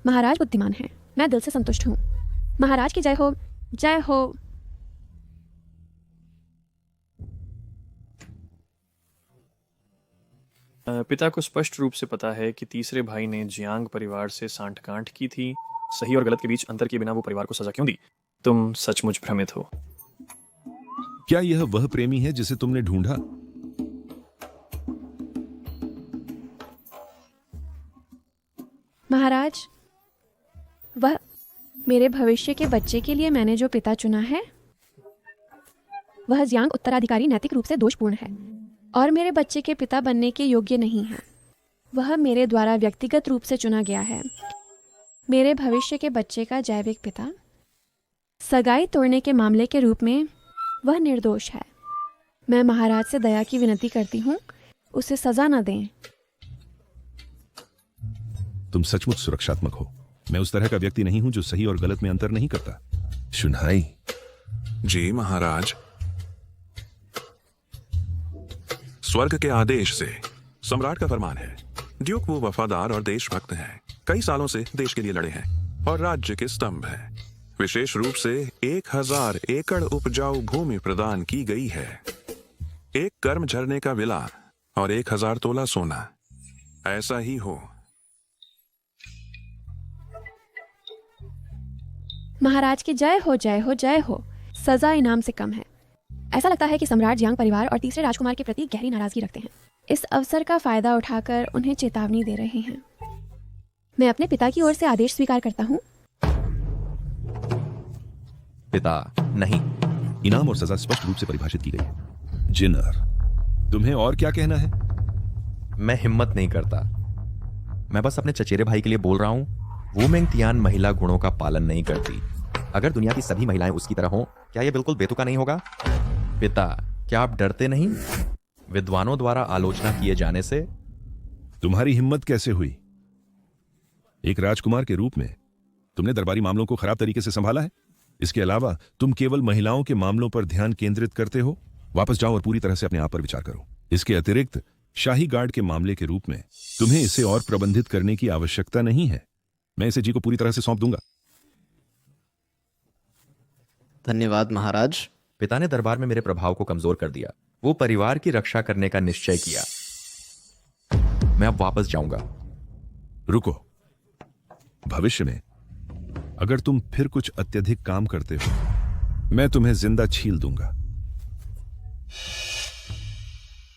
महाराज बुद्धिमान हैं, मैं दिल से संतुष्ट हूँ। महाराज की जय हो, जय हो। पिता को स्पष्ट रूप से पता है कि तीसरे भाई ने जियांग परिवार से सांठगांठ की थी। सही और गलत के बीच अंतर के बिना वो परिवार को सजा क्यों दी? तुम सचमुच भ्रमित हो। क्या यह वह प्रेमी है जिसे तुमने ढूंढा? महाराज, वह मेरे भविष्य के बच्चे के लिए मैंने जो पिता चुना है, वह जियांग उत्तराधिकारी नैतिक रूप से दोषपूर्ण है और मेरे बच्चे के पिता बनने के योग्य नहीं है। वह मेरे द्वारा व्यक्तिगत रूप से चुना गया है। मेरे भविष्य के बच्चे का जैविक पिता सगाई तोड़ने के मामले के रूप में वह निर्दोष है। मैं महाराज से दया की विनती करती हूँ, उसे सजा न दें। तुम सचमुच सुरक्षात्मक हो। मैं उस तरह का व्यक्ति नहीं हूं जो सही और गलत में अंतर नहीं करता। शुनहाई। जी महाराज। स्वर्ग के आदेश से सम्राट का फरमान है, ड्यूक वो वफादार और देशभक्त हैं। कई सालों से देश के लिए लड़े हैं और राज्य के स्तंभ हैं। विशेष रूप से 1000 एकड़ उपजाऊ भूमि प्रदान की गई है, 1 कर्म झरने का विला और 1000 तोला सोना। ऐसा ही हो। महाराज की जय हो, जय हो, जय हो। सजा इनाम से कम है। ऐसा लगता है कि सम्राट जियांग परिवार और तीसरे राजकुमार के प्रति गहरी नाराजगी रखते हैं। इस अवसर का फायदा उठाकर उन्हें चेतावनी दे रहे हैं। मैं अपने पिता की ओर से आदेश स्वीकार करता हूँ। पिता, नहीं। इनाम और सजा स्पष्ट रूप से परिभाषित की गई है। जिनर, तुम्हें और क्या कहना है? मैं हिम्मत नहीं करता। मैं बस अपने चचेरे भाई के लिए बोल रहा हूं। वो मेंगतियान महिला गुणों का पालन नहीं करती। अगर दुनिया की सभी महिलाएं उसकी तरह हों, क्या यह बिल्कुल बेतुका नहीं होगा? पिता, क्या आप डरते नहीं विद्वानों द्वारा आलोचना किए जाने से? तुम्हारी हिम्मत कैसे हुई? एक राजकुमार के रूप में तुमने दरबारी मामलों को खराब तरीके से संभाला है। इसके अलावा तुम केवल महिलाओं के मामलों पर ध्यान केंद्रित करते हो। वापस जाओ और पूरी तरह से अपने आप पर विचार करो। इसके अतिरिक्त शाही गार्ड के मामले के रूप में तुम्हें इसे और प्रबंधित करने की आवश्यकता नहीं है। मैं इसे जी को पूरी तरह से सौंप दूंगा। धन्यवाद महाराज। पिता ने दरबार में मेरे प्रभाव को कमजोर कर दिया। वो परिवार की रक्षा करने का निश्चय किया। मैं अब वापस जाऊंगा। रुको। भविष्य में अगर तुम फिर कुछ अत्यधिक काम करते हो, मैं तुम्हें जिंदा छील दूंगा।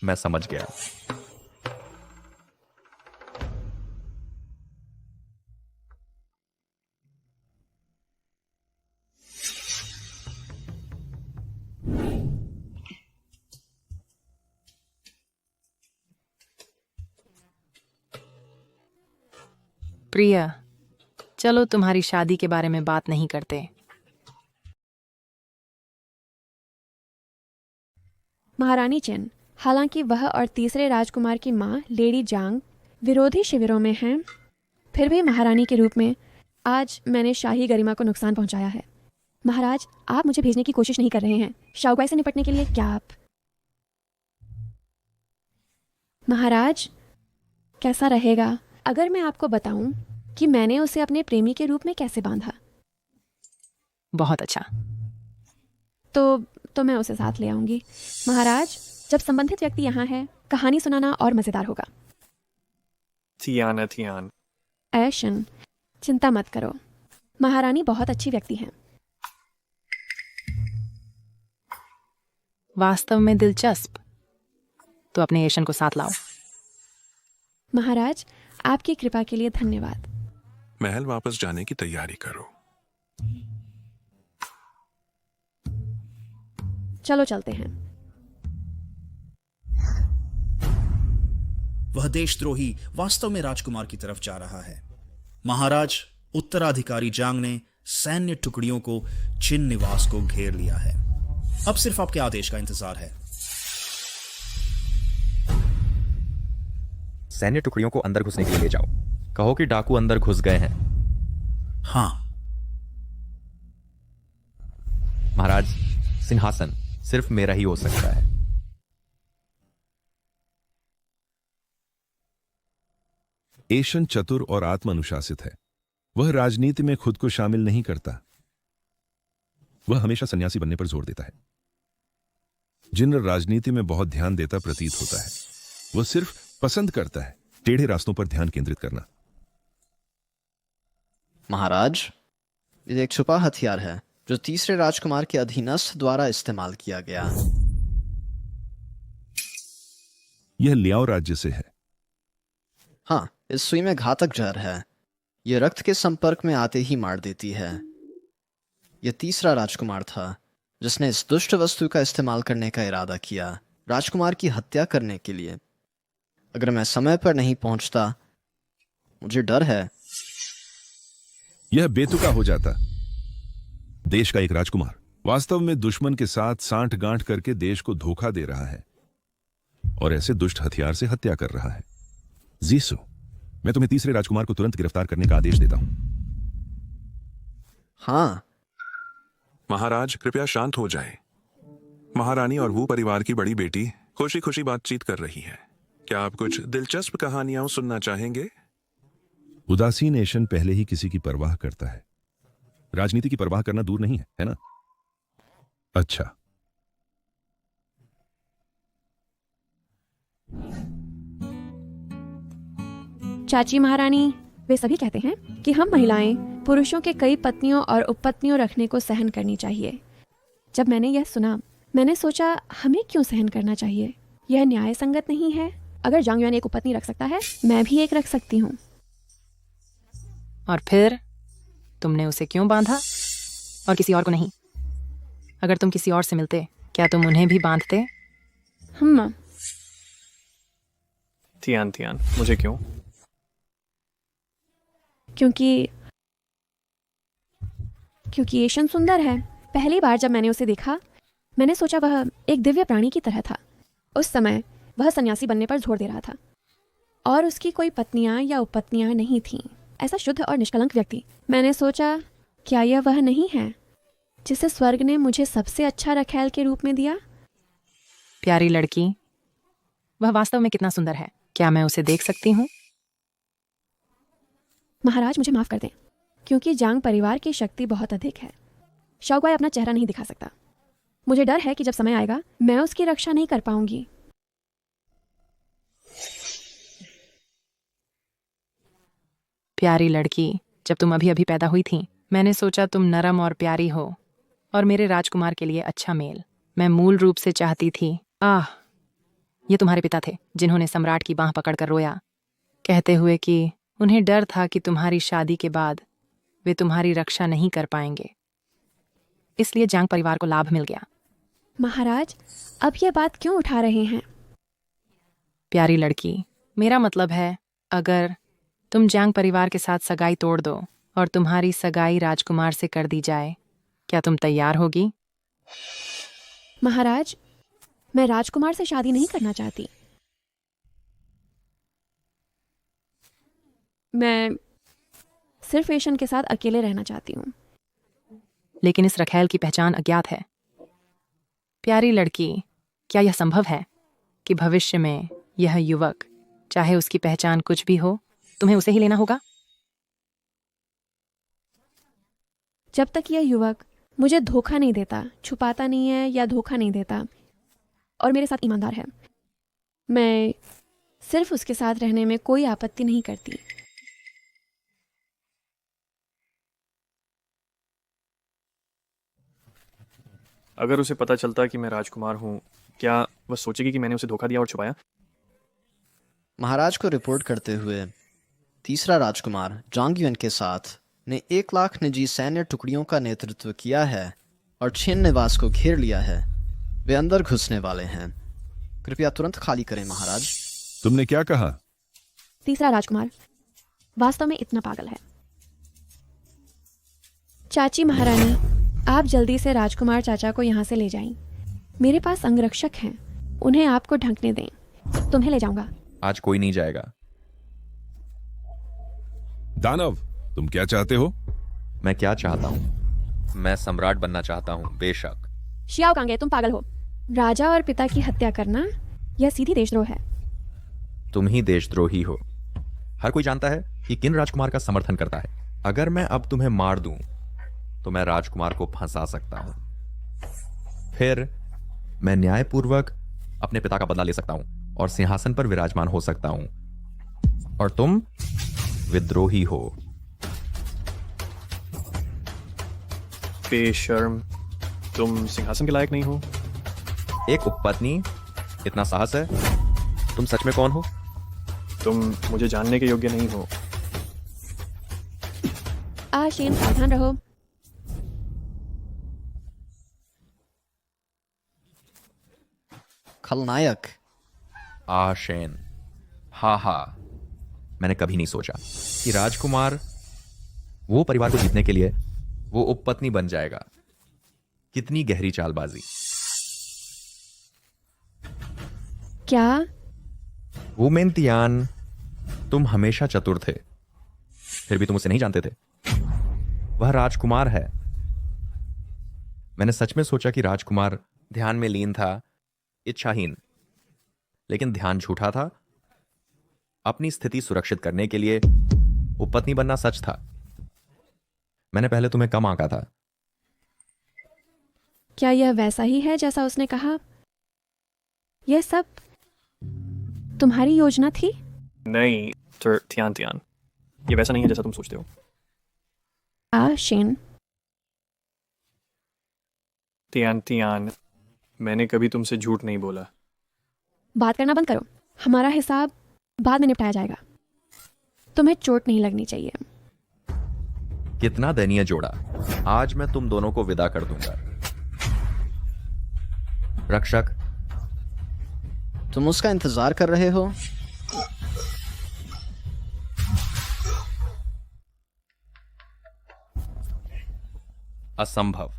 मैं समझ गया। प्रिया, चलो तुम्हारी शादी के बारे में बात नहीं करते। महारानी चेन, हालांकि वह और तीसरे राजकुमार की मां लेडी जांग विरोधी शिविरों में हैं, फिर भी महारानी के रूप में आज मैंने शाही गरिमा को नुकसान पहुंचाया है। महाराज, आप मुझे भेजने की कोशिश नहीं कर रहे हैं शाओगाई से निपटने के लिए, क्या आप? महाराज, कैसा रहेगा अगर मैं आपको बताऊं कि मैंने उसे अपने प्रेमी के रूप में कैसे बांधा? बहुत अच्छा। तो मैं उसे साथ ले आऊंगी। महाराज, जब संबंधित व्यक्ति यहाँ है, कहानी सुनाना और मजेदार होगा। थियान थियान। ऐशन, चिंता मत करो, महारानी बहुत अच्छी व्यक्ति हैं। वास्तव में दिलचस्प। तो अपने एशन को साथ लाओ। महाराज, आपकी कृपा के लिए धन्यवाद। महल वापस जाने की तैयारी करो। चलो चलते हैं। वह देशद्रोही वास्तव में राजकुमार की तरफ जा रहा है। महाराज, उत्तराधिकारी जांग ने सैन्य टुकड़ियों को चिन निवास को घेर लिया है। अब सिर्फ आपके आदेश का इंतजार है। सैन्य टुकड़ियों को अंदर घुसने के लिए ले जाओ। कहो कि डाकू अंदर घुस गए हैं। हाँ महाराज, सिंहासन सिर्फ मेरा ही हो सकता है। एशन चतुर और आत्म अनुशासित है। वह राजनीति में खुद को शामिल नहीं करता। वह हमेशा सन्यासी बनने पर जोर देता है। जिनर राजनीति में बहुत ध्यान देता प्रतीत होता है। वह सिर्फ पसंद करता है टेढ़े रास्तों पर ध्यान केंद्रित करना। महाराज, ये एक छुपा हथियार है जो तीसरे राजकुमार के अधीनस्थ द्वारा इस्तेमाल किया गया। यह लियाओ राज्य से है। हाँ, इस सुई में घातक जहर है। यह रक्त के संपर्क में आते ही मार देती है। यह तीसरा राजकुमार था जिसने इस दुष्ट वस्तु का इस्तेमाल करने का इरादा किया, राजकुमार की हत्या करने के लिए। अगर मैं समय पर नहीं पहुंचता, मुझे डर है यह बेतुका हो जाता। देश का एक राजकुमार वास्तव में दुश्मन के साथ सांठ-गांठ करके देश को धोखा दे रहा है और ऐसे दुष्ट हथियार से हत्या कर रहा है। जीसु, मैं तुम्हें तीसरे राजकुमार को तुरंत गिरफ्तार करने का आदेश देता हूं। हाँ महाराज, कृपया शांत हो जाए। महारानी और वू परिवार की बड़ी बेटी खुशी खुशी बातचीत कर रही है। क्या आप कुछ दिलचस्प कहानियां सुनना चाहेंगे? उदासीन एशन पहले ही किसी की परवाह करता है। राजनीति की परवाह करना दूर नहीं है ना? अच्छा, चाची महारानी, वे सभी कहते हैं कि हम महिलाएं पुरुषों के कई पत्नियों और उपपत्नियों रखने को सहन करनी चाहिए। जब मैंने यह सुना, मैंने सोचा हमें क्यों सहन करना चाहिए? यह न्याय संगत नहीं है। अगर जांग युआन एक उपपत्नी रख सकता है, मैं भी एक रख सकती हूँ। और फिर तुमने उसे क्यों बांधा और किसी और को नहीं? अगर तुम किसी और से मिलते, क्या तुम उन्हें भी बांधते? थियान थियान, मुझे क्यों? क्योंकि एशन सुंदर है। पहली बार जब मैंने उसे देखा, मैंने सोचा वह एक दिव्य प्राणी की तरह था। उस समय वह सन्यासी बनने पर जोर दे रहा था और उसकी कोई पत्नियां या उपपत्नियां नहीं थीं। ऐसा शुद्ध और निष्कलंक व्यक्ति। मैंने सोचा, क्या यह वह नहीं है जिसे स्वर्ग ने मुझे सबसे अच्छा रखैल के रूप में दिया? प्यारी लड़की, वह वास्तव में कितना सुंदर है। क्या मैं उसे देख सकती हूँ? महाराज, मुझे माफ कर दें, क्योंकि जांग परिवार की शक्ति बहुत अधिक है। शाओगुआई अपना चेहरा नहीं दिखा सकता। मुझे डर है कि जब समय आएगा, मैं उसकी रक्षा नहीं कर पाऊंगी। प्यारी लड़की, जब तुम अभी अभी पैदा हुई थी, मैंने सोचा तुम नरम और प्यारी हो और मेरे राजकुमार के लिए अच्छा मेल। मैं मूल रूप से चाहती थी। ये तुम्हारे पिता थे जिन्होंने सम्राट की बांह पकड़कर रोया, कहते हुए कि उन्हें डर था कि तुम्हारी शादी के बाद वे तुम्हारी रक्षा नहीं कर पाएंगे। इसलिए जांग परिवार को लाभ मिल गया। महाराज, अब यह बात क्यों उठा रहे हैं? प्यारी लड़की, मेरा मतलब है, अगर तुम जांग परिवार के साथ सगाई तोड़ दो और तुम्हारी सगाई राजकुमार से कर दी जाए, क्या तुम तैयार होगी? महाराज, मैं राजकुमार से शादी नहीं करना चाहती। मैं सिर्फ एशन के साथ अकेले रहना चाहती हूँ। लेकिन इस रखैल की पहचान अज्ञात है। प्यारी लड़की, क्या यह संभव है कि भविष्य में यह युवक, चाहे उसकी पहचान कुछ भी हो, तुम्हें उसे ही लेना होगा? जब तक यह युवक मुझे धोखा नहीं देता, छुपाता नहीं है या धोखा नहीं देता और मेरे साथ ईमानदार है, मैं सिर्फ उसके साथ रहने में कोई आपत्ति नहीं करती। अगर उसे पता चलता कि मैं राजकुमार हूँ, क्या वह सोचेगी कि मैंने उसे धोखा दिया और छुपाया? महाराज को रिपोर्ट करते हुए तीसरा राजकुमार जांग युन के साथ ने 1 लाख निजी सैन्य टुकड़ियों का नेतृत्व किया है और छिन निवास को घेर लिया है। वे अंदर घुसने वाले हैं। कृपया तुरंत खाली करें महाराज। तुमने क्या कहा? तीसरा राजकुमार वास्तव में इतना पागल है। चाची महारानी, आप जल्दी से राजकुमार चाचा को यहाँ से ले जाएं। मेरे पास अंगरक्षक हैं, उन्हें आपको ढंकने दें। तुम्हें ले जाऊंगा। आज कोई नहीं जाएगा। दानव, तुम क्या चाहते हो? मैं क्या चाहता हूँ? मैं सम्राट बनना चाहता हूँ, बेशक। शियाओ कांगे, तुम पागल हो। राजा और पिता की हत्या करना यह सीधी देशद्रोह है। तुम ही देशद्रोही हो। हर कोई जानता है कि किन राजकुमार का समर्थन करता है। अगर मैं अब तुम्हें मार दूं तो मैं राजकुमार को फंसा सकता हूं। फिर मैं न्यायपूर्वक अपने पिता का बदला ले सकता हूं और सिंहासन पर विराजमान हो सकता हूं। और तुम विद्रोही हो। बेशर्म, तुम सिंहासन के लायक नहीं हो। एक उपपत्नी, इतना साहस है? तुम सच में कौन हो? तुम मुझे जानने के योग्य नहीं हो। शेन, सावधान रहो। खलनायक आशेन, हा, मैंने कभी नहीं सोचा कि राजकुमार वो परिवार को जीतने के लिए वो उपपत्नी बन जाएगा। कितनी गहरी चालबाजी। क्या? वो मेंतियान, तुम हमेशा चतुर थे, फिर भी तुम उसे नहीं जानते थे। वह राजकुमार है। मैंने सच में सोचा कि राजकुमार ध्यान में लीन था, इच्छाहीन। लेकिन ध्यान झूठा था। अपनी स्थिति सुरक्षित करने के लिए उपपत्नी बनना सच था। मैंने पहले तुम्हें कम आंका था। क्या यह वैसा ही है जैसा उसने कहा? यह सब तुम्हारी योजना थी? नहीं, थियान, ये वैसा नहीं है जैसा तुम सोचते हो। शेन। थियान, मैंने कभी तुमसे झूठ नहीं बोला। बात करना बंद करो। हमारा हिसाब बाद में निपटाया जाएगा। तुम्हें चोट नहीं लगनी चाहिए। कितना दयनीय जोड़ा। आज मैं तुम दोनों को विदा कर दूंगा। रक्षक, तुम उसका इंतजार कर रहे हो? असंभव।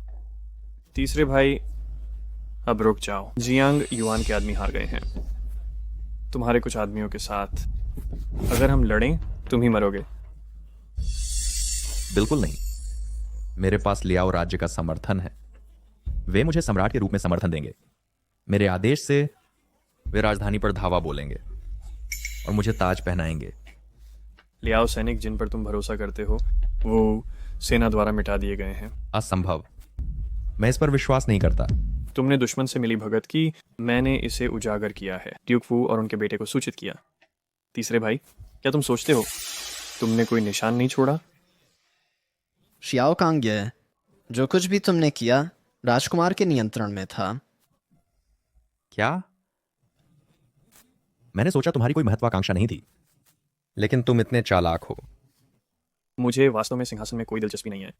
तीसरे भाई, अब रुक जाओ। जियांग युआन के आदमी हार गए हैं तुम्हारे कुछ आदमियों के साथ। अगर हम लड़ें, तुम ही मरोगे। बिल्कुल नहीं। मेरे पास लियाओ राज्य का समर्थन है। वे मुझे सम्राट के रूप में समर्थन देंगे। मेरे आदेश से वे राजधानी पर धावा बोलेंगे और मुझे ताज पहनाएंगे। लियाओ सैनिक जिन पर तुम भरोसा करते हो वो सेना द्वारा मिटा दिए गए हैं। असंभव। मैं इस पर विश्वास नहीं करता। तुमने दुश्मन से मिली भगत की, मैंने इसे उजागर किया है। ड्यूक वू और उनके बेटे को सूचित किया। तीसरे भाई, क्या तुम सोचते हो तुमने कोई निशान नहीं छोड़ा? शियाओ कांगे, जो कुछ भी तुमने किया राजकुमार के नियंत्रण में था। क्या? मैंने सोचा तुम्हारी कोई महत्वाकांक्षा नहीं थी, लेकिन तुम इतने चालाक हो। मुझे वास्तव में सिंहासन में कोई दिलचस्पी नहीं है।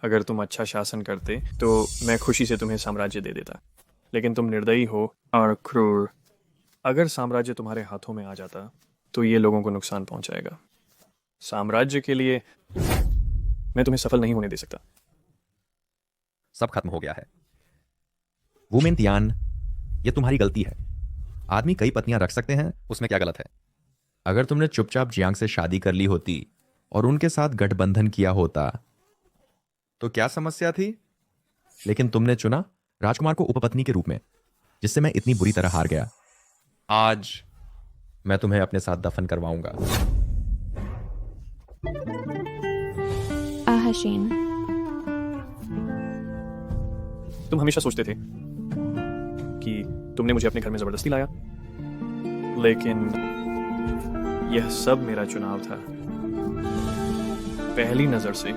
अगर तुम अच्छा शासन करते तो मैं खुशी से तुम्हें साम्राज्य दे देता, लेकिन तुम निर्दयी हो और क्रूर। अगर साम्राज्य तुम्हारे हाथों में आ जाता तो ये लोगों को नुकसान पहुंचाएगा। साम्राज्य के लिए मैं तुम्हें सफल नहीं होने दे सकता। सब खत्म हो गया है। वो मेंतियान, ये तुम्हारी गलती है। आदमी कई पत्नियां रख सकते हैं, उसमें क्या गलत है? अगर तुमने चुपचाप जियांग से शादी कर ली होती और उनके साथ गठबंधन किया होता तो क्या समस्या थी? लेकिन तुमने चुना राजकुमार को उपपत्नी के रूप में, जिससे मैं इतनी बुरी तरह हार गया। आज मैं तुम्हें अपने साथ दफन करवाऊंगा। शेन, तुम हमेशा सोचते थे कि तुमने मुझे अपने घर में जबरदस्ती लाया, लेकिन यह सब मेरा चुनाव था। पहली नजर से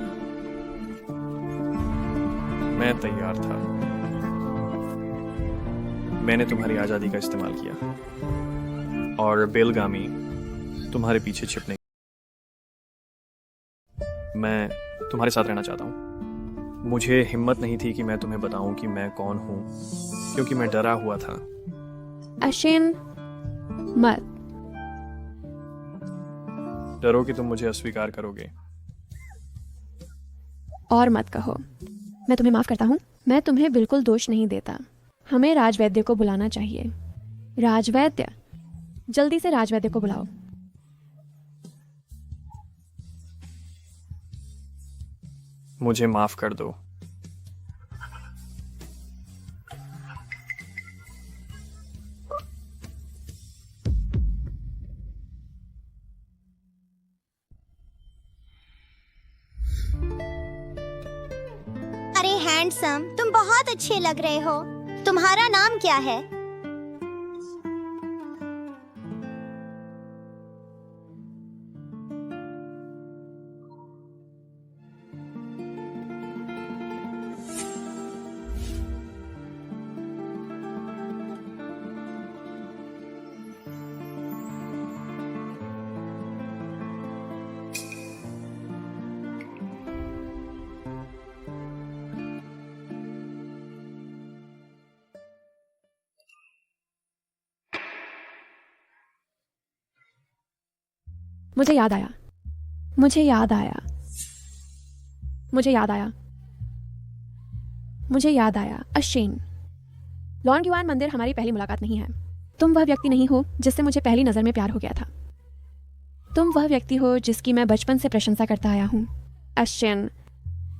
मैं तैयार था। मैंने तुम्हारी आजादी का इस्तेमाल किया और बेलगामी तुम्हारे पीछे छिपने। मैं तुम्हारे साथ रहना चाहता हूं। मुझे हिम्मत नहीं थी कि मैं तुम्हें बताऊं कि मैं कौन हूं, क्योंकि मैं डरा हुआ था। अशेन, मत। डरो कि तुम मुझे अस्वीकार करोगे। और मत कहो। मैं तुम्हें माफ करता हूँ। मैं तुम्हें बिल्कुल दोष नहीं देता। हमें राजवैद्य को बुलाना चाहिए। राजवैद्य, जल्दी से राजवैद्य को बुलाओ। मुझे माफ कर दो। अरे हैंडसम, तुम बहुत अच्छे लग रहे हो। तुम्हारा नाम क्या है? मुझे याद आया। मुझे याद आया। मुझे याद आया। मुझे याद आया। अशेन, लॉन ग्युआन मंदिर हमारी पहली मुलाकात नहीं है। तुम वह व्यक्ति नहीं हो जिससे मुझे पहली नजर में प्यार हो गया था। तुम वह व्यक्ति हो जिसकी मैं बचपन से प्रशंसा करता आया हूं। Ashen,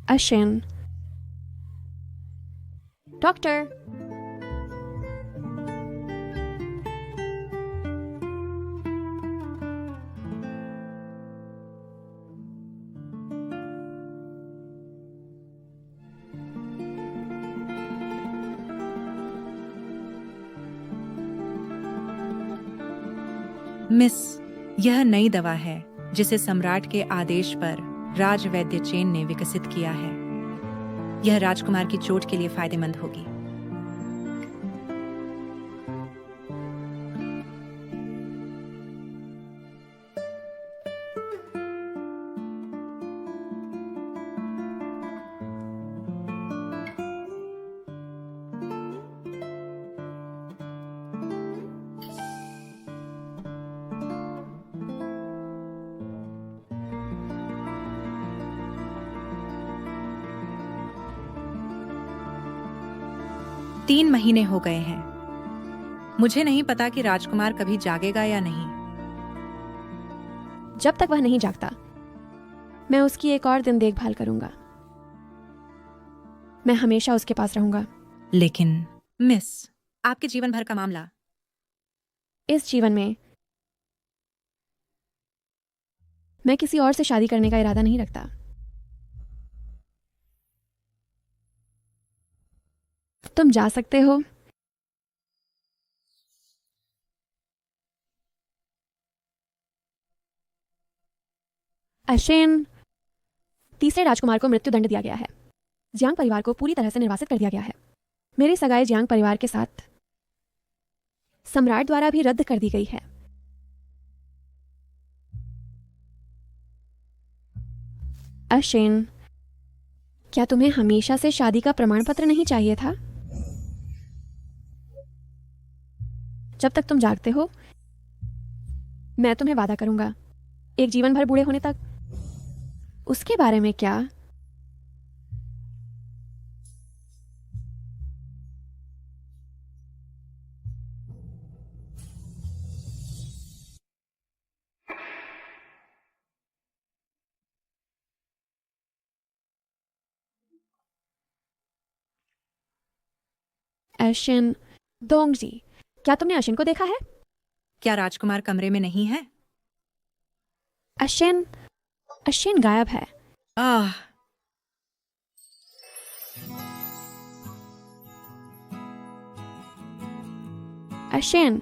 ashen. डॉक्टर, मिस, यह नई दवा है जिसे सम्राट के आदेश पर राजवैद्य चेन ने विकसित किया है। यह राजकुमार की चोट के लिए फायदेमंद होगी। तीन महीने हो गए हैं। मुझे नहीं पता कि राजकुमार कभी जागेगा या नहीं। जब तक वह नहीं जागता, मैं उसकी एक और दिन देखभाल करूंगा। मैं हमेशा उसके पास रहूंगा। लेकिन मिस, आपके जीवन भर का मामला। इस जीवन में मैं किसी और से शादी करने का इरादा नहीं रखता। तुम जा सकते हो। अशेन, तीसरे राजकुमार को मृत्युदंड दिया गया है। जियांग परिवार को पूरी तरह से निर्वासित कर दिया गया है। मेरी सगाई जियांग परिवार के साथ सम्राट द्वारा भी रद्द कर दी गई है। अशेन, क्या तुम्हें हमेशा से शादी का प्रमाण पत्र नहीं चाहिए था? जब तक तुम जागते हो, मैं तुम्हें वादा करूंगा, एक जीवन भर बूढ़े होने तक। उसके बारे में क्या? अशिन, दोंगजी, क्या तुमने अशिन को देखा है? क्या राजकुमार कमरे में नहीं है? अशिन, अशिन गायब है। आह, अशिन,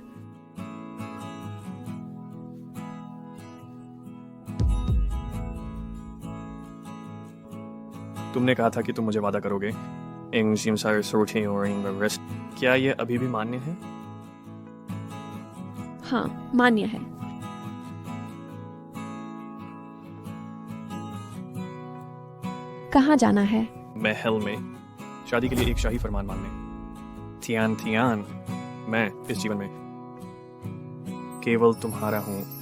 तुमने कहा था कि तुम मुझे वादा करोगे क्या ये अभी भी मान्य है? हाँ, मान्य है। कहाँ जाना है? महल में शादी के लिए एक शाही फरमान मानने। थियान थियान, मैं इस जीवन में केवल तुम्हारा हूँ